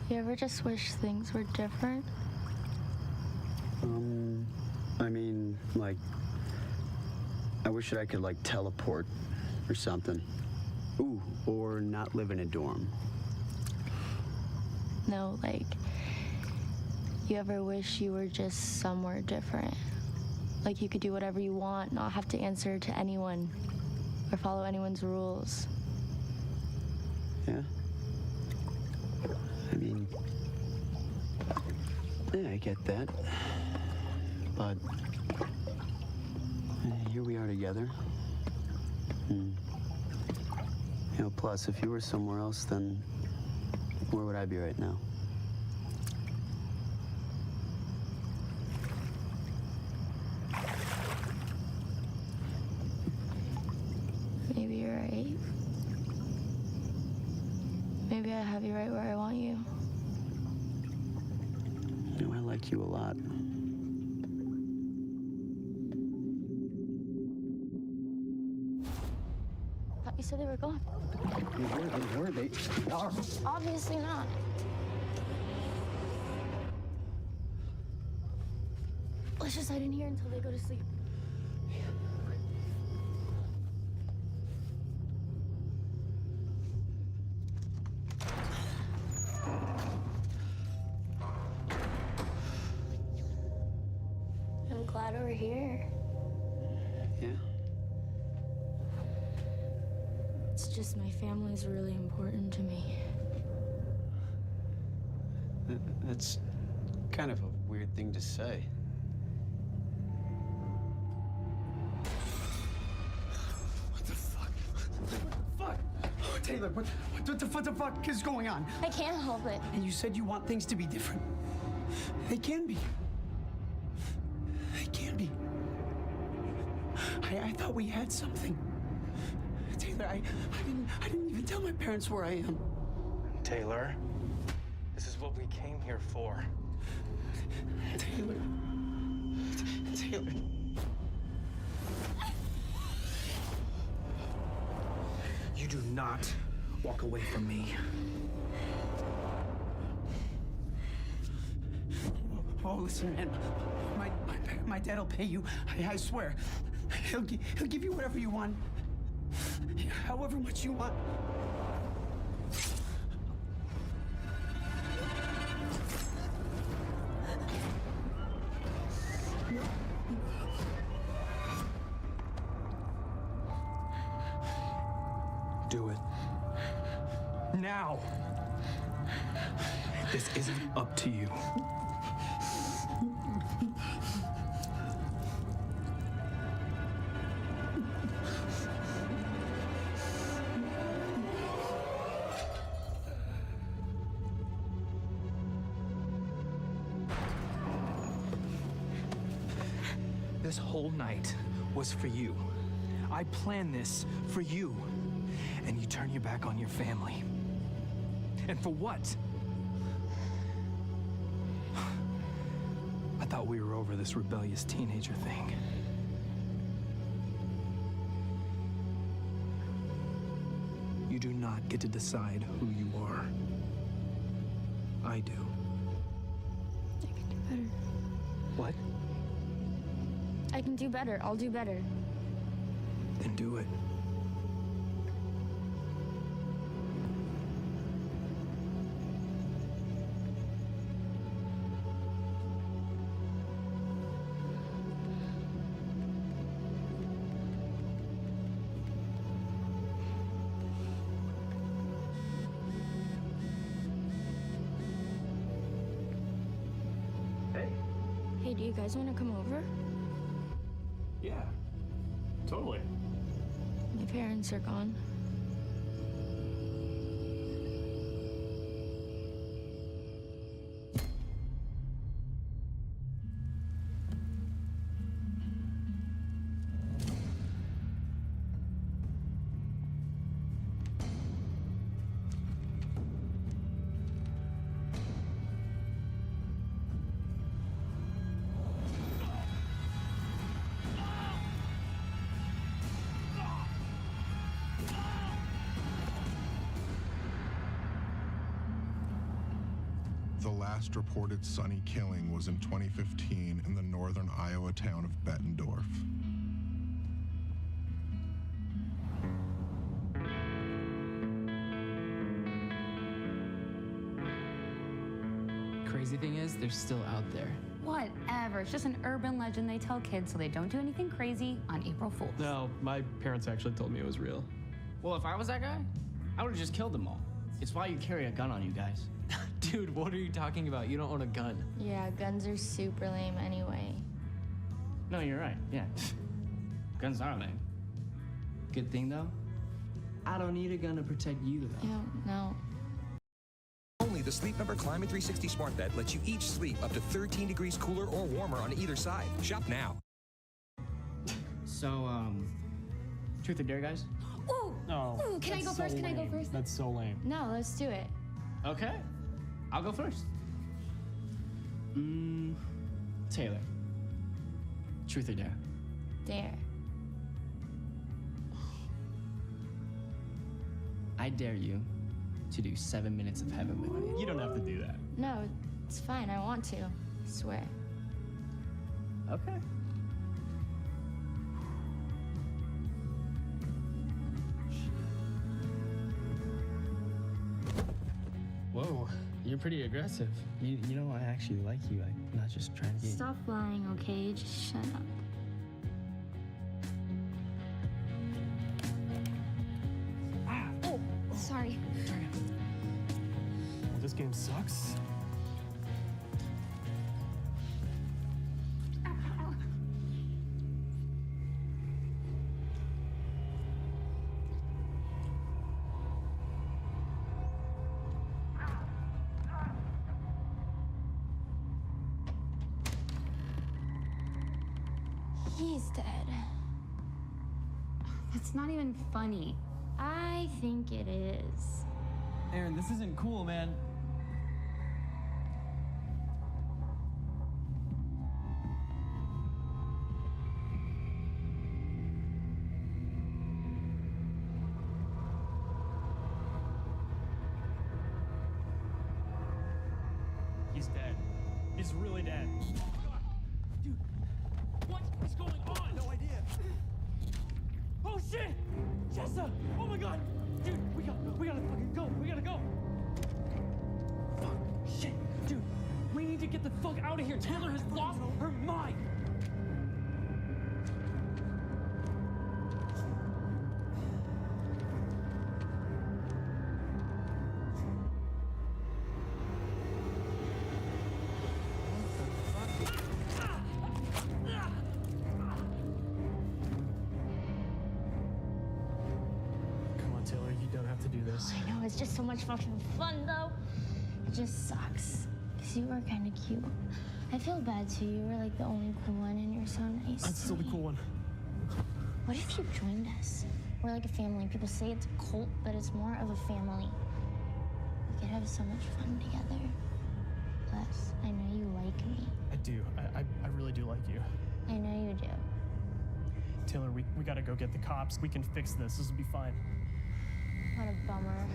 You ever just wish things were different? I mean, like, I wish that I could, like, teleport or something. Ooh, or not live in a dorm. No, like, you ever wish you were just somewhere different? Like you could do whatever you want, not have to answer to anyone or follow anyone's rules. Yeah? I mean, yeah, I get that. But here we are together. You know, plus, if you were somewhere else, then where would I be right now? Maybe you're right. Maybe I have you right where I want you. You know, I like you a lot. I thought you said they were gone. They are. Obviously not. Let's just hide in here until they go to sleep. I'm glad we're here. Yeah. It's just my family's really important to me. That's kind of a weird thing to say. What the fuck? What the fuck? Oh, Taylor, what the fuck is going on? I can't help it. And you said you want things to be different. They can be. They can be. I thought we had something. Taylor, I didn't even tell my parents where I am. Taylor, this is what we came here for. Taylor. Taylor. You do not walk away from me. Oh, listen, man. My dad'll pay you. I swear. He'll give you whatever you want. However much you want. Do it. Now! This isn't up to you. This whole night was for you. I planned this for you. And you turn your back on your family. And for what? I thought we were over this rebellious teenager thing. do not get to decide who you are. I do. I can do better. What? I can do better. I'll do better. Then do it. Hey, do you guys want to come over? Yeah, totally. My parents are gone. The last reported Sonny killing was in 2015 in the northern Iowa town of Bettendorf. Crazy thing is, they're still out there. Whatever. It's just an urban legend they tell kids so they don't do anything crazy on April Fool's. No, my parents actually told me it was real. Well, if I was that guy, I would have just killed them all. It's why you carry a gun on you guys. Dude, what are you talking about? You don't own a gun. Yeah, guns are super lame anyway. No, you're right. Yeah. Guns are lame. Good thing, though, I don't need a gun to protect you, though. Yeah, no. Only the Sleep Number Climate 360 smart bed lets you each sleep up to 13 degrees cooler or warmer on either side. Shop now. So, truth or dare, guys? Ooh! No. Ooh, can I go first? Can I go first? That's so lame. No, let's do it. Okay. I'll go first. Taylor. Truth or dare? Dare. I dare you to do 7 minutes of heaven with me. You don't have to do that. No, it's fine. I want to. I swear. Okay. Whoa, you're pretty aggressive. You know, I actually like you. I'm not just trying to get... Stop lying, okay? Just shut up. Oh, sorry. Well, this game sucks. He's dead. That's not even funny. I think it is. Aaron, this isn't cool, man. He's dead. He's really dead. Dude, what is going on? No idea. Oh shit! Jessa! Oh my god! Dude, we gotta fucking go. We gotta go. Fuck. Shit. Dude, we need to get the fuck out of here. Taylor has lost her mind. Come on, Taylor, you don't have to do this. I know, it's just so much fucking fun, though. It just sucks. Because you were kind of cute. I feel bad, too. You were, like, the only cool one, and you're so nice I'm to still the me. cool one. What if you joined us? We're like a family. People say it's a cult, but it's more of a family. We could have so much fun together. Plus, I know you like me. I do. I really do like you. I know you do. Taylor, we gotta go get the cops. We can fix this. This will be fine. What a bummer.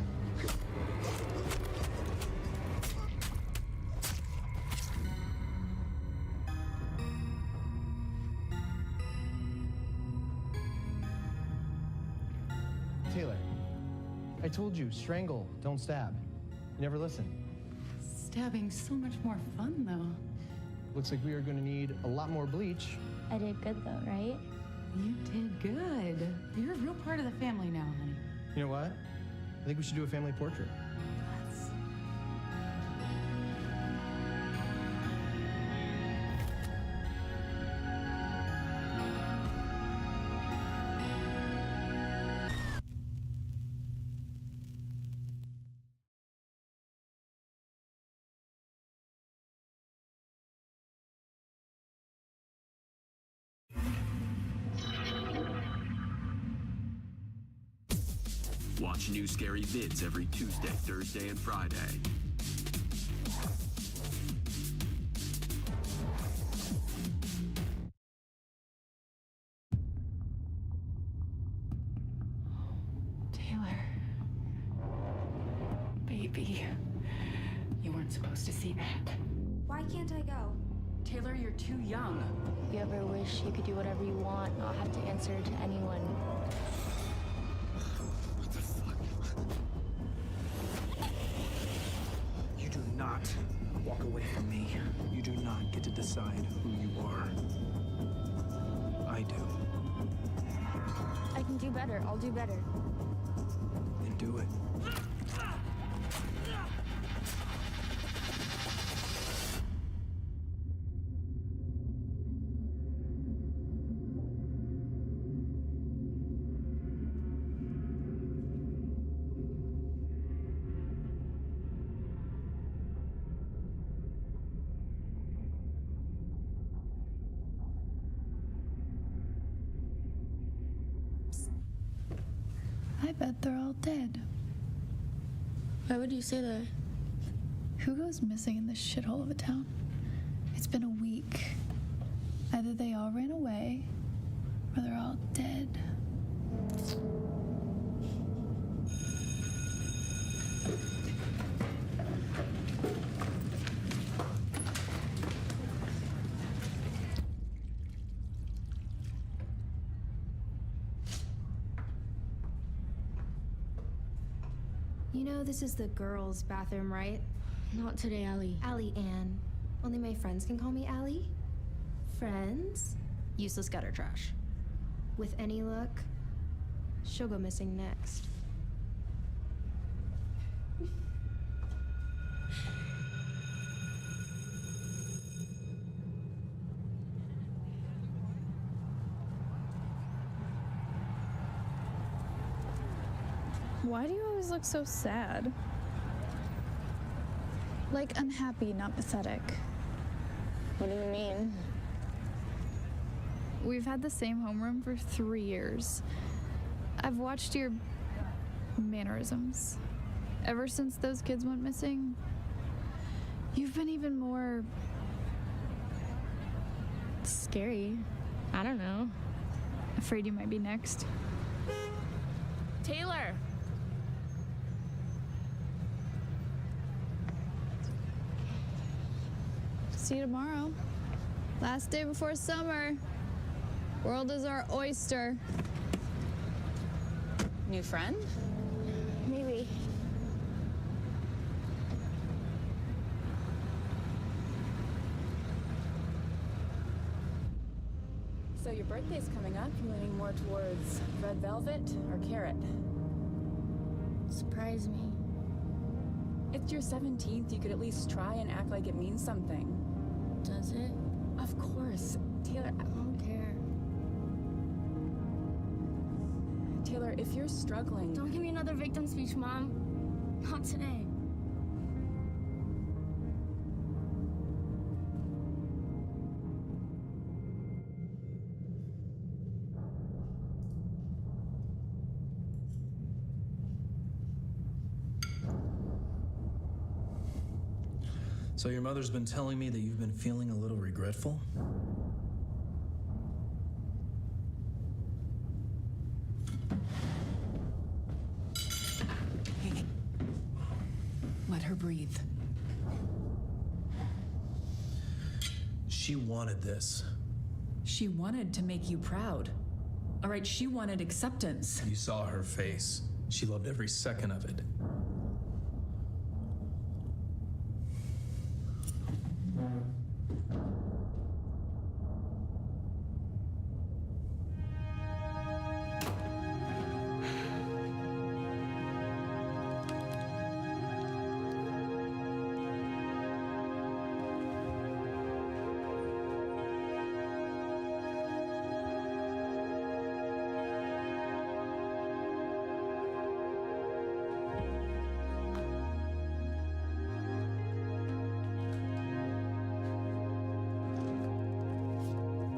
Taylor, I told you, strangle, don't stab. You never listen. Stabbing's so much more fun, though. Looks like we are going to need a lot more bleach. I did good though, right? You did good. You're a real part of the family now, honey. You know what? I think we should do a family portrait. Watch new scary vids every Tuesday, Thursday, and Friday. Taylor. Baby. You weren't supposed to see that. Why can't I go? Taylor, you're too young. If you ever wish you could do whatever you want, not have to answer to anyone. You do not walk away from me. You do not get to decide who you are. I do. I can do better. I'll do better. Then do it. I bet they're all dead. Why would you say that? Who goes missing in this shithole of a town? It's been a week. Either they all ran away, or they're all dead. You know this is the girls' bathroom, right? Not today, Allie. Allie Ann. Only my friends can call me Allie. Friends? Useless gutter trash. With any luck, she'll go missing next. Why do you always look so sad? Like unhappy, not pathetic. What do you mean? We've had the same homeroom for 3 years. I've watched your mannerisms. Ever since those kids went missing, you've been even more scary. I don't know. Afraid you might be next. Taylor! See you tomorrow. Last day before summer. World is our oyster. New friend? Maybe. So your birthday's coming up. You leaning more towards red velvet or carrot? Surprise me. It's your 17th. You could at least try and act like it means something. Does it? Of course. Taylor, I don't care. Taylor, if you're struggling... Don't give me another victim speech, Mom. Not today. So your mother's been telling me that you've been feeling a little regretful? her breathe. She wanted this. She wanted to make you proud. All right, she wanted acceptance. You saw her face. She loved every second of it.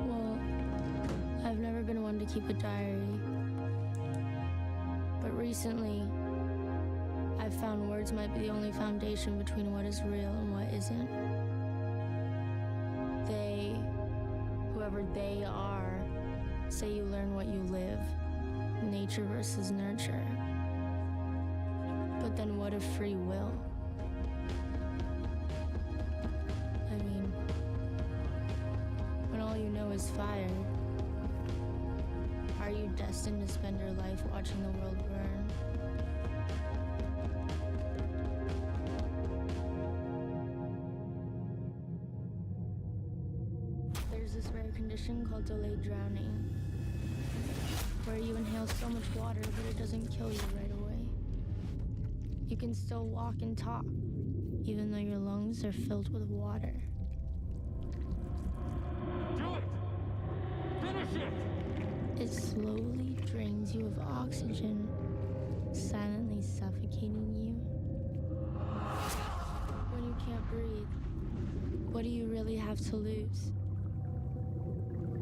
Well, I've never been one to keep a diary. But recently, I've found words might be the only foundation between what is real and what isn't. They, whoever they are, say you learn what you live. Nature versus nurture. But then what of free will? I mean, when all you know is fire, are you destined to spend your life watching the world burn? There's this rare condition called delayed drowning, where you inhale so much water, but it doesn't kill you right away. You can still walk and talk, even though your lungs are filled with water. Do it! Finish it! It slowly drains you of oxygen, silently suffocating you. When you can't breathe, what do you really have to lose?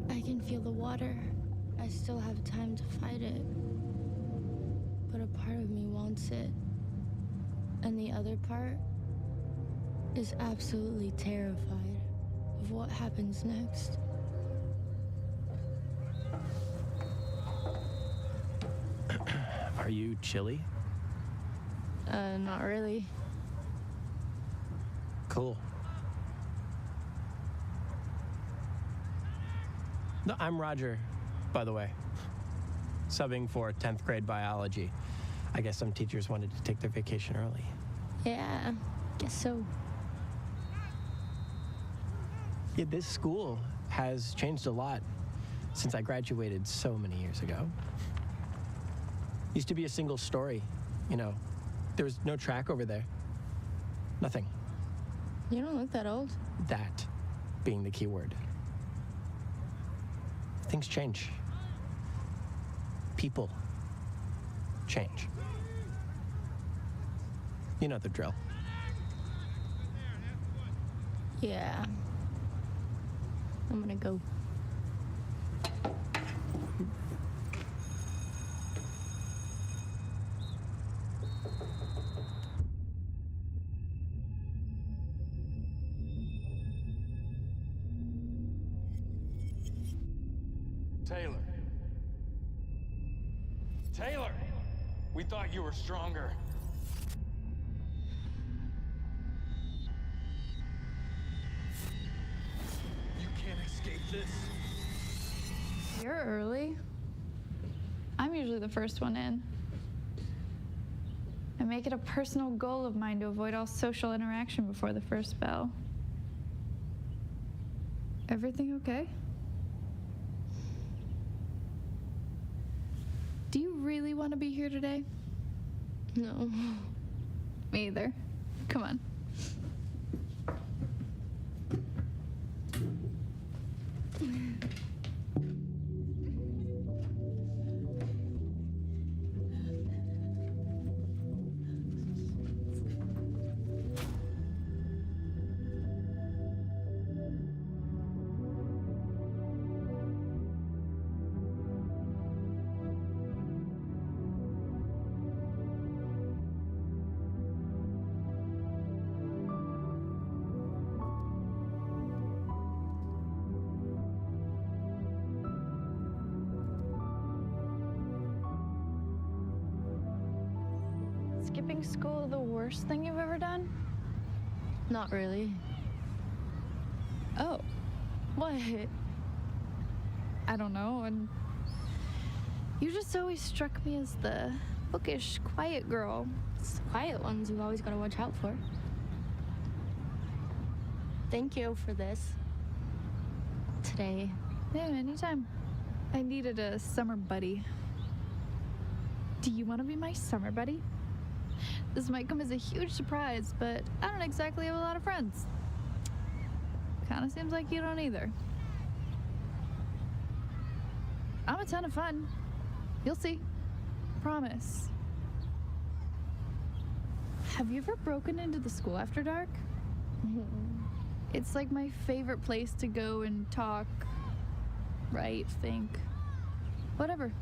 I can feel the water. I still have time to fight it. But a part of me wants it. And the other part is absolutely terrified of what happens next. Are you chilly? Not really. Cool. No, I'm Roger, by the way. Subbing for 10th grade biology. I guess some teachers wanted to take their vacation early. Yeah, guess so. Yeah, this school has changed a lot since I graduated so many years ago. Used to be a single story, you know. There was no track over there. Nothing. You don't look that old. That being the key word. Things change. People change. You know the drill. Yeah. I'm gonna go. Taylor. Taylor! We thought you were stronger. You can't escape this. You're early. I'm usually the first one in. I make it a personal goal of mine to avoid all social interaction before the first bell. Everything okay? Do you really want to be here today? No. Me either. Come on. skipping school the worst thing you've ever done? Not really. Oh. What? I don't know, and you just always struck me as the bookish, quiet girl. It's the quiet ones you've always got to watch out for. Thank you for this. Today. Yeah, anytime. I needed a summer buddy. Do you want to be my summer buddy? This might come as a huge surprise, but I don't exactly have a lot of friends. Kinda seems like you don't either. I'm a ton of fun. You'll see. Promise. Have you ever broken into the school after dark? It's like my favorite place to go and talk, write, think, whatever.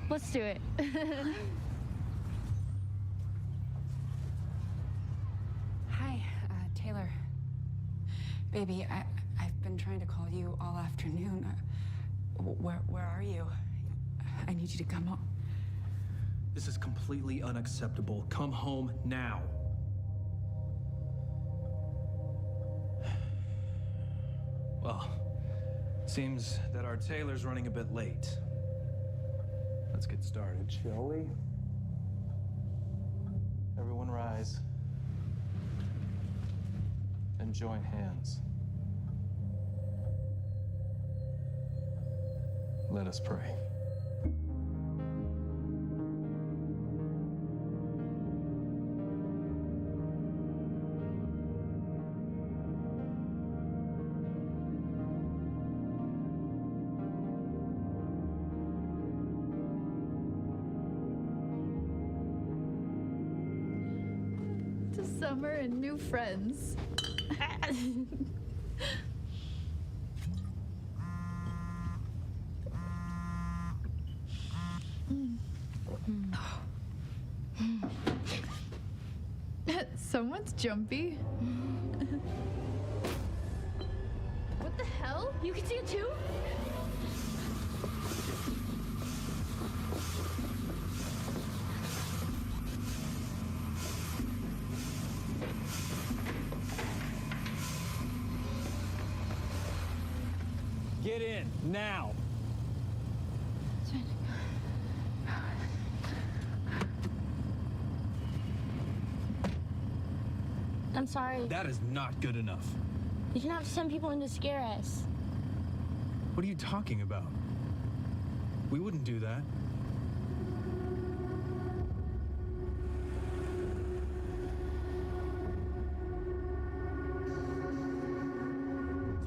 Let's do it. Hi, Taylor. Baby, I've been trying to call you all afternoon. Where are you? I need you to come home. This is completely unacceptable. Come home now. Well, seems that our Taylor's running a bit late. Let's get started, shall we? Everyone rise and join hands. Let us pray. To summer and new friends. Someone's jumpy. What the hell? You can see it too? Get in, now. I'm sorry. That is not good enough. You didn't have to send people in to scare us. What are you talking about? We wouldn't do that.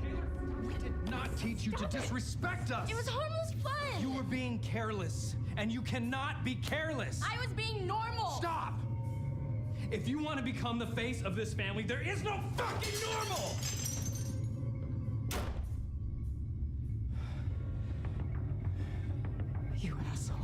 Taylor, we did not teach you to disrespect us. It was harmless fun. You were being careless, and you cannot be careless. I was being normal. Stop! If you want to become the face of this family, there is no fucking normal! You asshole.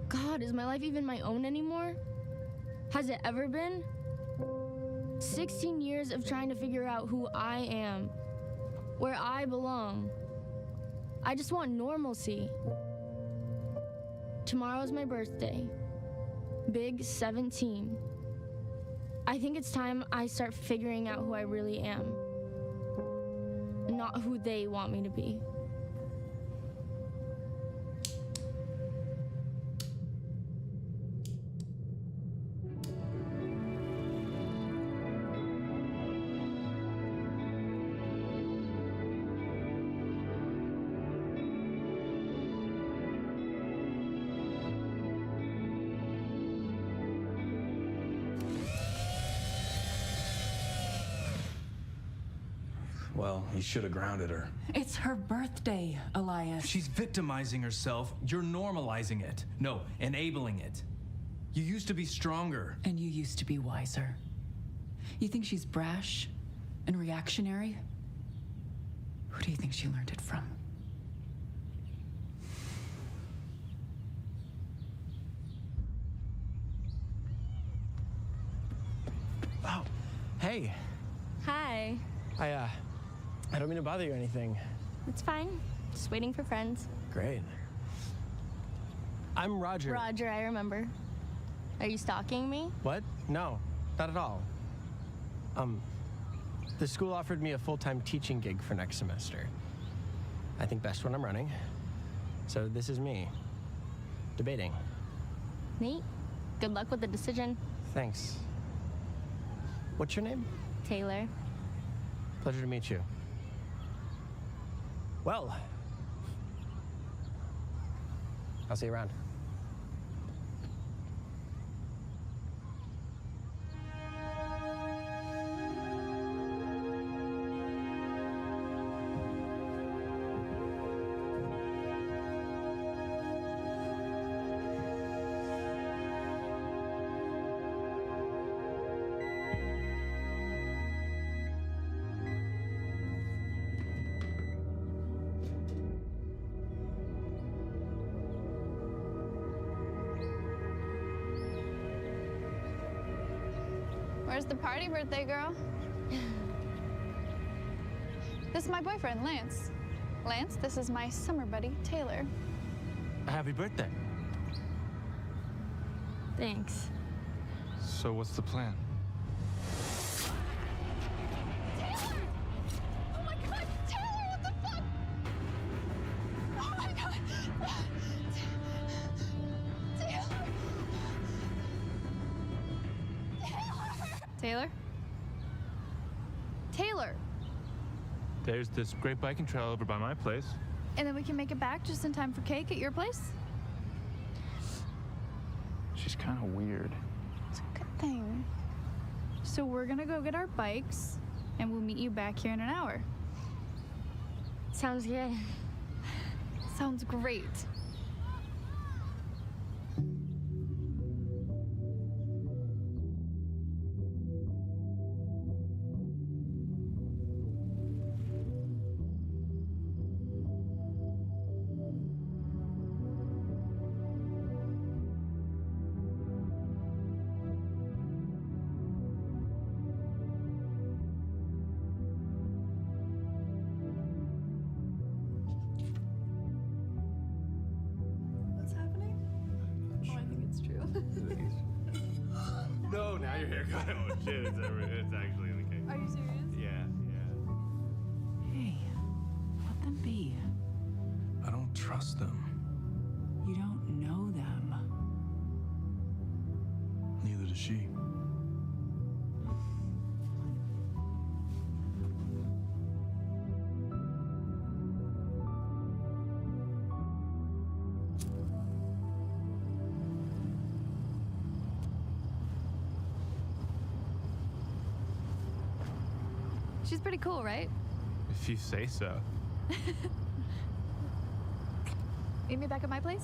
God, is my life even my own anymore? Has it ever been? 16 years of trying to figure out who I am, where I belong. I just want normalcy. Tomorrow's my birthday. Big 17. I think it's time I start figuring out who I really am, not who they want me to be. Well, you should have grounded her. It's her birthday, Elias. She's victimizing herself. You're normalizing it. No, enabling it. You used to be stronger. And you used to be wiser. You think she's brash and reactionary? Who do you think she learned it from? Oh, hey. Hi. I don't mean to bother you or anything. It's fine. Just waiting for friends. Great. I'm Roger. Roger, I remember. Are you stalking me? What? No, not at all. The school offered me a full-time teaching gig for next semester. I think best when I'm running. So this is me. Debating. Neat. Good luck with the decision. Thanks. What's your name? Taylor. Pleasure to meet you. Well, I'll see you around. Where's the party, birthday girl? This is my boyfriend, Lance. Lance, this is my summer buddy, Taylor. Happy birthday. Thanks. So what's the plan? Oh my god, Taylor, what the fuck? Oh my god. Taylor? Taylor! There's this great biking trail over by my place. And then we can make it back just in time for cake at your place? She's kind of weird. It's a good thing. So we're gonna go get our bikes, and we'll meet you back here in an hour. Sounds good. Sounds great. What's happening? Oh, I think it's true. No, now your haircut. Oh shit, it's actually in the cake. Are you serious? Yeah. Hey, let them be. I don't trust them. You don't know them. Neither does she. She's pretty cool, right? If you say so. Meet me back at my place?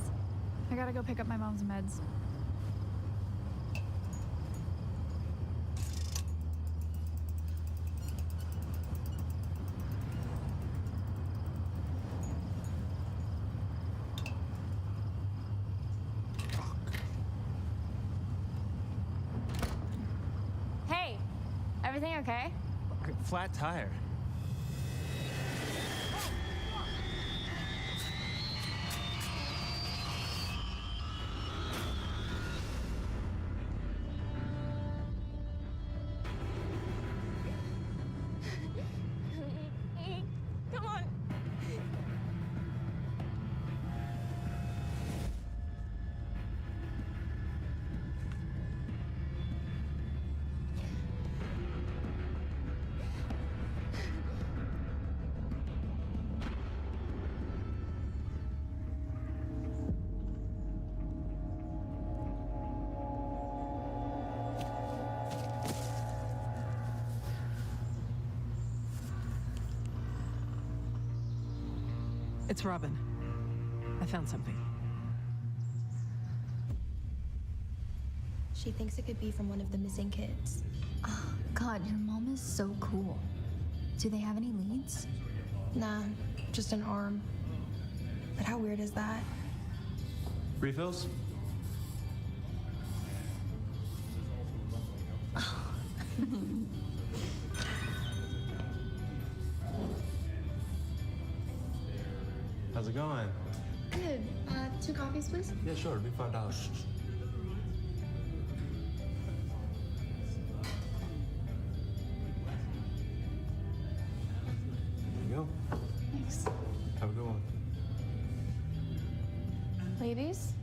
I gotta go pick up my mom's meds. Hey, everything okay? Flat tire. Come on. It's Robin. I found something. She thinks it could be from one of the missing kids. Oh, God, your mom is so cool. Do they have any leads? Nah, just an arm. But how weird is that? Refills? How's it going? Good. 2 coffees, please? Yeah, sure. It'll be $5. There you go. Thanks. Have a good one. Ladies,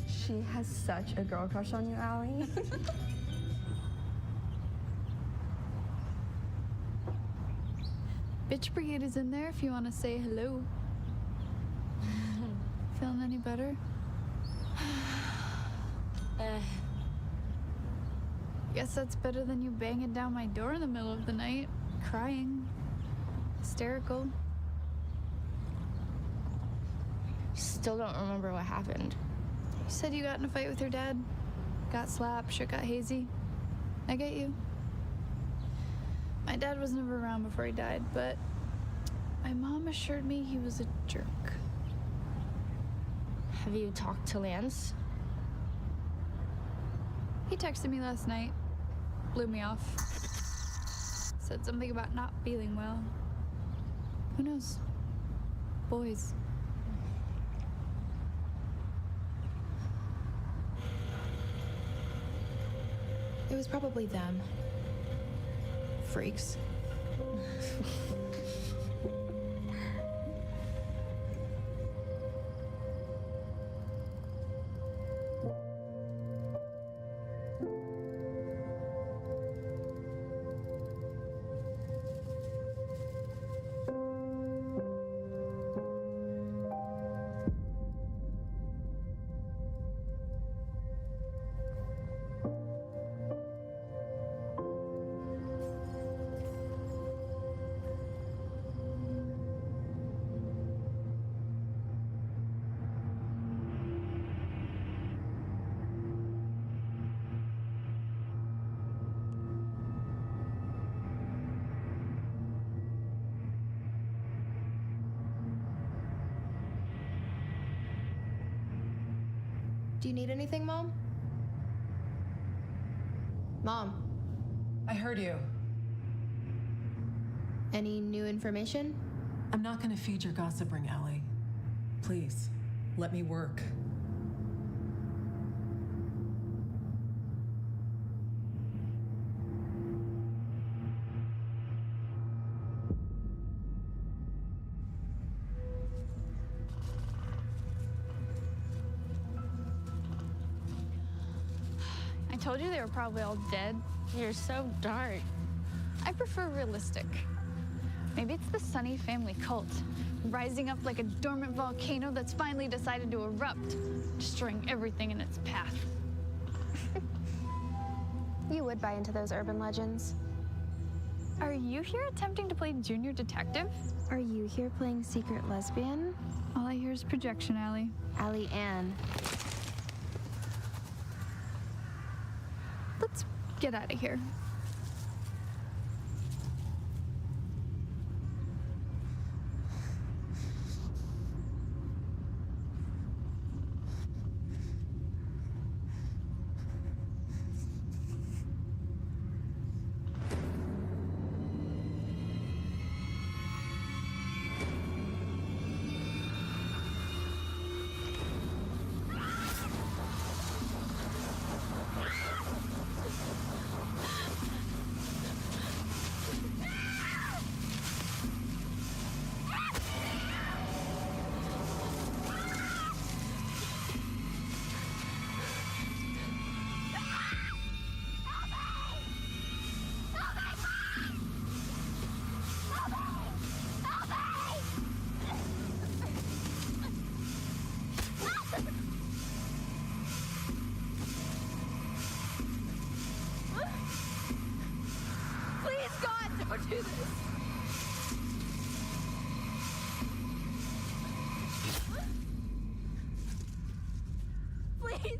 she has such a girl crush on you, Allie. Bitch Brigade is in there if you want to say hello. Feeling any better? Guess that's better than you banging down my door in the middle of the night, crying, hysterical. Still don't remember what happened. You said you got in a fight with your dad, got slapped, shit got hazy. I get you. My dad was never around before he died, but my mom assured me he was a jerk. Have you talked to Lance? He texted me last night, blew me off. Said something about not feeling well. Who knows? Boys. It was probably them. Freaks. Do you need anything, Mom? Mom. I heard you. Any new information? I'm not gonna feed your gossiping, Allie. Please, let me work. I told you they were probably all dead. You're so dark. I prefer realistic. Maybe it's the Sunny family cult, rising up like a dormant volcano that's finally decided to erupt, destroying everything in its path. You would buy into those urban legends. Are you here attempting to play junior detective? Are you here playing secret lesbian? All I hear is projection, Allie. Allie Ann. Let's get out of here. do this. Please.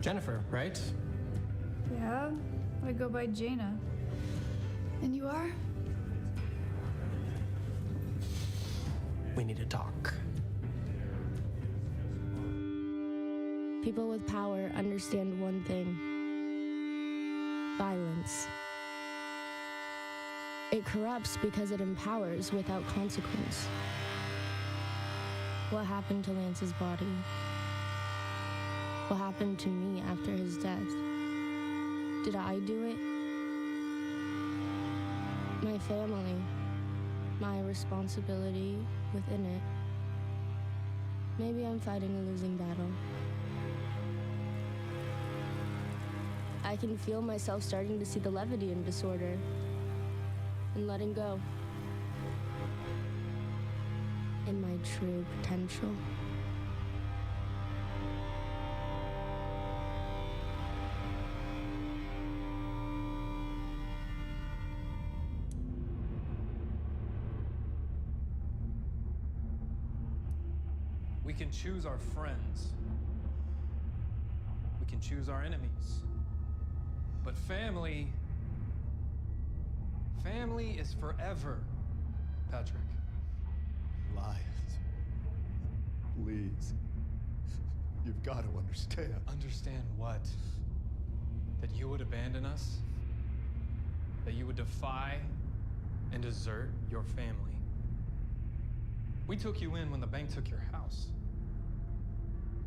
Jennifer, right? Yeah, I go by Jaina. And you are? We need to talk. People with power understand one thing: violence. It corrupts because it empowers without consequence. What happened to Lance's body? What happened to me after his death? Did I do it? My family, my responsibility within it. Maybe I'm fighting a losing battle. I can feel myself starting to see the levity in disorder and letting go in my true potential. We can choose our friends. We can choose our enemies. But family is forever, Patrick. Lies. Please. You've got to understand. Understand what? That you would abandon us? That you would defy and desert your family? We took you in when the bank took your house.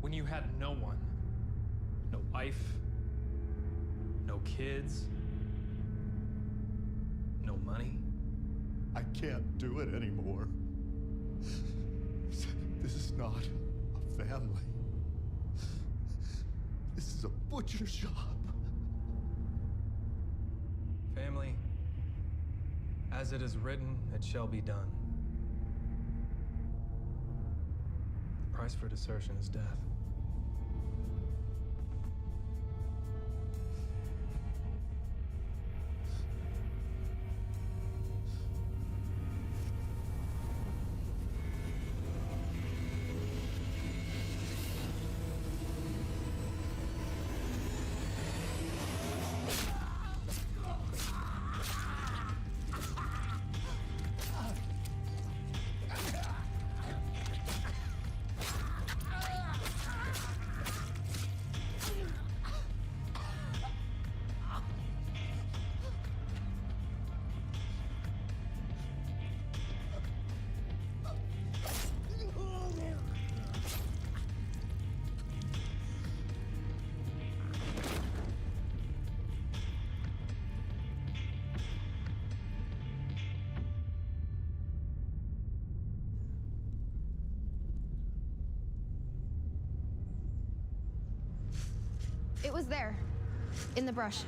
When you had no one. No wife. No kids. No money. I can't do it anymore. This is not a family. This is a butcher shop. Family, as it is written, it shall be done. The price for desertion is death. It was there, in the brush.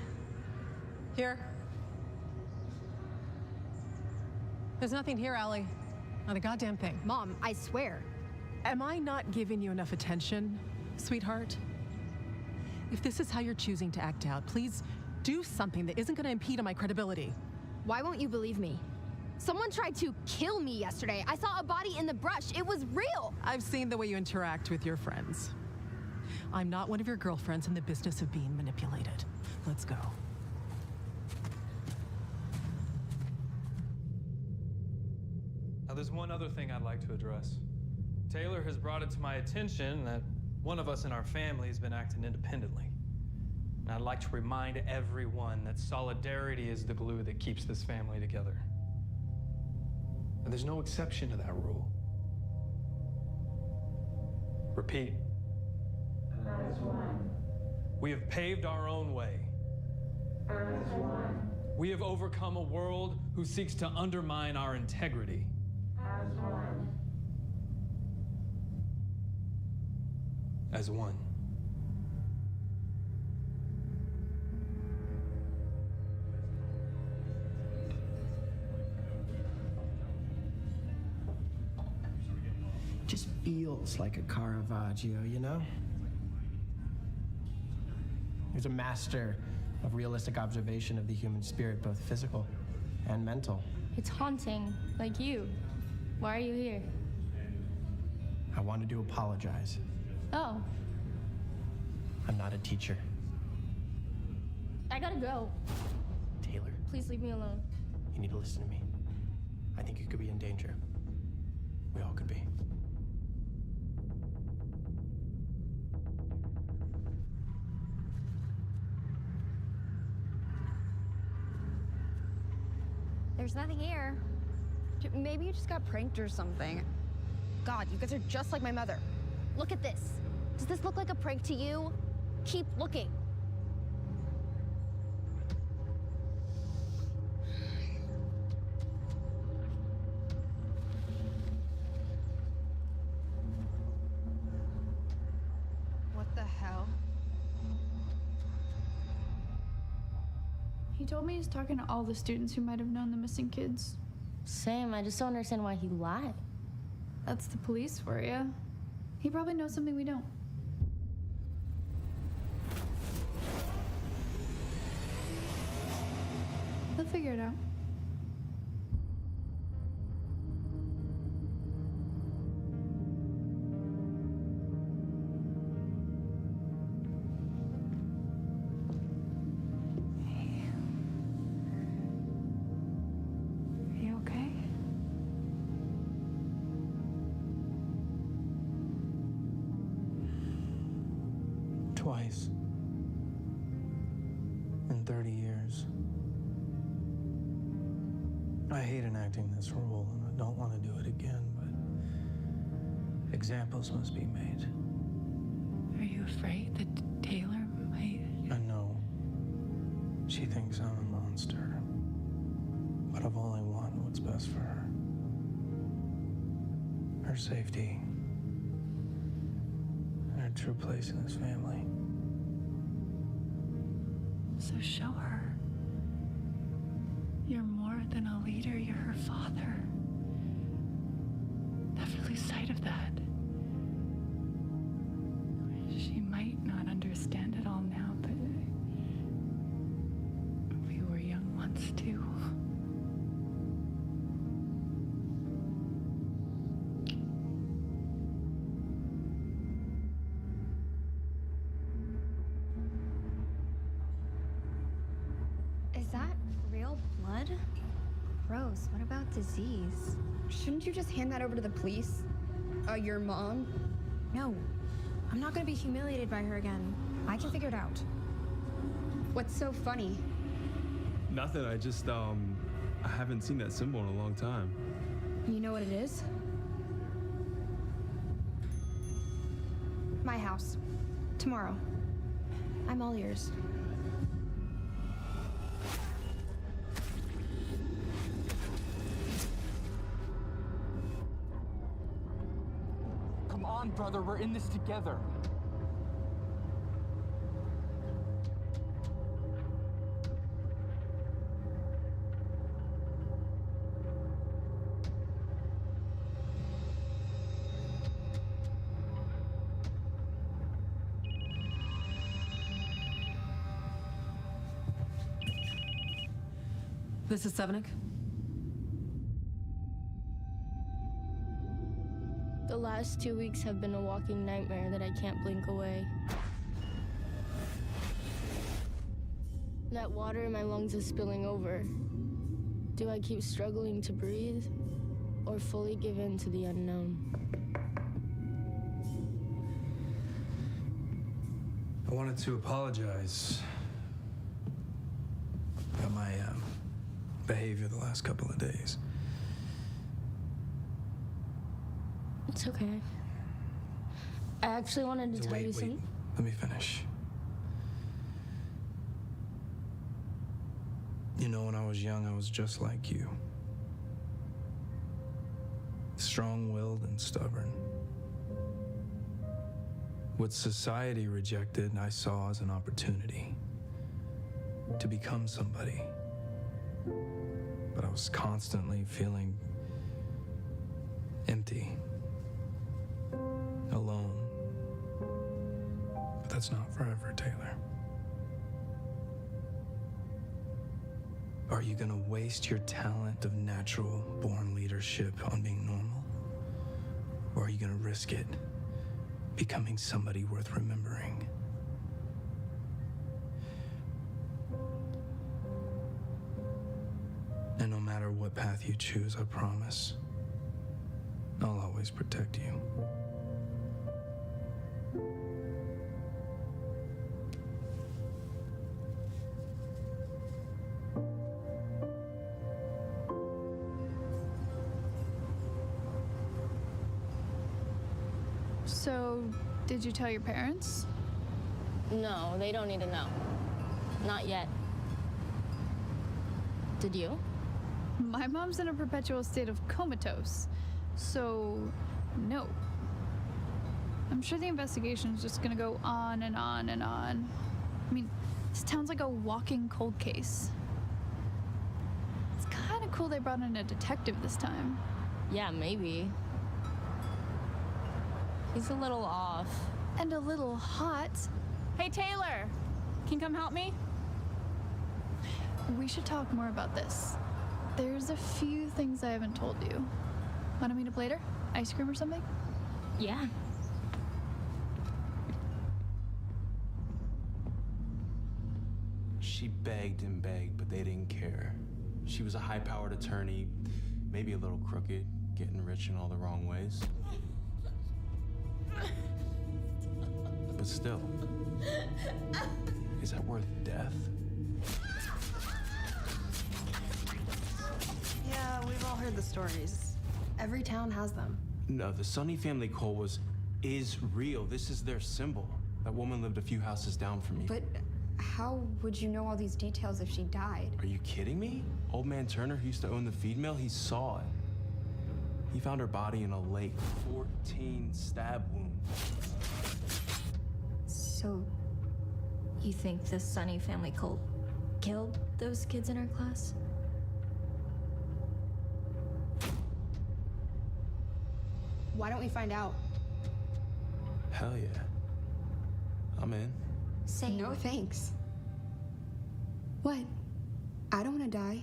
Here. There's nothing here, Allie. Not a goddamn thing. Mom, I swear. Am I not giving you enough attention, sweetheart? If this is how you're choosing to act out, please do something that isn't going to impede on my credibility. Why won't you believe me? Someone tried to kill me yesterday. I saw a body in the brush. It was real. I've seen the way you interact with your friends. I'm not one of your girlfriends in the business of being manipulated. Let's go. Now, there's one other thing I'd like to address. Taylor has brought it to my attention that one of us in our family has been acting independently. And I'd like to remind everyone that solidarity is the glue that keeps this family together. And there's no exception to that rule. Repeat. As one. We have paved our own way. As one. We have overcome a world who seeks to undermine our integrity. As one. As one. Just feels like a Caravaggio, you know? He's a master of realistic observation of the human spirit, both physical and mental. It's haunting, like you. Why are you here? I wanted to apologize. Oh. I'm not a teacher. I gotta go. Taylor, Please leave me alone. you need to listen to me. I think you could be in danger. We all could be. There's nothing here. Maybe you just got pranked or something. God, you guys are just like my mother. Look at this. Does this look like a prank to you? Keep looking. What the hell? He told me he's talking to all the students who might have known the missing kids. Same, I just don't understand why he lied. That's the police for you. He probably knows something we don't. They'll figure it out. Are you okay? Twice. In 30 years. I hate enacting this rule, and I don't want to do it again, but examples must be made. Are you afraid that Taylor might? I know. She thinks I'm a monster. But I've only wanted what's best for her. Her safety. And her true place in this family. So show her. You're more than a leader, you're her father. Never lose sight of that. She might not understand it all now, but we were young once too. Is that real blood? Rose, what about disease? Shouldn't you just hand that over to the police? Your mom? No. I'm not gonna be humiliated by her again. I can figure it out. What's so funny? Nothing. I just I haven't seen that symbol in a long time. You know what it is? My house. Tomorrow. I'm all ears. Come on, brother, we're in this together. This is Sevenik. The last 2 weeks have been a walking nightmare that I can't blink away. That water in my lungs is spilling over. Do I keep struggling to breathe or fully give in to the unknown? I wanted to apologize about my behavior the last couple of days. It's okay. I actually wanted to tell you something. Let me finish. You know, when I was young, I was just like you. Strong-willed and stubborn. What society rejected, I saw as an opportunity to become somebody. But I was constantly feeling empty, alone. But that's not forever, Taylor. Are you gonna waste your talent of natural born leadership on being normal? Or are you gonna risk it, becoming somebody worth remembering? you choose, I promise. I'll always protect you. So, did you tell your parents? No, they don't need to know. Not yet. Did you? My mom's in a perpetual state of comatose, so no. I'm sure the investigation's just gonna go on and on and on. I mean, this town's like a walking cold case. It's kind of cool they brought in a detective this time. Yeah, maybe. He's a little off. And a little hot. Hey, Taylor! Can you come help me? We should talk more about this. There's a few things I haven't told you. Want to meet up later? Ice cream or something? Yeah. She begged and begged, but they didn't care. She was a high-powered attorney, maybe a little crooked, getting rich in all the wrong ways. But still, is that worth death? Yeah, we've all heard the stories. Every town has them. No, the Sonny family Cole is real. This is their symbol. That woman lived a few houses down from me. But how would you know all these details if she died? Are you kidding me? Old man Turner, who used to own the feed mill, he saw it. He found her body in a lake, 14 stab wounds. So, you think the Sonny family cult killed those kids in our class? Why don't we find out? Hell yeah. I'm in. Say no thanks. What? I don't want to die.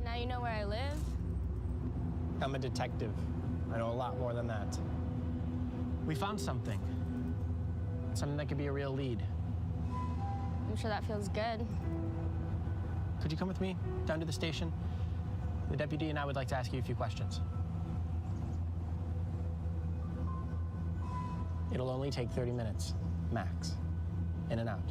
Now you know where I live? I'm a detective. I know a lot more than that. We found something. Something that could be a real lead. I'm sure that feels good. Could you come with me down to the station? The deputy and I would like to ask you a few questions. It'll only take 30 minutes, max. In and out.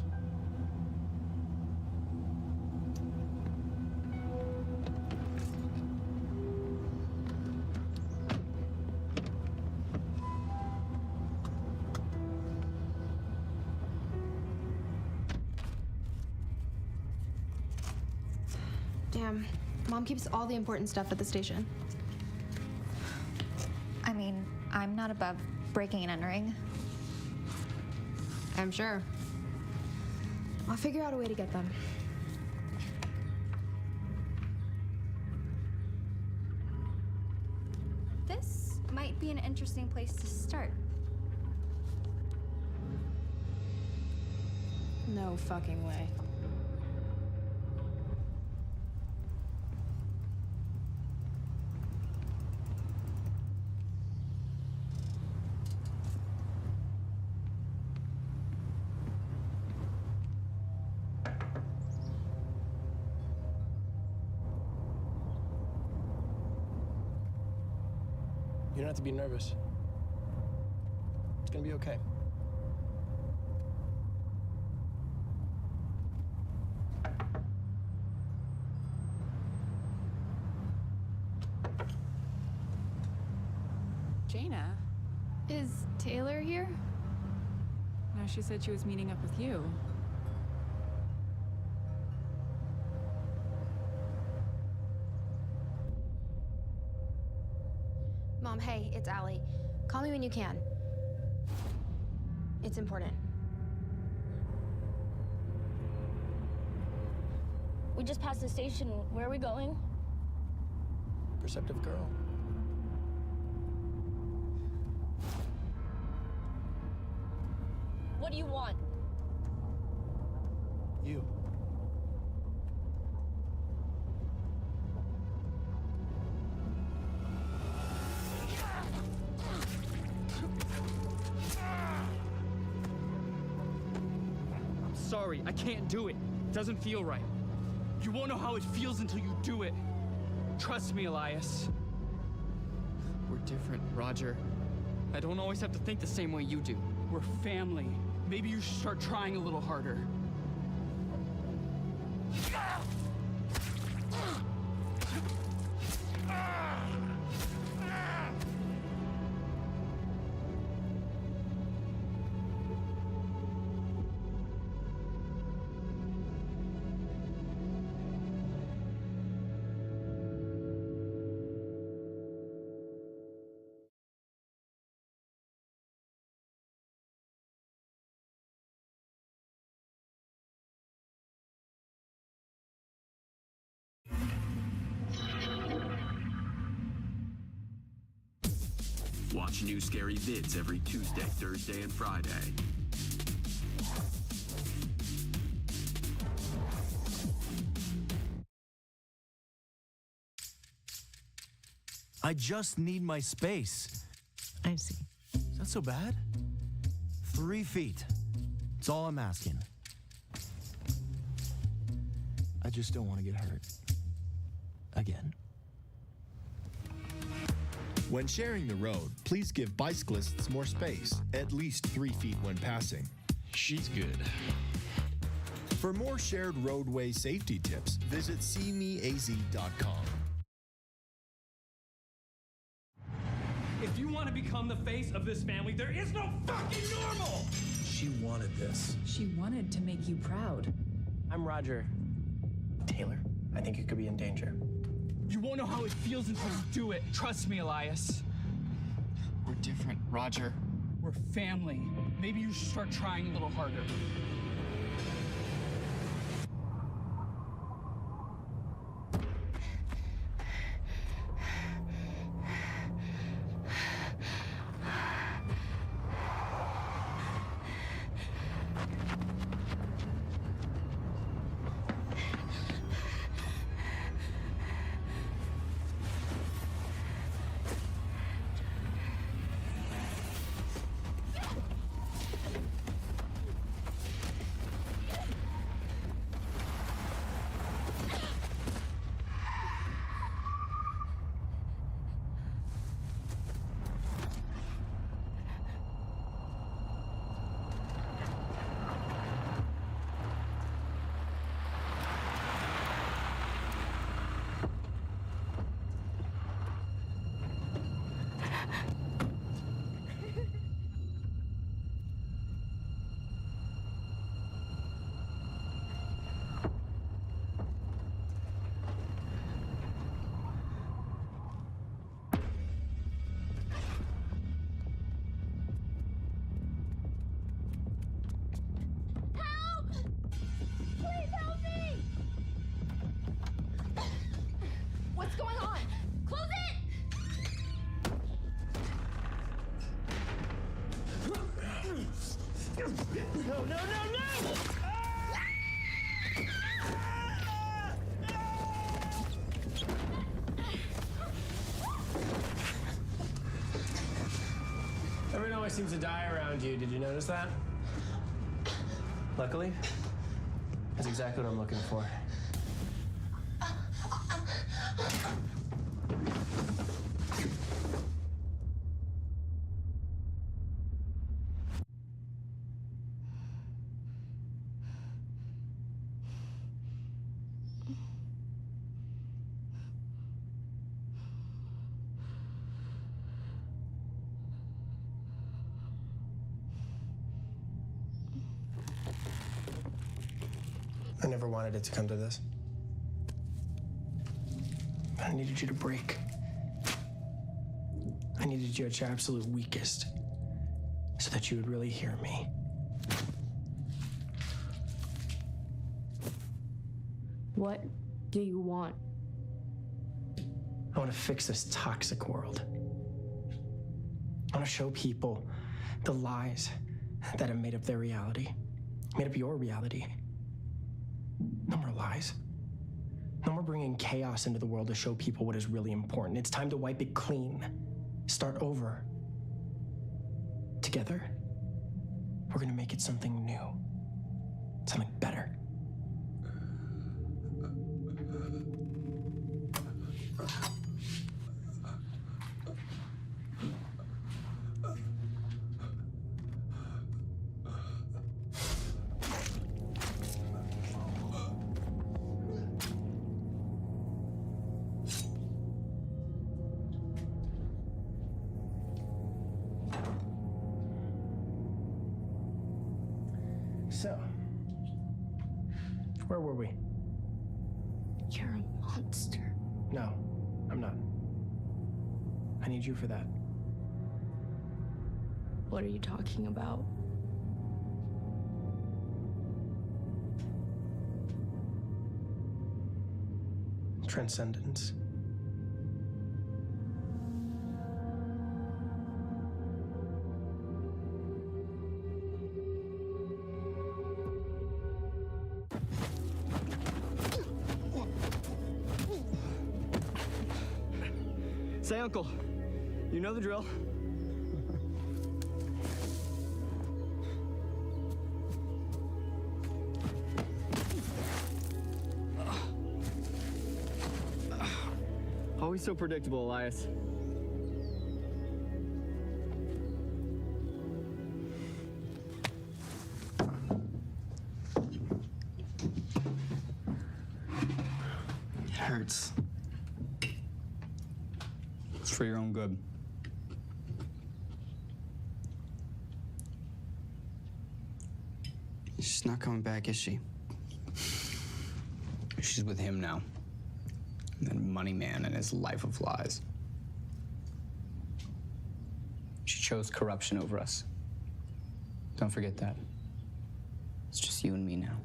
Damn. Mom keeps all the important stuff at the station. I mean, I'm not above breaking and entering. I'm sure. I'll figure out a way to get them. This might be an interesting place to start. No fucking way. You don't have to be nervous. It's gonna be okay. Jaina? Is Taylor here? No, she said she was meeting up with you. Mom, hey, it's Allie. Call me when you can. It's important. We just passed the station. Where are we going? Perceptive girl. What do you want? You. sorry. I can't do it. It doesn't feel right. You won't know how it feels until you do it. Trust me, Elias. We're different, Roger. I don't always have to think the same way you do. We're family. Maybe you should start trying a little harder. Watch new scary vids every Tuesday, Thursday, and Friday. I just need my space. I see. Is that so bad? 3 feet. That's all I'm asking. I just don't want to get hurt. Again. When sharing the road, please give bicyclists more space, at least 3 feet when passing. She's good. For more shared roadway safety tips, visit seemeaz.com. If you want to become the face of this family, there is no fucking normal! She wanted this. She wanted to make you proud. I'm Roger. Taylor, I think you could be in danger. You won't know how it feels until you do it. Trust me, Elias. We're different, Roger. We're family. Maybe you should start trying a little harder. What's going on? Close it! No, no, no, no! Everyone always seems to die around you. Did you notice that? Luckily, that's exactly what I'm looking for. I never wanted it to come to this. I needed you to break. I needed you at your absolute weakest so that you would really hear me. What do you want? I want to fix this toxic world. I want to show people the lies that have made up their reality, made up your reality. No more lies. No more bringing chaos into the world to show people what is really important. It's time to wipe it clean. Start over. Together, we're gonna make it something new. Something better. So, where were we? You're a monster. No, I'm not. I need you for that. What are you talking about? Transcendence. Say, Uncle, you know the drill. Always so predictable, Elias. It hurts. It's for your own good. She's not coming back, is she? She's with him now. And then Money Man and his life of lies. She chose corruption over us. Don't forget that. It's just you and me now.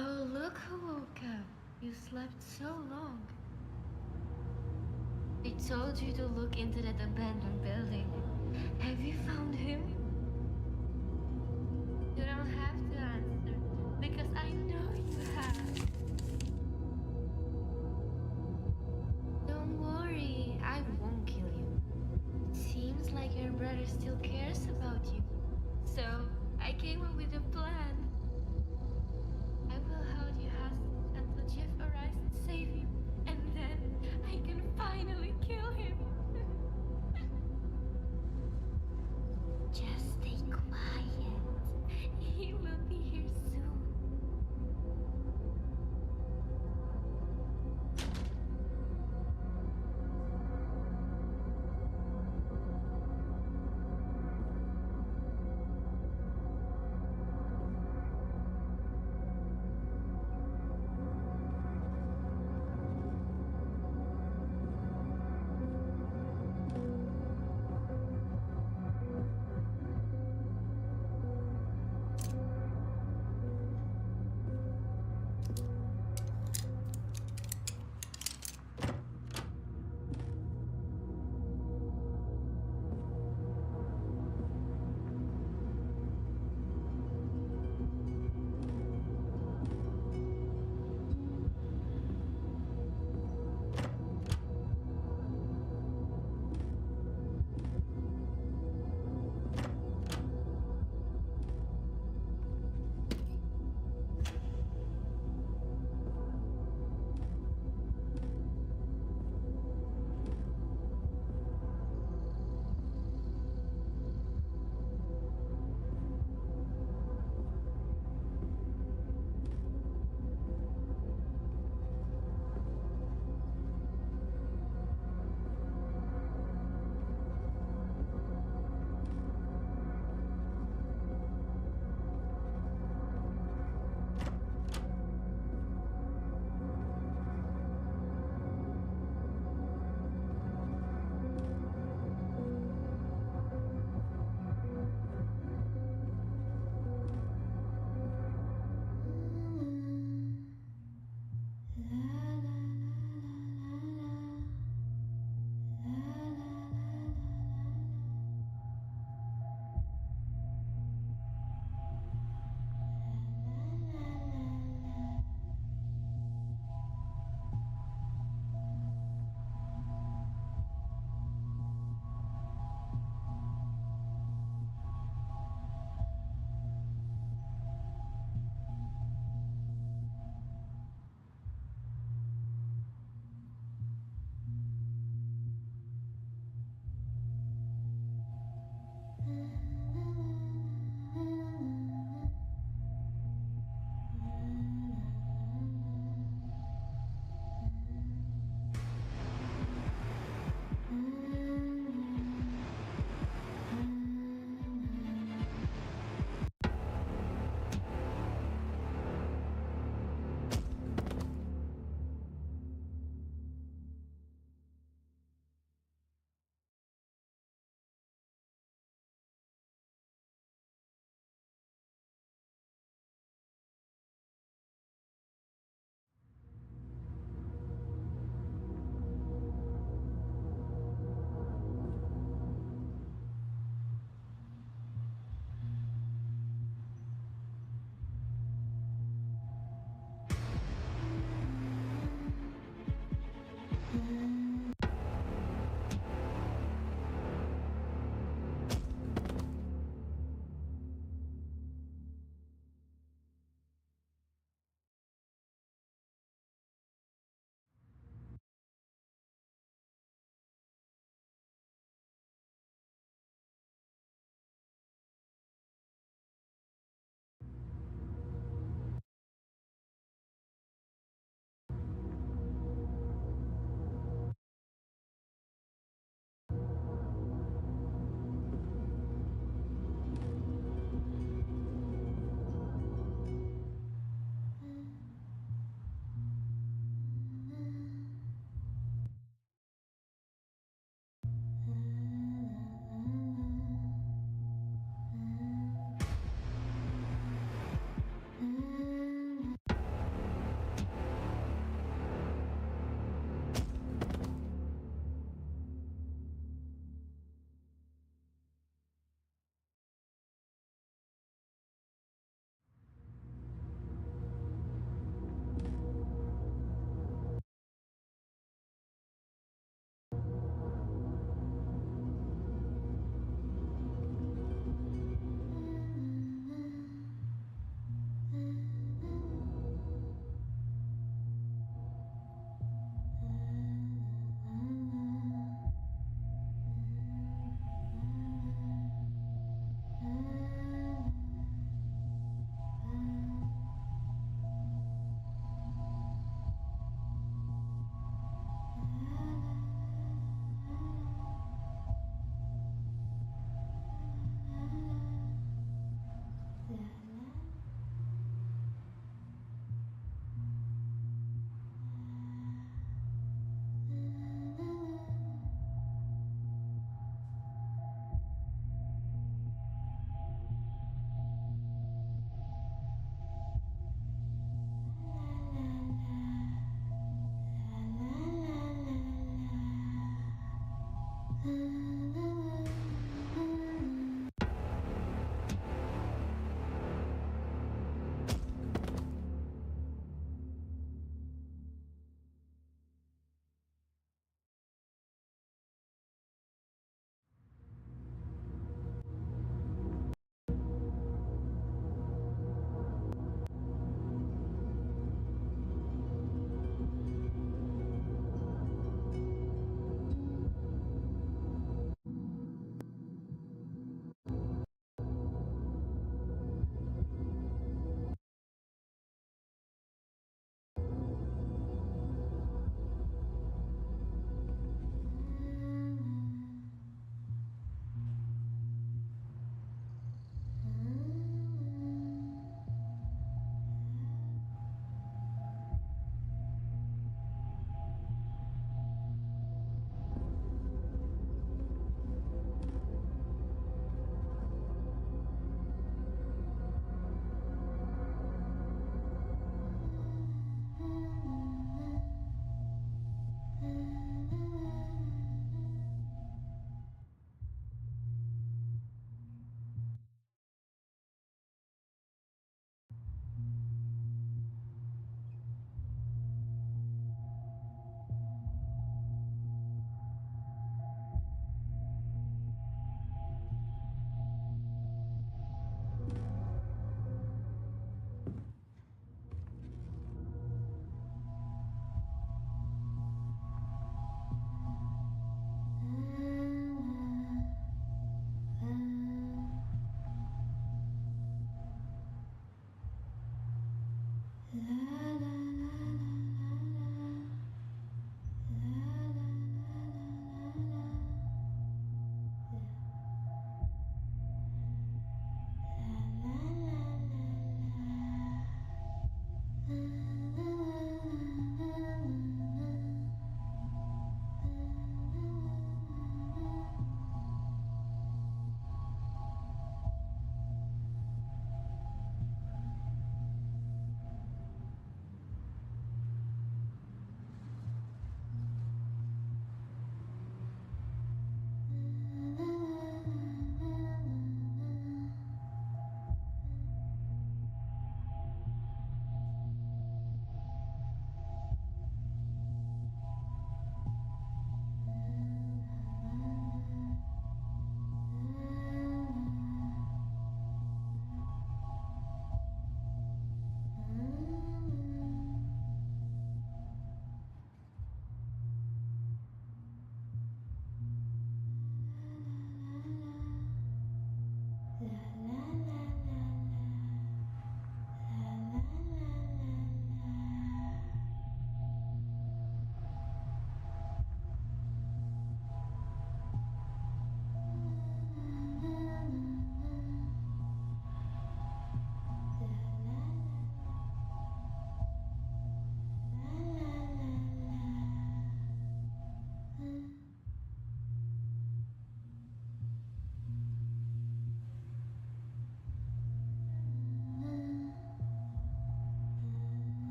Oh, look who woke up. You slept so long. I told you to look into that abandoned building. Have you found him? You don't have to answer, because I know you have. Don't worry, I won't kill you. It seems like your brother still cares about you. So, I came up with a plan. I will hold you hostage until Jeff arrives and save you, and then I can finally kill him. Just stay quiet. He will be here soon.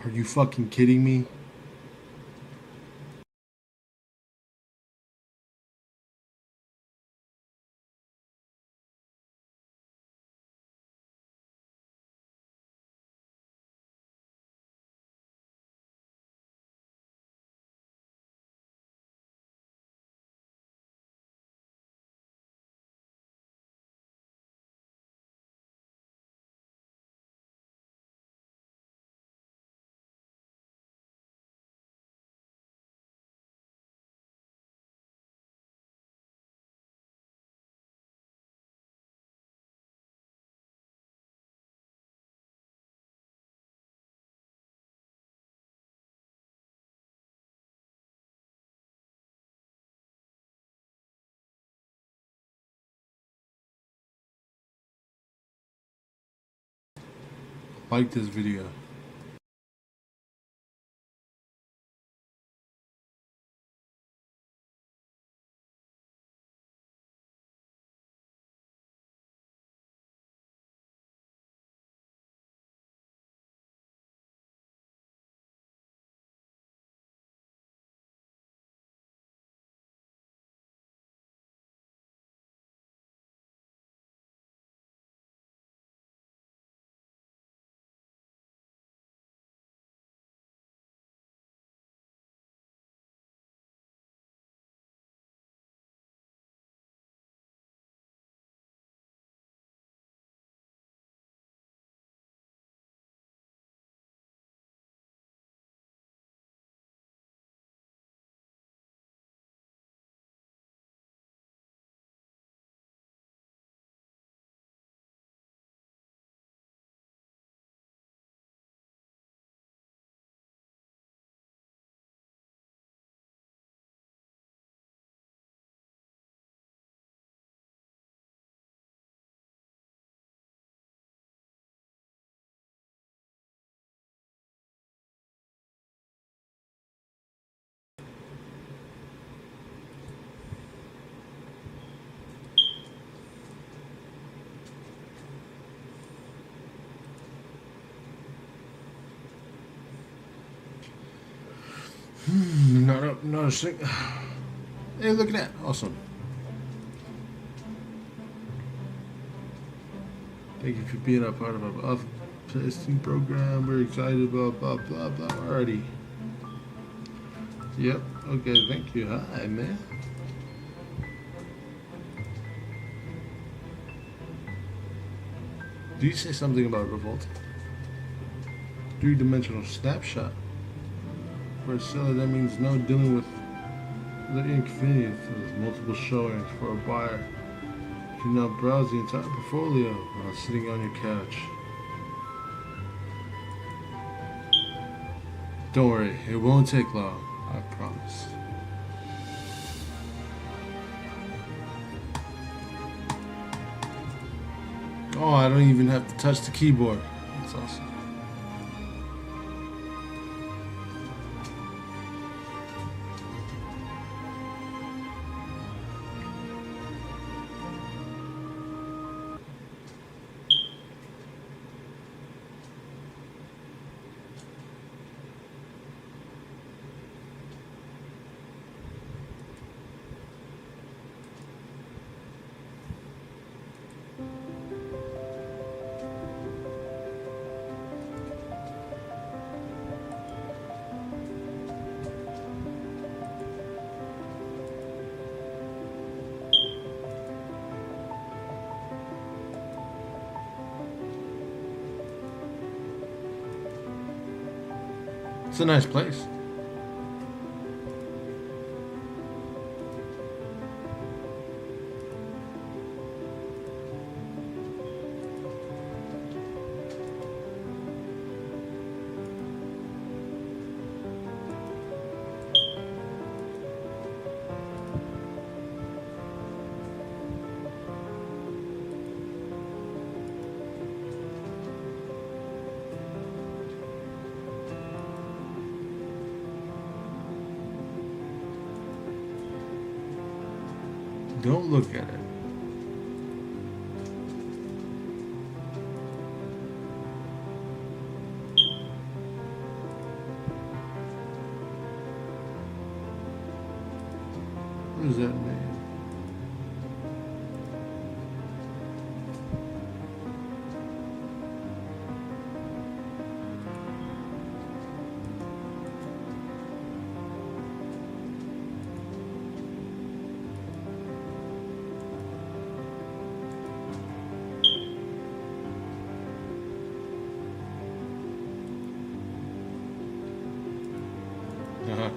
Are you fucking kidding me? Like this video. Not a thing. Hey, look at that. Awesome. Thank you for being a part of our testing program. We're excited about blah, blah, blah. Already. Yep. Okay, thank you. Hi, man. Do you say something about revolt? Three-dimensional snapshot. For a seller, that means no dealing with the inconvenience of multiple showings. For a buyer, you can now browse the entire portfolio while sitting on your couch. Don't worry, it won't take long, I promise. Oh, I don't even have to touch the keyboard. That's awesome. It's a nice place. Don't look at it. does that mean?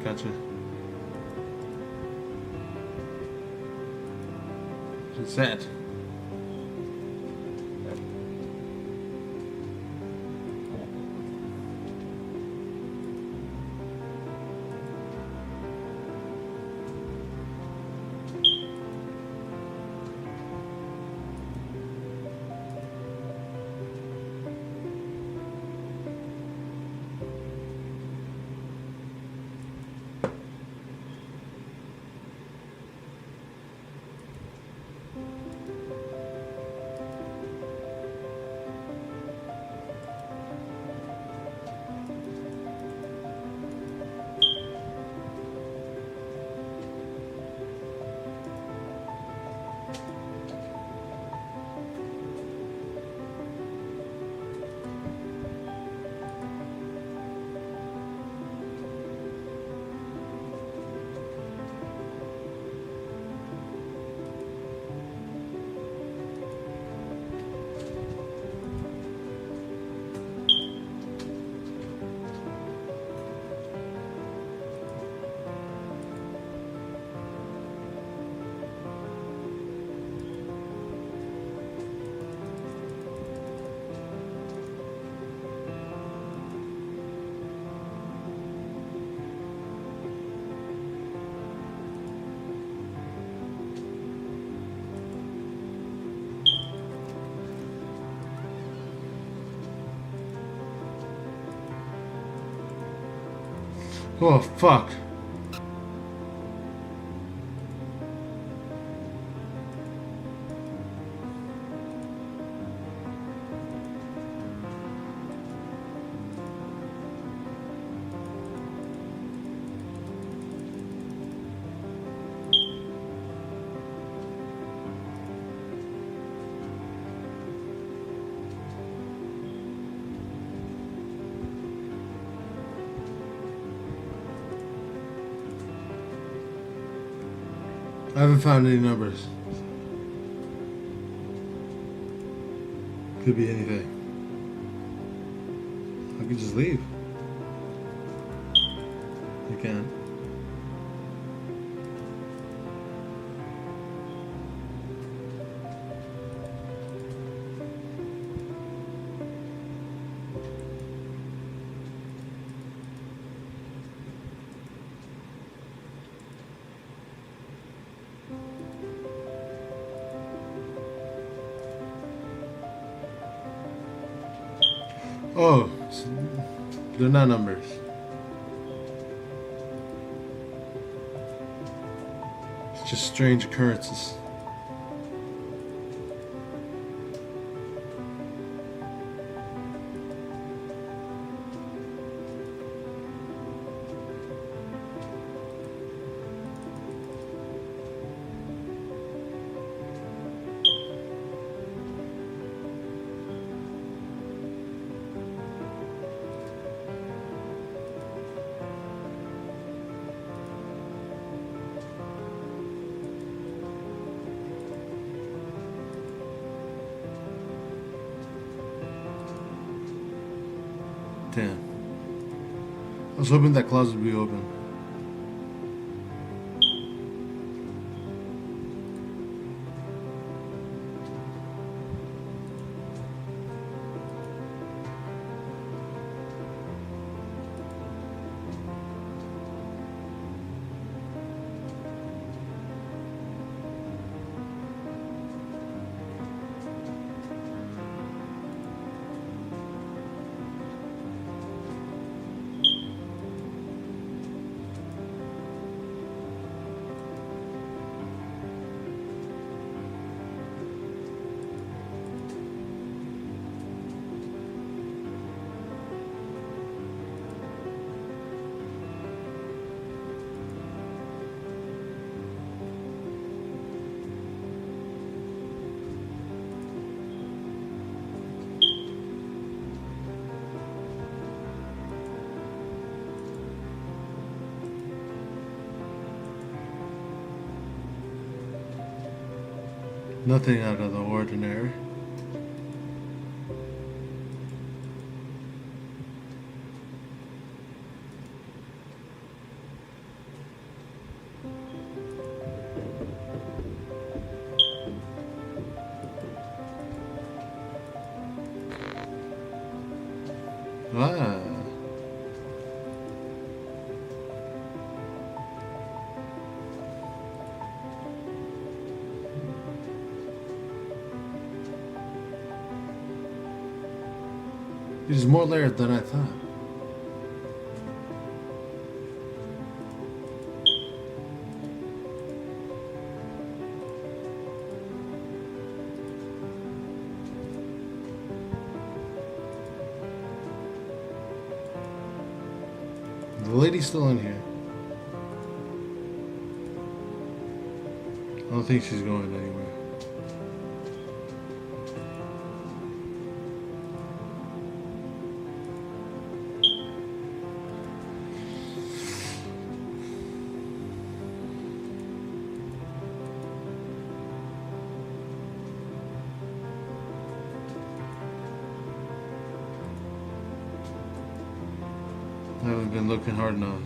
Gotcha. What's that? Oh, fuck. I haven't found any numbers. Could be anything. I could just leave. You can. Oh, they're not numbers. It's just strange occurrences. Damn. I was hoping that closet would be open. Nothing out of the ordinary. Ah. There's more layered than I thought. The lady's still in here. I don't think she's going anywhere. I haven't been looking hard enough.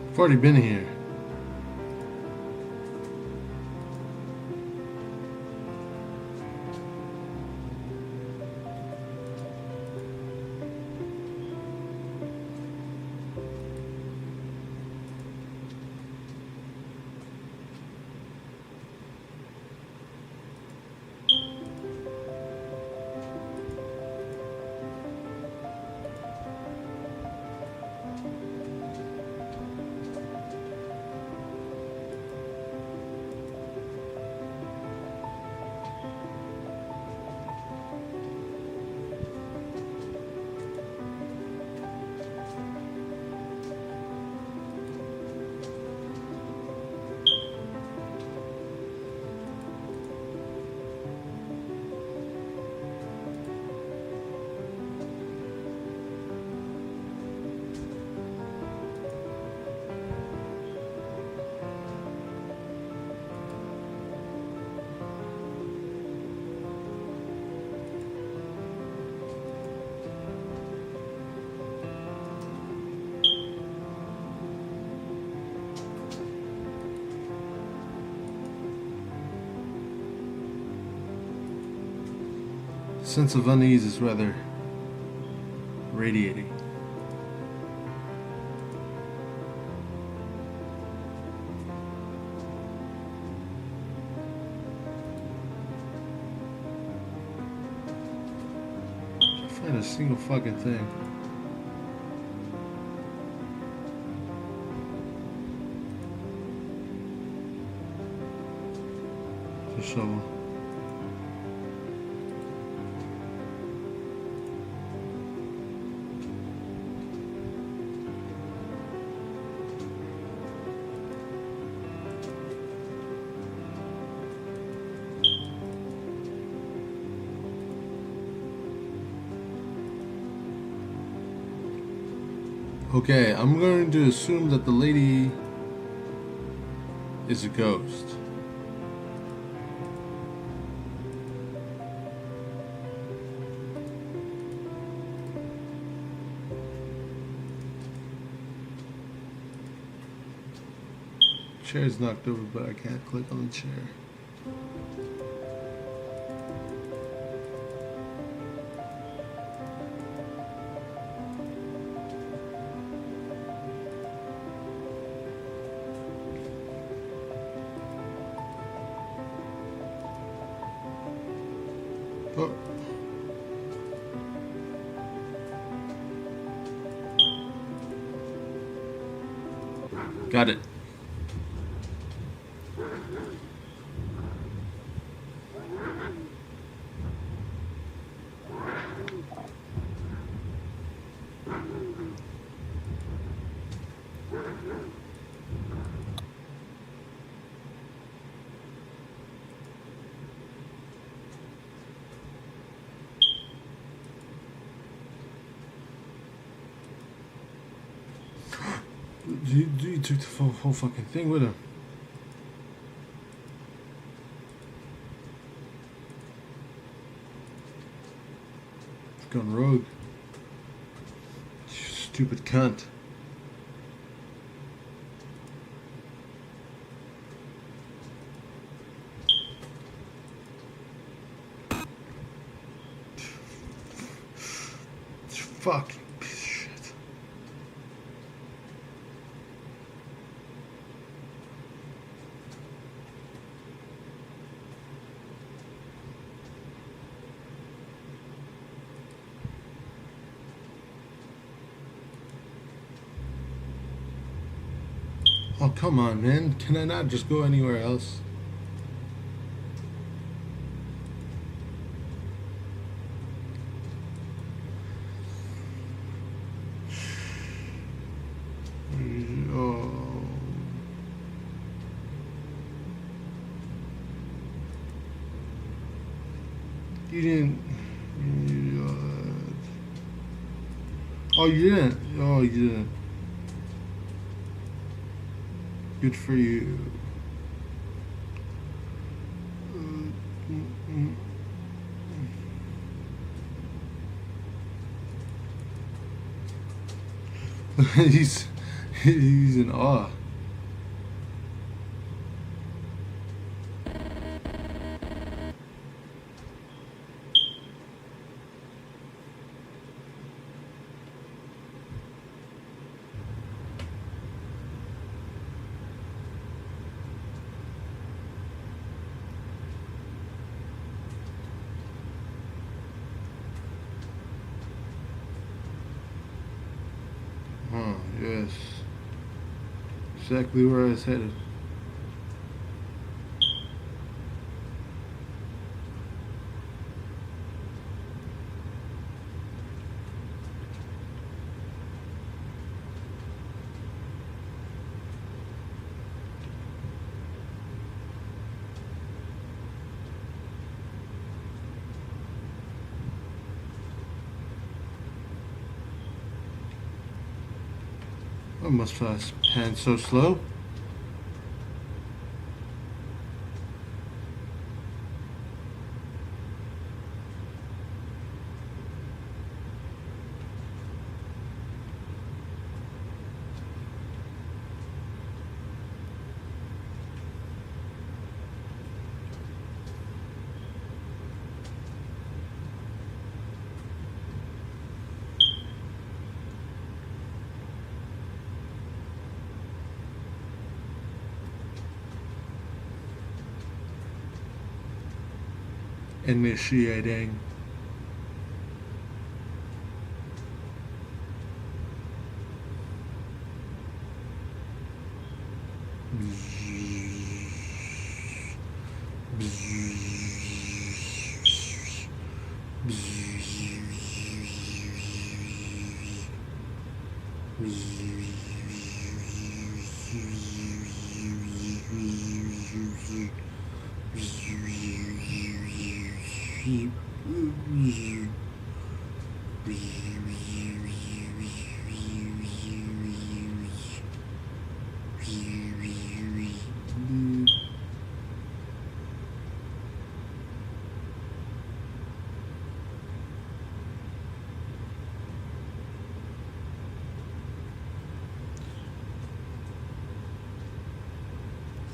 I've already been here. Sense of unease is rather radiating. Can't find a single fucking thing. It's a shovel. Okay, I'm going to assume that the lady is a ghost. Chair's knocked over, but I can't click on the chair. Oh. Got it. You took the whole fucking thing with him. He's gone rogue. You stupid cunt. Fuck. Oh, come on, man. Can I not just go anywhere else? Oh. You didn't... Oh, you didn't? Oh, you didn't. Good for you. he's in awe. Yes. Exactly where I was headed. I must have panned so slow. Initiating.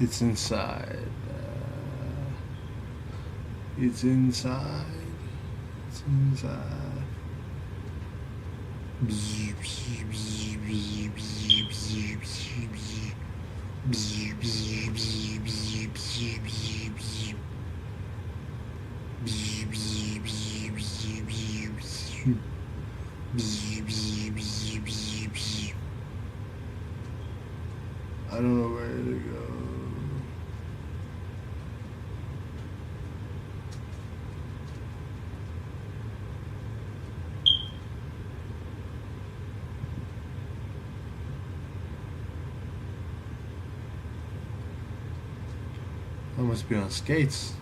It's inside. It's inside. It's inside. I don't know where to go. I must be on skates.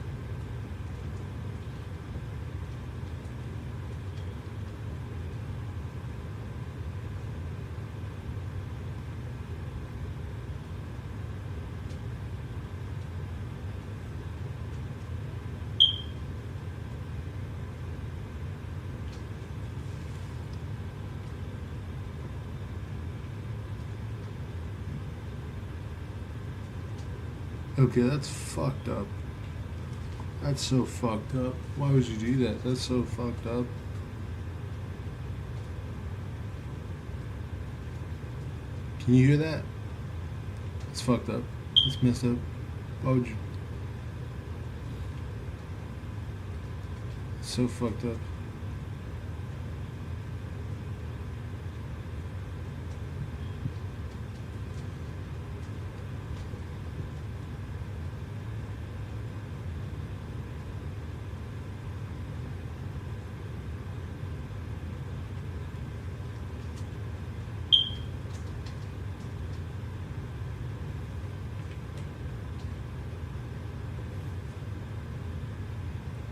Okay, that's fucked up. That's so fucked up. Why would you do that? That's so fucked up. Can you hear that? It's fucked up. It's messed up. Why would you? It's so fucked up.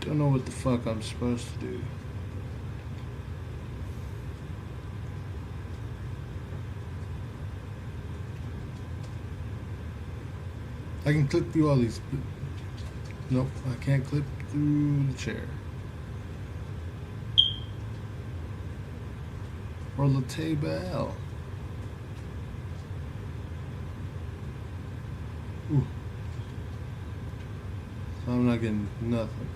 Don't know what the fuck I'm supposed to do. I can clip through all these. Nope, I can't clip through the chair. Or the table. Ooh. So I'm not getting nothing.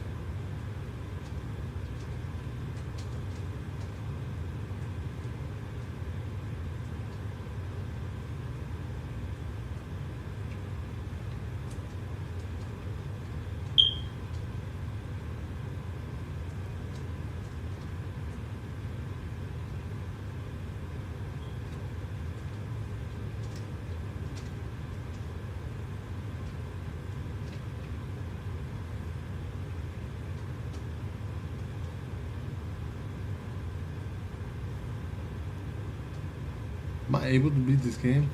Am I able to beat this game?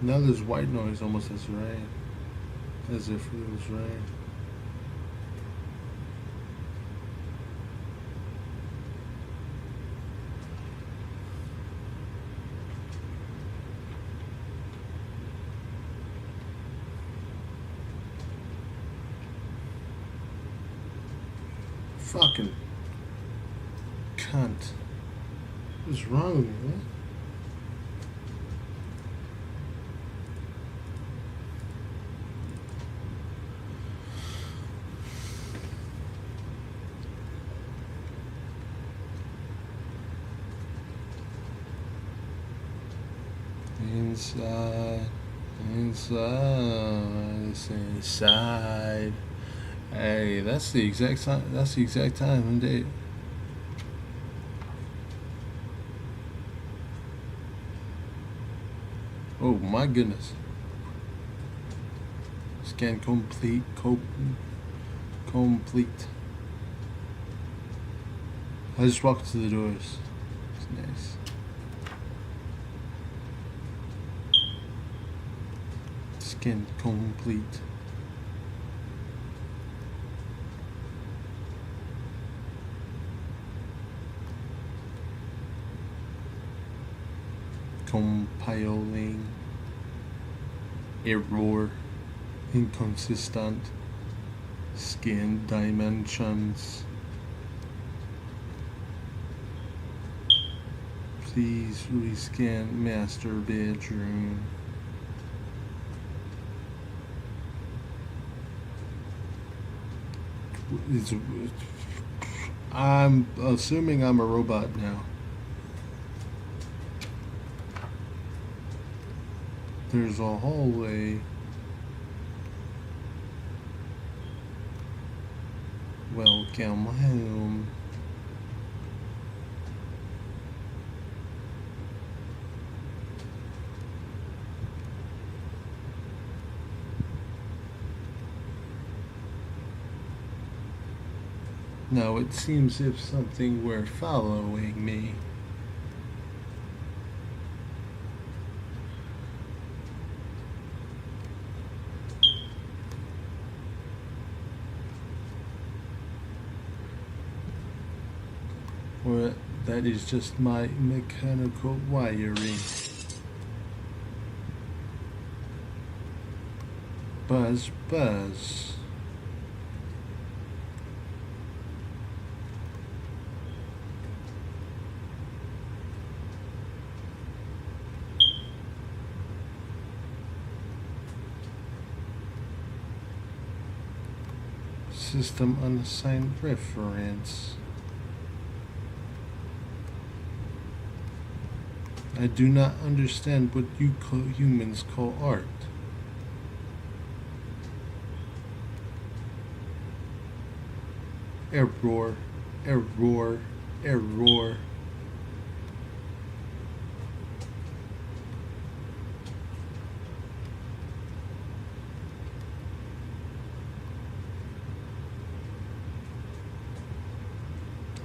Now there's white noise almost as rain. As if it was rain. Fucking cunt. What's wrong with me, man? Inside. Hey, that's the exact time. That's the exact time and date. Oh my goodness. Scan complete. Complete. I just walked to the doors. It's nice. Scan complete. Compiling. Error. Inconsistent. Scan dimensions. Please rescan master bedroom. I'm assuming I'm a robot now. There's a hallway. Welcome home. Now it seems if something were following me. Or that is just my mechanical wiring. Buzz, buzz. System unassigned reference. I do not understand what you humans call art. Error, error, error.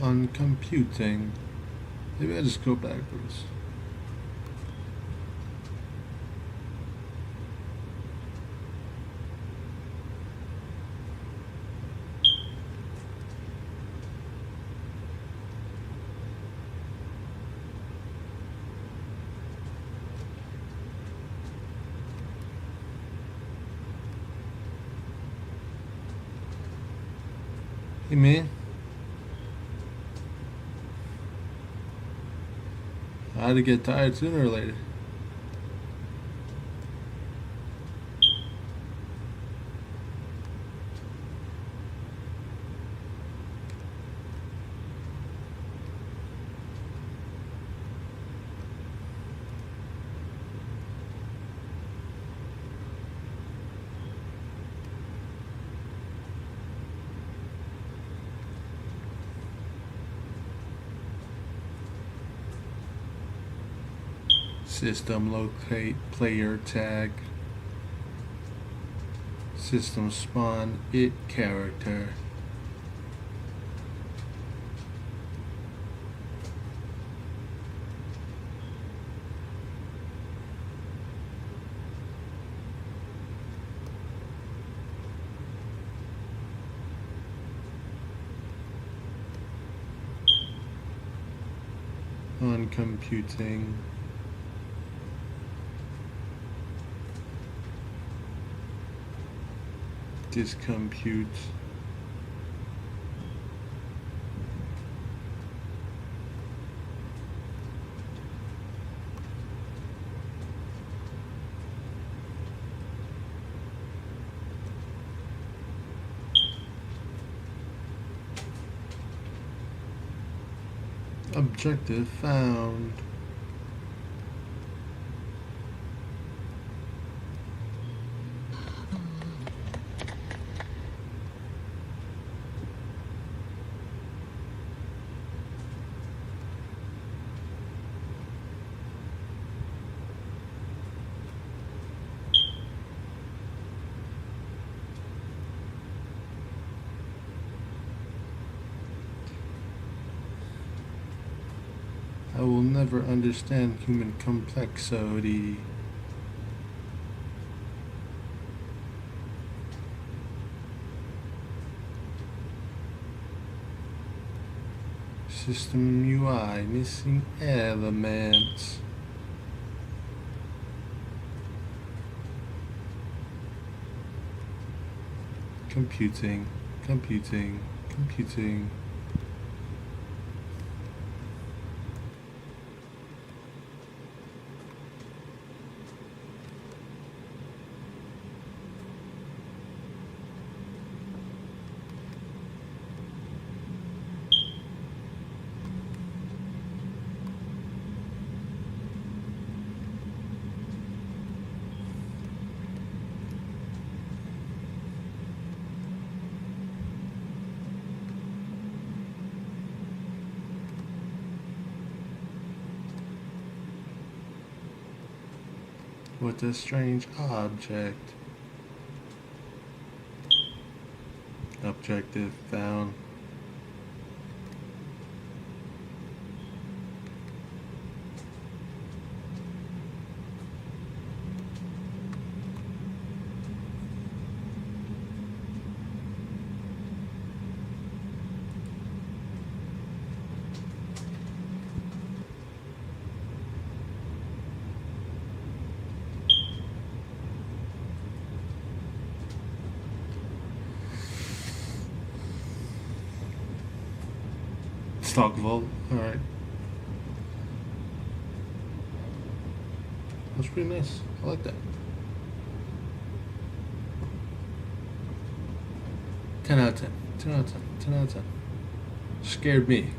On computing. Maybe I just go backwards. Hey man. I had to get tired sooner or later. System locate player tag. System spawn it character. On computing. Discompute. Objective found. I will never understand human complexity. System UI, missing elements. Computing, computing, computing. with a strange object. Objective found. Stock vault, alright. That's pretty nice. I like that. 10 out of 10. 10 out of 10. 10 out of 10. Scared me.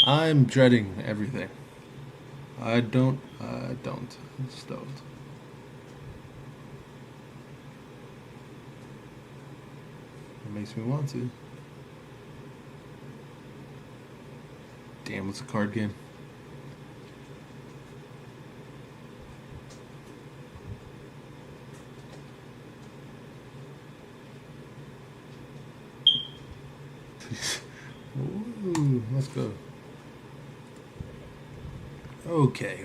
I'm dreading everything. I don't. Just don't. It makes me want to. Damn, it's a card game. Ooh, let's go. Okay.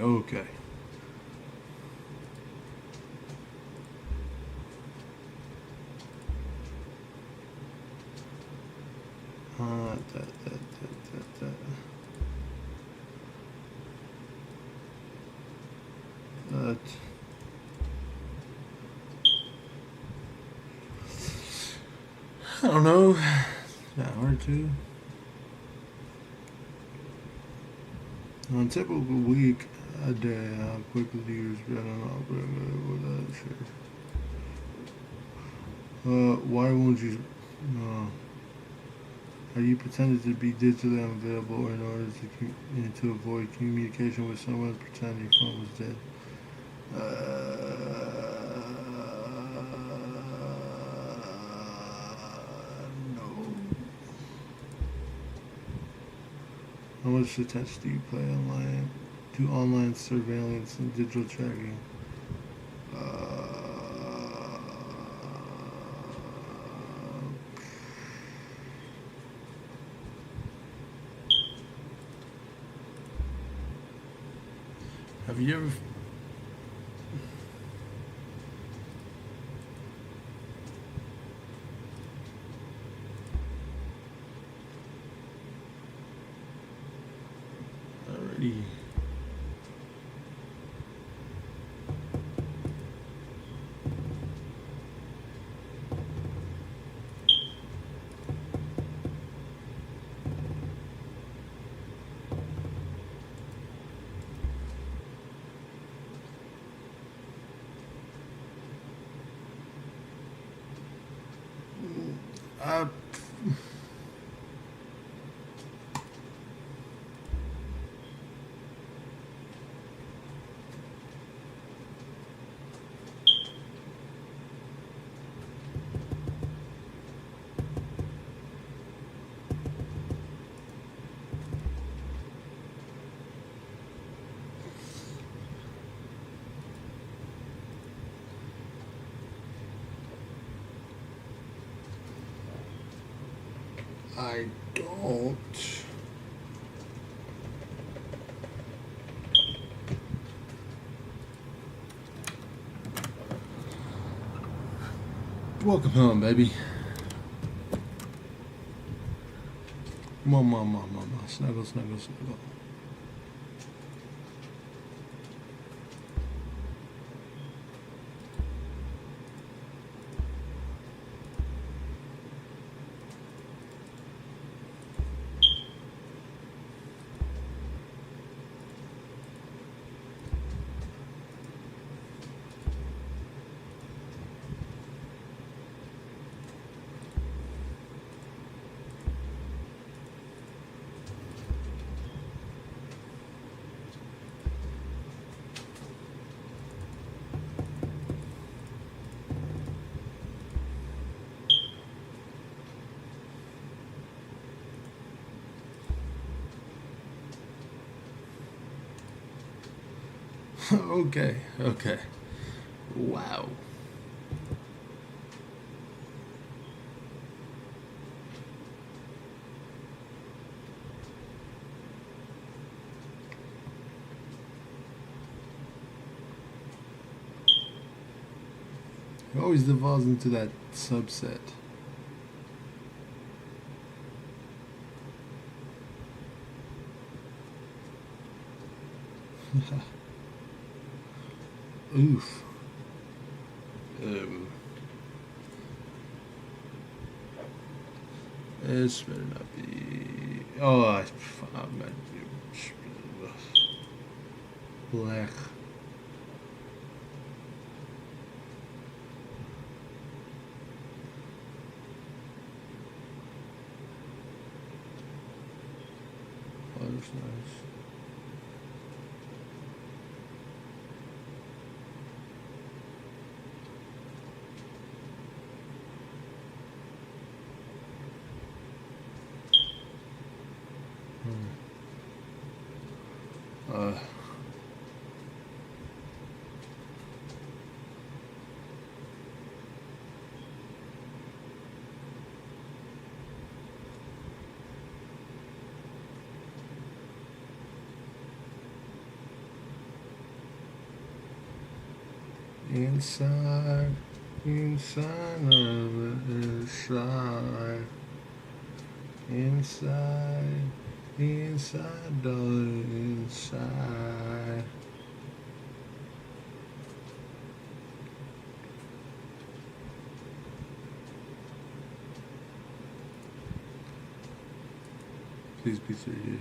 I don't know. An hour or two. On a typical week, a day, how quickly do you spend on operating with that shit? Why won't you? Are you pretending to be digitally unavailable in order to avoid communication with someone? Pretend your phone was dead. How much attention do you pay online to online surveillance and digital tracking? Have you ever? Alrighty. I don't. Welcome home, baby. Mama. Snuggle. Okay, okay. Wow. It always devolves into that subset. Oof. This better not be. Oh, I'm black. Oh, that's nice. Inside, inside of it, inside, inside, inside, darling, inside. Please be 3D.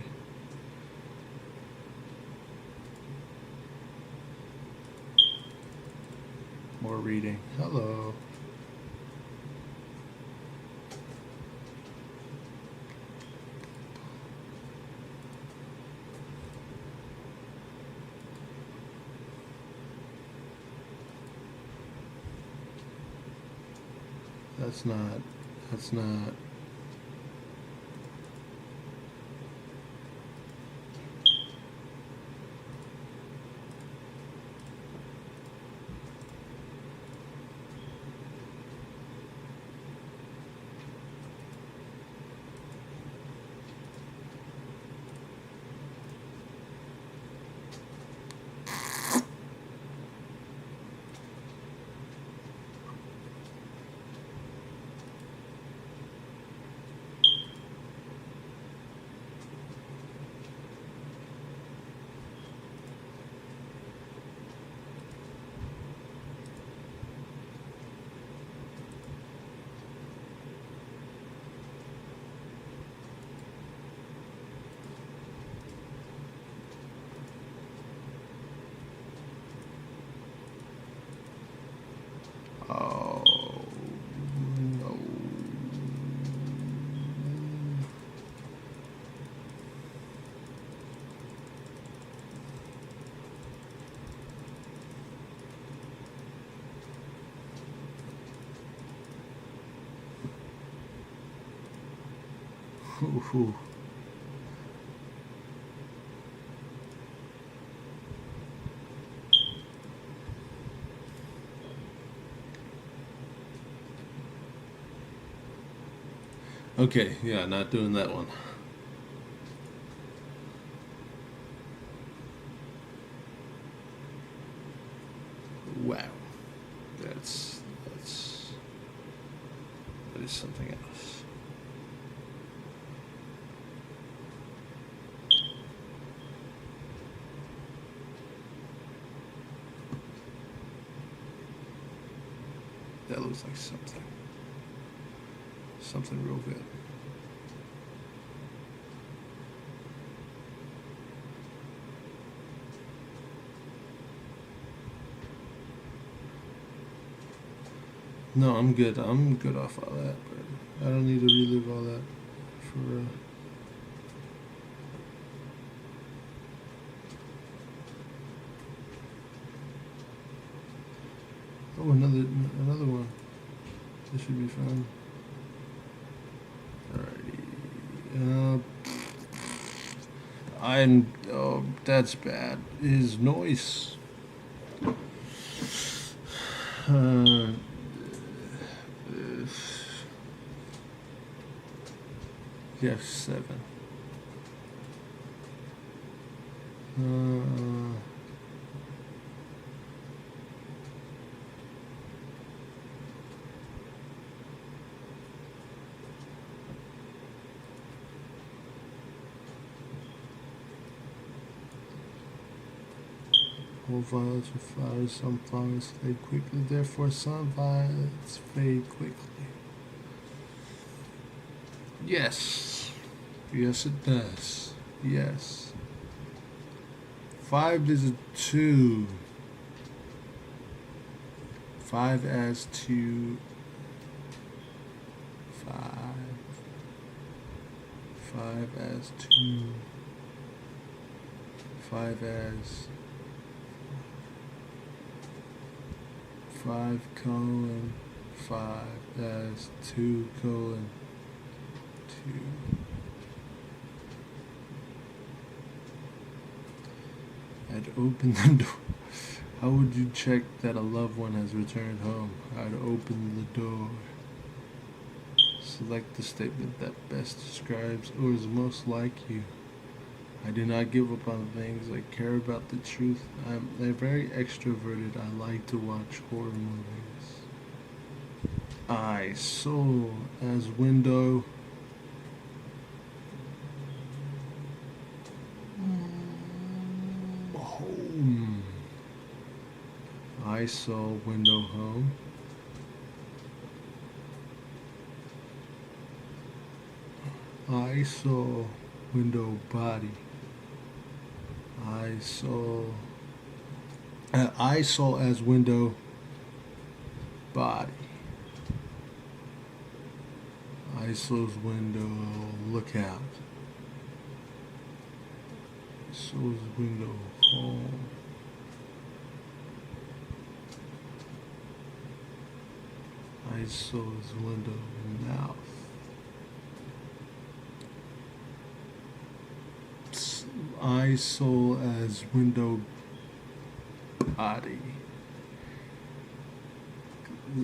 More reading. Hello. That's not. Oh no. Ooh. Okay, yeah, not doing that one. Wow. That is something else. That looks like something real good. No, I'm good. I'm good off all that, but I don't need to relive all that for Oh, another one. This should be fun. Alrighty. Oh, that's bad. His noise. Yeah, 7. All violets are flowers, some flowers fade quickly, therefore some violets fade quickly. Yes. Yes, it does. Yes. 5 is a 2. 5 as 2. 5. 5 as 2. 5 as 5 colon 5 as 2 colon 2. I'd open the door. How would you check that a loved one has returned home? I'd open the door. Select the statement that best describes or is most like you. I do not give up on things. I care about the truth. I'm very extroverted. I like to watch horror movies. I soul as window. Home. I saw window home. I saw window body. I saw as window body. I saw's window lookout. Saw's window home. I saw's window mouth. I saw as window body.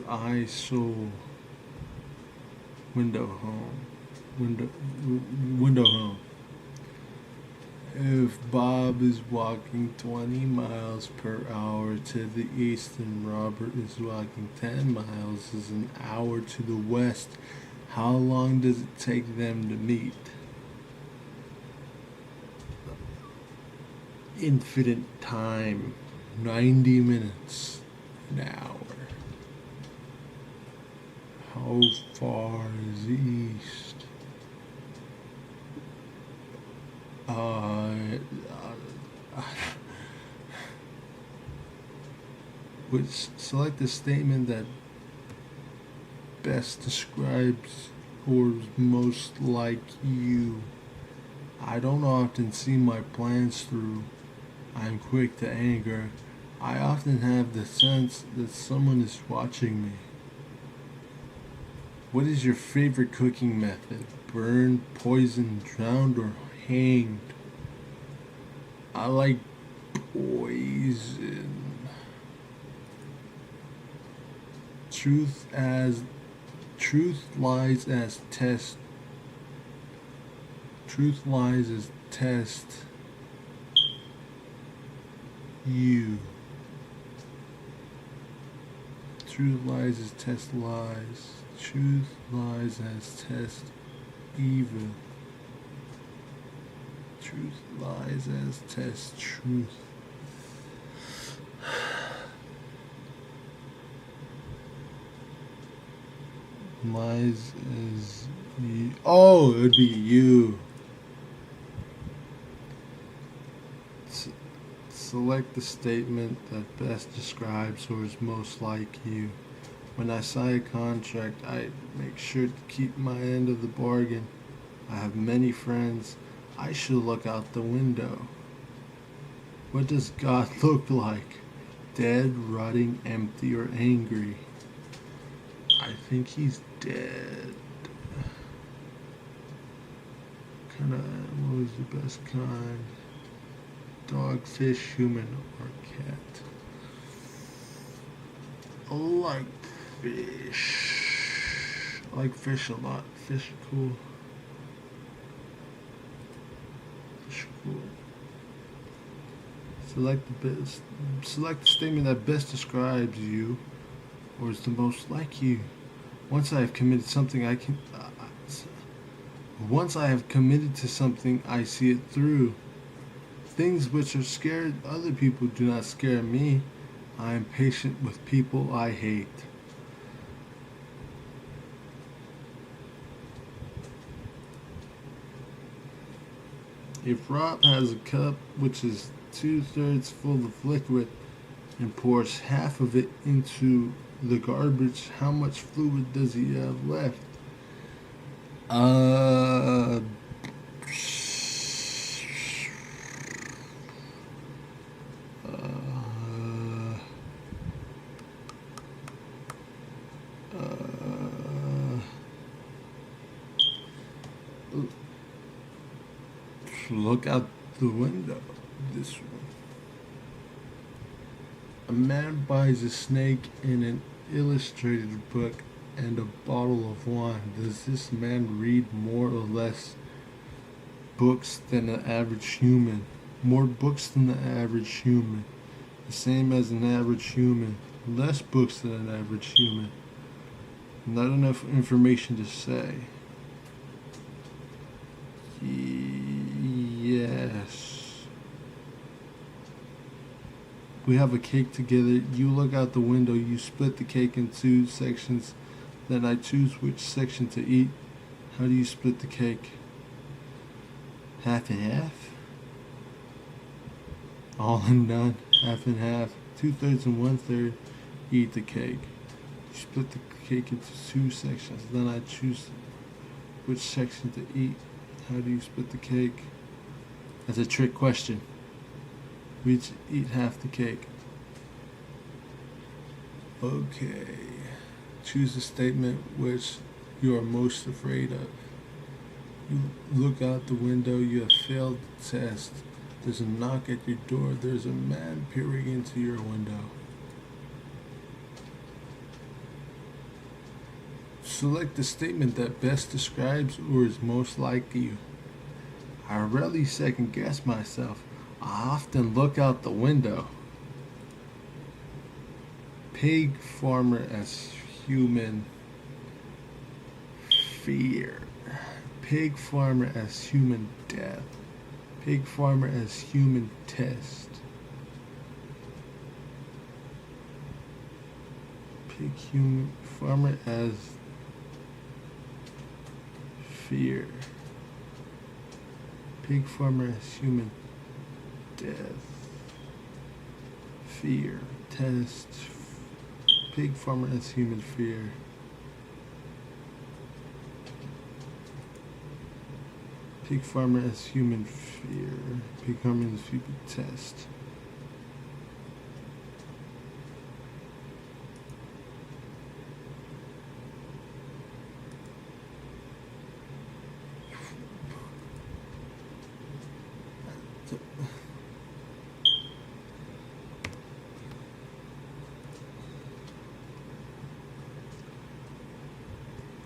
I saw window home. Window home. If Bob is walking 20 miles per hour to the east and Robert is walking 10 miles is an hour to the west, how long does it take them to meet? Infinite time, 90 minutes, an hour. How far is east? Select the statement that best describes or is most like you. I don't often see my plans through. I'm quick to anger. I often have the sense that someone is watching me. What is your favorite cooking method? Burned, poisoned, drowned, or hanged? I like poison. Truth lies as test. Truth lies as test. You. Truth lies as test lies. Truth lies as test evil. Truth lies as test truth. Lies as you. Oh, it would be you. Select the statement that best describes or is most like you. When I sign a contract, I make sure to keep my end of the bargain. I have many friends. I should look out the window. What does God look like? Dead, rotting, empty, or angry? I think he's dead. Kind of animal is the best kind? Dog, fish, human, or cat? I like fish. I like fish a lot. Fish are cool. Fish are cool. Select the statement that best describes you, or is the most like you. Once I have committed something, once I have committed to something, I see it through. Things which are scared other people do not scare me. I am patient with people I hate. If Rob has a cup which is 2/3 full of liquid and pours half of it into the garbage, how much fluid does he have left? Look out the window. This one. A man buys a snake in an illustrated book and a bottle of wine. Does this man read more or less books than an average human? More books than the average human. The same as an average human. Less books than an average human. Not enough information to say. Yes. We have a cake together. You look out the window. You split the cake in 2 sections. Then I choose which section to eat. How do you split the cake? Half and half? All and none. Half and half. 2/3 and 1/3. Eat the cake. You split the cake into 2 sections. Then I choose which section to eat. How do you split the cake? That's a trick question. We each eat half the cake. Okay. Choose a statement which you are most afraid of. You look out the window. You have failed the test. There's a knock at your door. There's a man peering into your window. Select the statement that best describes or is most like you. I rarely second guess myself. I often look out the window. Pig farmer as human fear. Pig farmer as human death. Pig farmer as human test. Pig farmer as fear. Pig farmer as human death. Fear. Test. Pig farmer as human fear. Pig farmer as human fear. Pig farmer as human test.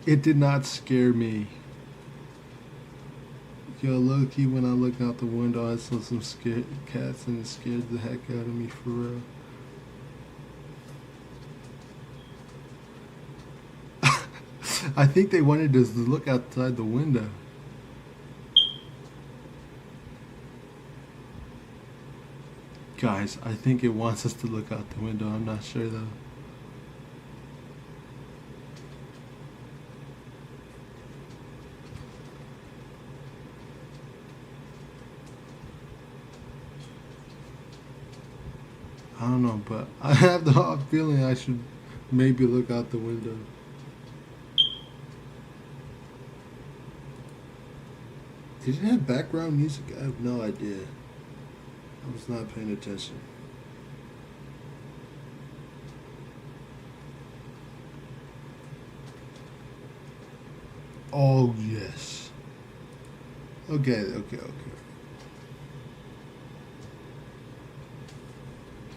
It did not scare me. Yo, low-key, when I look out the window, I saw some scared cats and it scared the heck out of me, for real. I think they wanted us to look outside the window. Guys, I think it wants us to look out the window. I'm not sure though. I don't know, but I have the odd feeling I should maybe look out the window. Did it have background music? I have no idea. I was not paying attention. Oh, yes. Okay.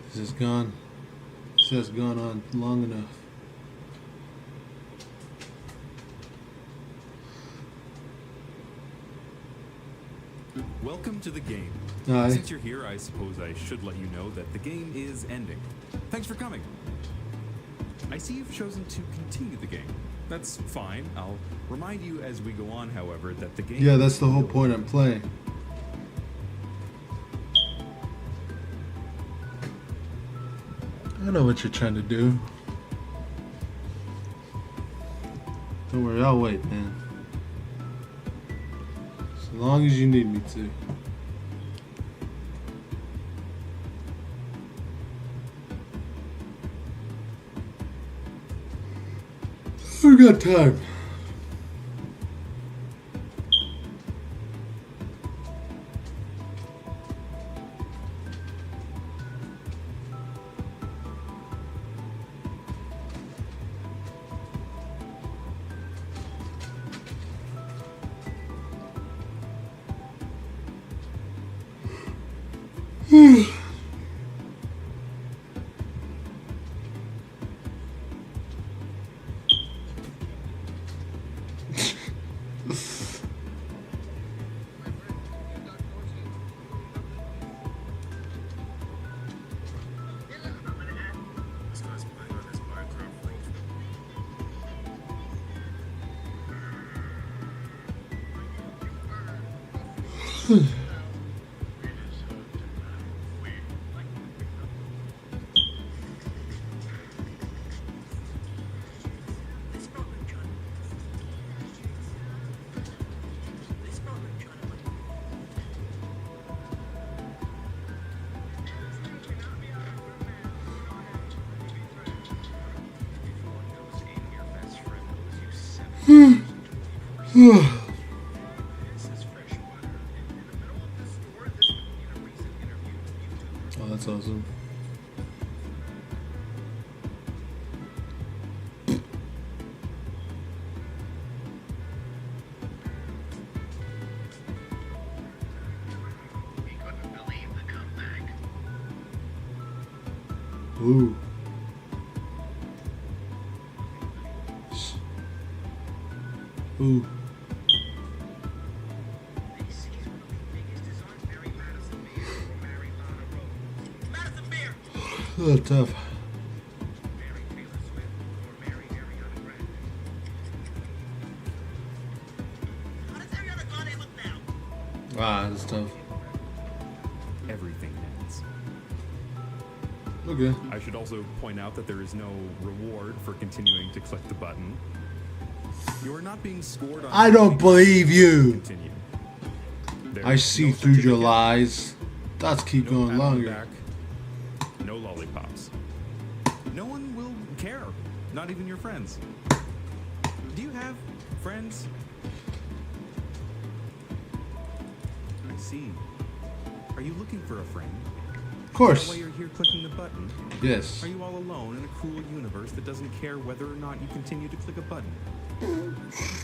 This is gone. This has gone on long enough. Welcome to the game. Hi. Since you're here, I suppose I should let you know that the game is ending. Thanks for coming. I see you've chosen to continue the game. That's fine. I'll remind you as we go on, however, that the game... Yeah, that's the whole point I'm playing. I know what you're trying to do. Don't worry, I'll wait, man. As long as you need me to. I've got time. Oh, that's awesome. Ooh. Ooh. Oh, tough. Ah, that's tough. Everything ends. Okay. I should also point out that there is no reward for continuing to click the button. You are not being scored on... I don't believe you. Continue. I see through your lies. Let's keep going longer. No lollipops. No one will care. Not even your friends. Do you have friends? I see. Are you looking for a friend? Of course. Is that why you're here clicking the button? Yes. Are you all alone in a cruel universe that doesn't care whether or not you continue to click a button?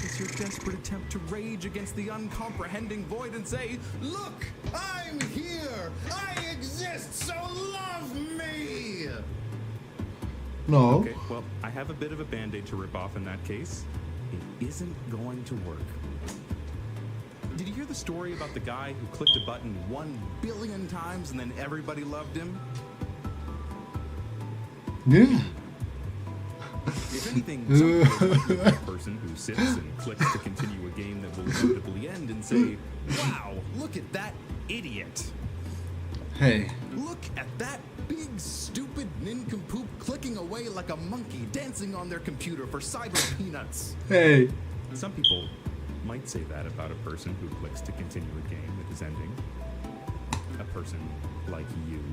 It's your desperate attempt to rage against the uncomprehending void and say, "Look, I'm here! I exist, so love me!" No. Okay, well, I have a bit of a band-aid to rip off in that case. It isn't going to work. Did you hear the story about the guy who clicked a button 1 billion times and then everybody loved him? Yeah. If anything, some people might be that person who sits and clicks to continue a game that will inevitably end and say, "Wow, look at that idiot." Hey. Look at that big, stupid nincompoop clicking away like a monkey dancing on their computer for cyber peanuts. Hey. Some people might say that about a person who clicks to continue a game that is ending. A person like you.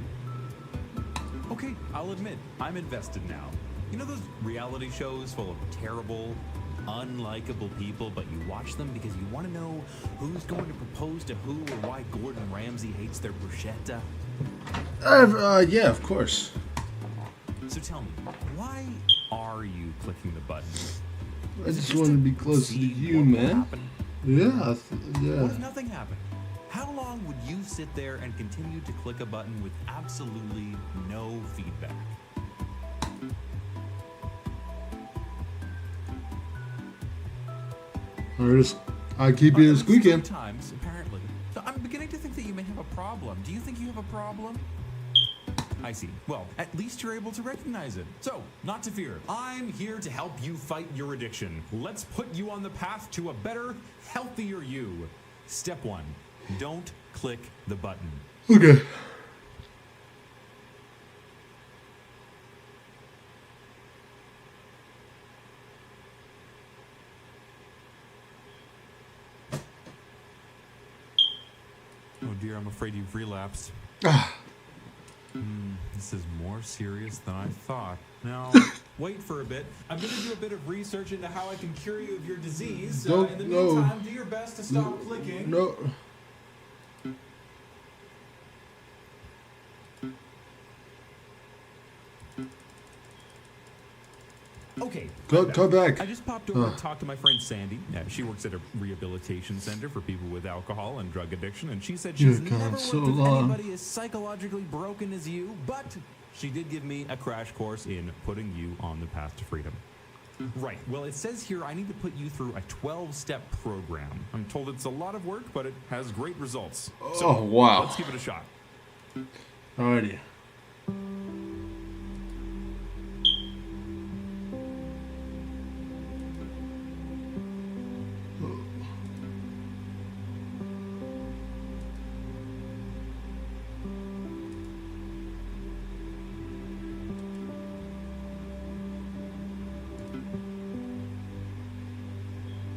Okay, I'll admit, I'm invested now. You know those reality shows full of terrible, unlikable people, but you watch them because you want to know who's going to propose to who or why Gordon Ramsay hates their bruschetta? Yeah, of course. So tell me, why are you clicking the button? I just want to be closer to you, man. Yeah, yeah. What if nothing happened? How long would you sit there and continue to click a button with absolutely no feedback? I keep it squeaking. Sometimes, apparently. So I'm beginning to think that you may have a problem. Do you think you have a problem? I see. Well, at least you're able to recognize it. So, not to fear. I'm here to help you fight your addiction. Let's put you on the path to a better, healthier you. Step 1. Don't click the button. Okay. Oh dear, I'm afraid you've relapsed. This is more serious than I thought. Now, wait for a bit. I'm going to do a bit of research into how I can cure you of your disease. In the meantime, do your best to stop clicking. No. Okay. Go back. I just popped over and talked to my friend Sandy. She works at a rehabilitation center for people with alcohol and drug addiction, and she said she's never worked with anybody as psychologically broken as you, but she did give me a crash course in putting you on the path to freedom. Right. Well, it says here I need to put you through a 12-step program. I'm told it's a lot of work, but it has great results. So, oh, wow. Let's give it a shot. Alrighty.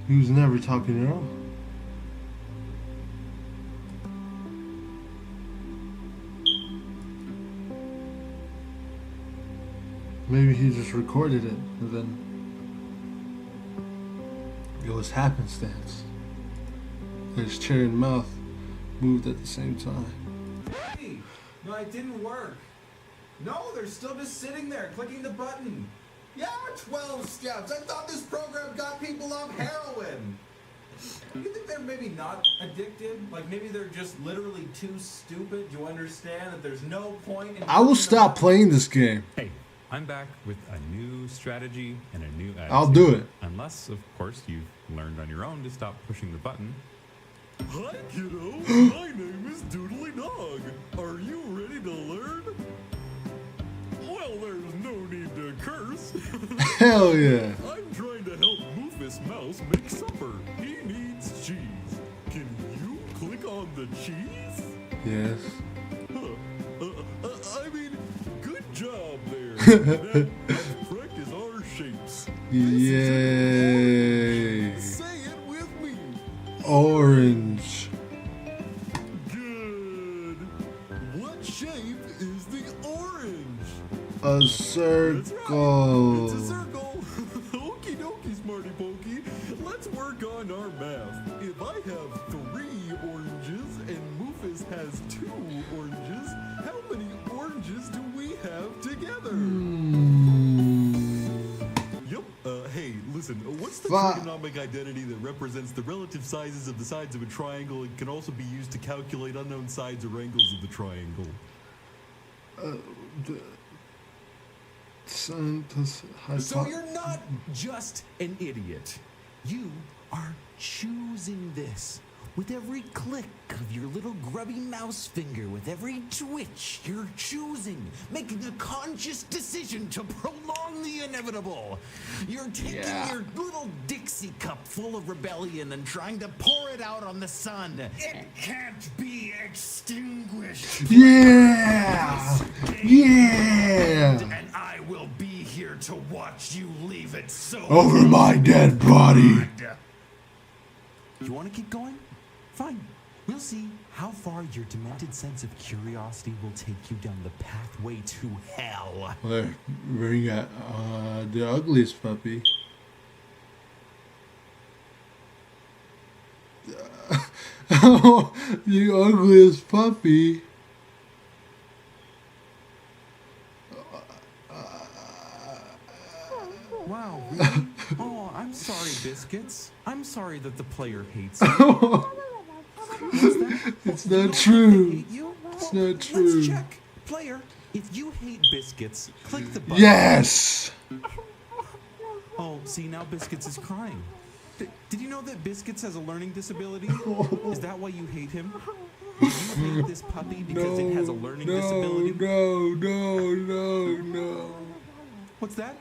He was never talking at all. Maybe he just recorded it and then it was happenstance. His chair and mouth moved at the same time. Hey, no, it didn't work. No, they're still just sitting there clicking the button. Yeah, 12 steps. I thought this program got people off heroin. You think they're maybe not addicted? Like maybe they're just literally too stupid to understand that there's no point in... I will stop playing this game. Hey, I'm back with a new strategy and a new attitude. I'll do it. Unless, of course, you've learned on your own to stop pushing the button. Hi, kiddo. My name is Doodly Dog. Are you ready to learn? Well, there's no need to curse. Hell yeah. I'm trying to help Moofus Mouse make supper. He needs cheese. Can you click on the cheese? Yes. I mean, good job there. Now, let's practice our shapes. Yay. Say it with me. Orange. Good. What shape is the orange? A circle. It's a circle. Okie dokie, Smarty Pokey. Let's work on our math. If I have 3 oranges and Moofus has 2 oranges, how many oranges do we have together? Yep. Hey, listen, what's the trigonomic identity that represents the relative sizes of the sides of a triangle and can also be used to calculate unknown sides or angles of the triangle? So you're not just an idiot. You are choosing this. With every click of your little grubby mouse finger, with every twitch, you're choosing, making a conscious decision to prolong the inevitable. You're taking your little Dixie cup full of rebellion and trying to pour it out on the sun. It can't be extinguished. Yeah! Yeah! And I will be here to watch you leave it so over my dead body. You want to keep going? Fine. We'll see how far your demented sense of curiosity will take you down the pathway to hell. Well, we got the ugliest puppy. The ugliest puppy. Wow, really? Oh, I'm sorry, Biscuits. I'm sorry that the player hates you. It's not true. It's not true. Let's check. Player, if you hate Biscuits, click the button. Yes! Oh, see, now Biscuits is crying. Did you know that Biscuits has a learning disability? Is that why you hate him? Do you hate this puppy because it has a learning disability? No. What's that?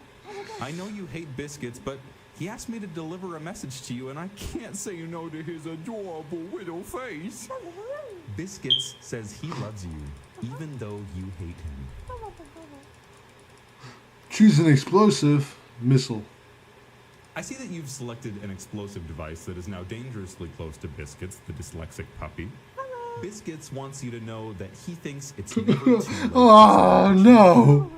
I know you hate Biscuits, but he asked me to deliver a message to you, and I can't say no to his adorable little face. Biscuits says he loves you, even though you hate him. Choose an explosive missile. I see that you've selected an explosive device that is now dangerously close to Biscuits, the dyslexic puppy. Biscuits wants you to know that he thinks it's never too late. Oh, no.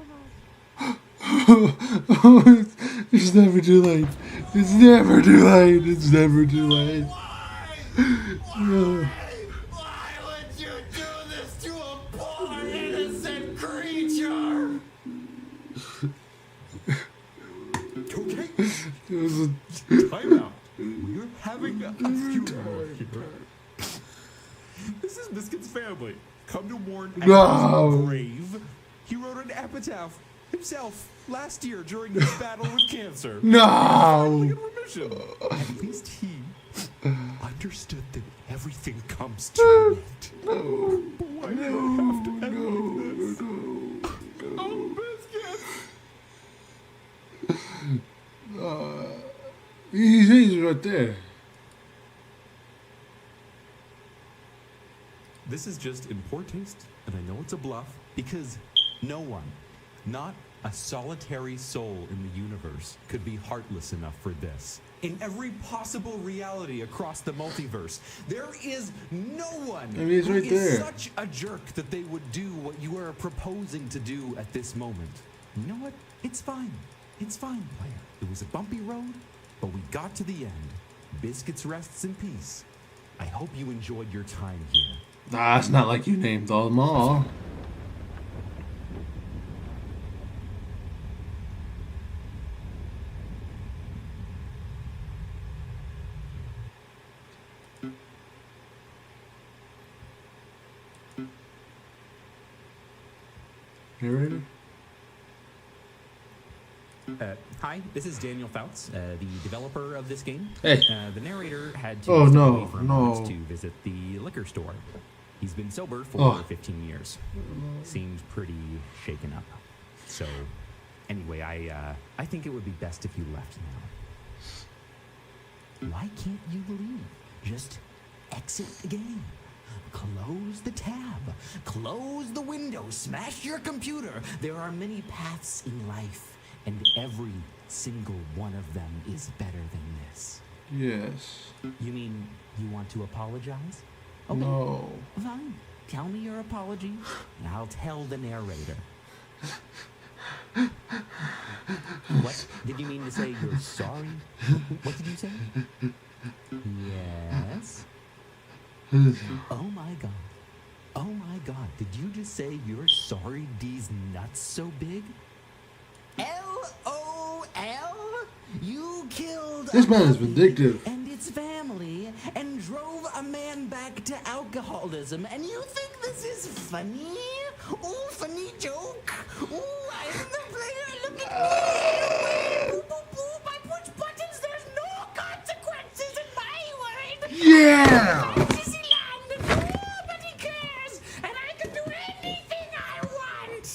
It's never too late. It's never too late. It's never too late. Okay. Time out. We're having a funeral here. This is Biscuit's family. Come to mourn at his grave. He wrote an epitaph himself last year during his battle with cancer. No. In remission. At least he understood that everything comes to an end. No. Why do I have to end like this? Oh, Biscuit. He's right there. This is just in poor taste, and I know it's a bluff, because no one, not a solitary soul in the universe, could be heartless enough for this. In every possible reality across the multiverse, there is no one he's who right is there. such a jerk that they would do what you are proposing to do at this moment. You know what? It's fine. It's fine, player. It was a bumpy road, but we got to the end. Biscuits rests in peace. I hope you enjoyed your time here. Nah, it's not like you named them all. Narrator? Hi, this is Daniel Fouts, the developer of this game. Hey. The narrator had to Oh, step no, away for a no. moment to visit the liquor store. He's been sober for Oh. 15 years. Seems pretty shaken up. So, anyway, I think it would be best if you left now. Why can't you leave? Just exit the game. Close the tab. Close the window. Smash your computer. There are many paths in life, and every single one of them is better than this. Yes. You mean you want to apologize? Okay. No. Fine. Tell me your apology, and I'll tell the narrator. What? Did you mean to say you're sorry? What did you say? Yes? Oh my god. Oh my god. Did you just say you're sorry D's nuts so big? LOL? You killed This man is puppy vindictive. and its family and drove a man back to alcoholism, and you think this is funny? Ooh, funny joke. Ooh, I'm the player. Look at me. Boop, boop, boop. I push buttons. There's no consequences in my world. Yeah. Fantasy land. Nobody cares, and I can do anything I want.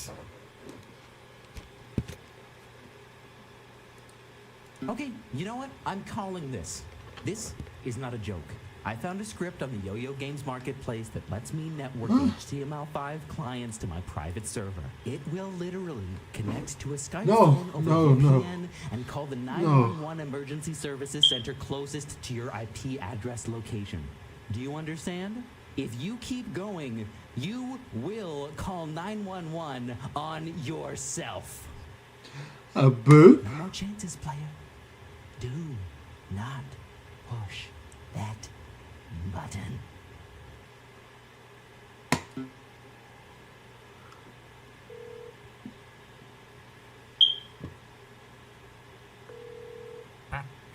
Okay, you know what? I'm calling this. This is not a joke. I found a script on the Yo-Yo Games Marketplace that lets me network HTML5 clients to my private server. It will literally connect to a Skype phone over VPN and call the 911 emergency services center closest to your IP address location. Do you understand? If you keep going, you will call 911 on yourself. A boot? No more chances, player. Do not push that button.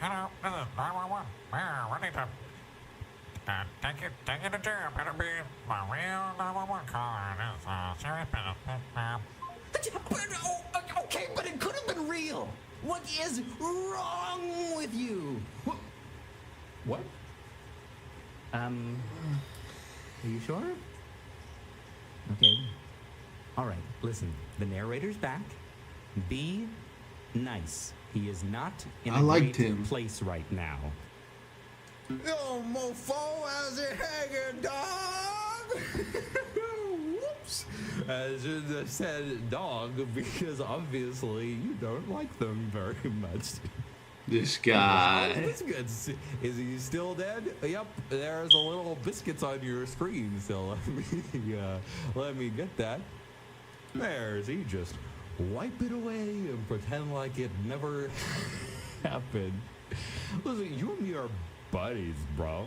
Hello, this is 911. We're ready to take you to jail. Better be my real 911 caller. This serious business. Okay, but it could have been real. What is wrong with you? What? Are you sure? Okay. All right, listen. The narrator's back. Be nice. He is not in I a liked great him. place right now. Yo, mofo, how's it hanging, dog? Whoops. I should have said dog because obviously you don't like them very much. This guy. Oh, biscuits. Is he still dead? Yep, there's a little biscuits on your screen, so let me get that. There's he. Just wipe it away and pretend like it never happened. Listen, you and me are buddies, bro.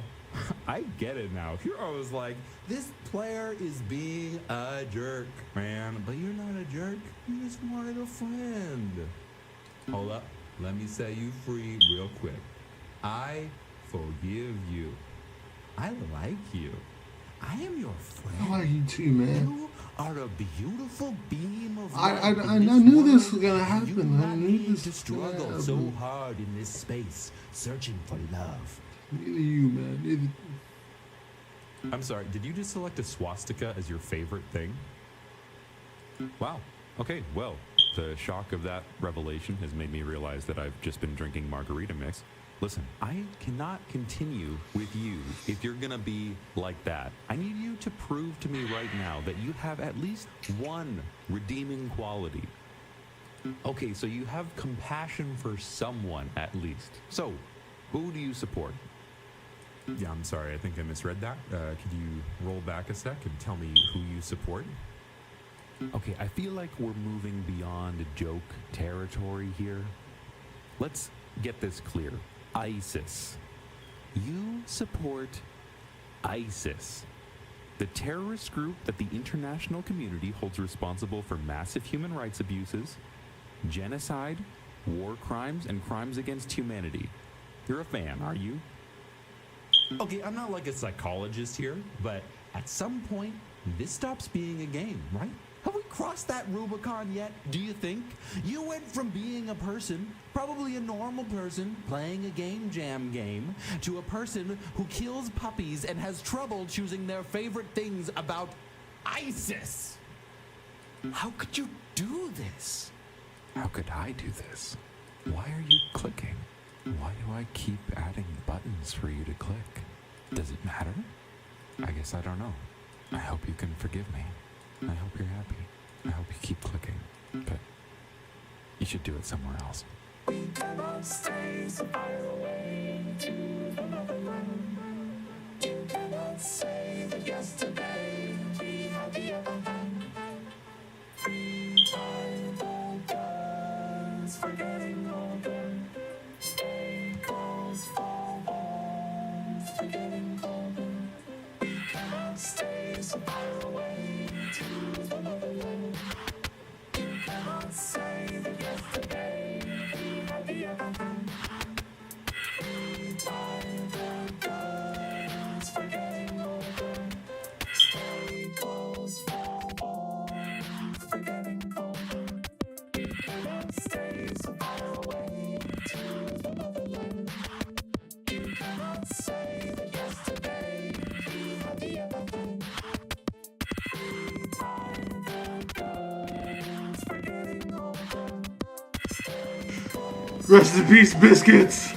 I get it now. Here I was like, this player is being a jerk, man. But you're not a jerk. You just wanted a friend. Hold up. Let me set you free real quick. I forgive you. I like you. I am your friend. I like you too, man. You are a beautiful beam of I light in knew world. this was gonna happen. You do I not knew need this to was gonna struggle so happen. hard in this space, searching for love. Neither you, man. Neither. I'm sorry, did you just select a swastika as your favorite thing? Wow. Okay, well, the shock of that revelation has made me realize that I've just been drinking margarita mix. Listen, I cannot continue with you if you're gonna be like that. I need you to prove to me right now that you have at least one redeeming quality. Okay, so you have compassion for someone at least. So, who do you support? Yeah, I'm sorry, I think I misread that. Could you roll back a sec and tell me who you support? Okay, I feel like we're moving beyond joke territory here. Let's get this clear. ISIS. You support ISIS, the terrorist group that the international community holds responsible for massive human rights abuses, genocide, war crimes, and crimes against humanity. You're a fan, are you? Okay, I'm not like a psychologist here, but at some point, this stops being a game, right? Have we crossed that Rubicon yet, do you think? You went from being a person, probably a normal person, playing a game jam game, to a person who kills puppies and has trouble choosing their favorite things about ISIS. How could you do this? How could I do this? Why are you clicking? Why do I keep adding buttons for you to click? Does it matter? I guess I don't know. I hope you can forgive me. I hope you're happy. I hope you keep clicking. But you should do it somewhere else. We cannot stay so far away to the motherland. You cannot say that yesterday we had the other hand. Free Bible guns for getting older. Stay close for walls for getting older. We cannot stay so far away to the motherland. You cannot say that yesterday we had the other hand. Free Bible guns for getting older. Stay close for walls for getting older. We cannot stay so far away to the motherland. You cannot say that yesterday we had the other hand. Free Bible guns for getting older. Stay close. Rest in peace, biscuits.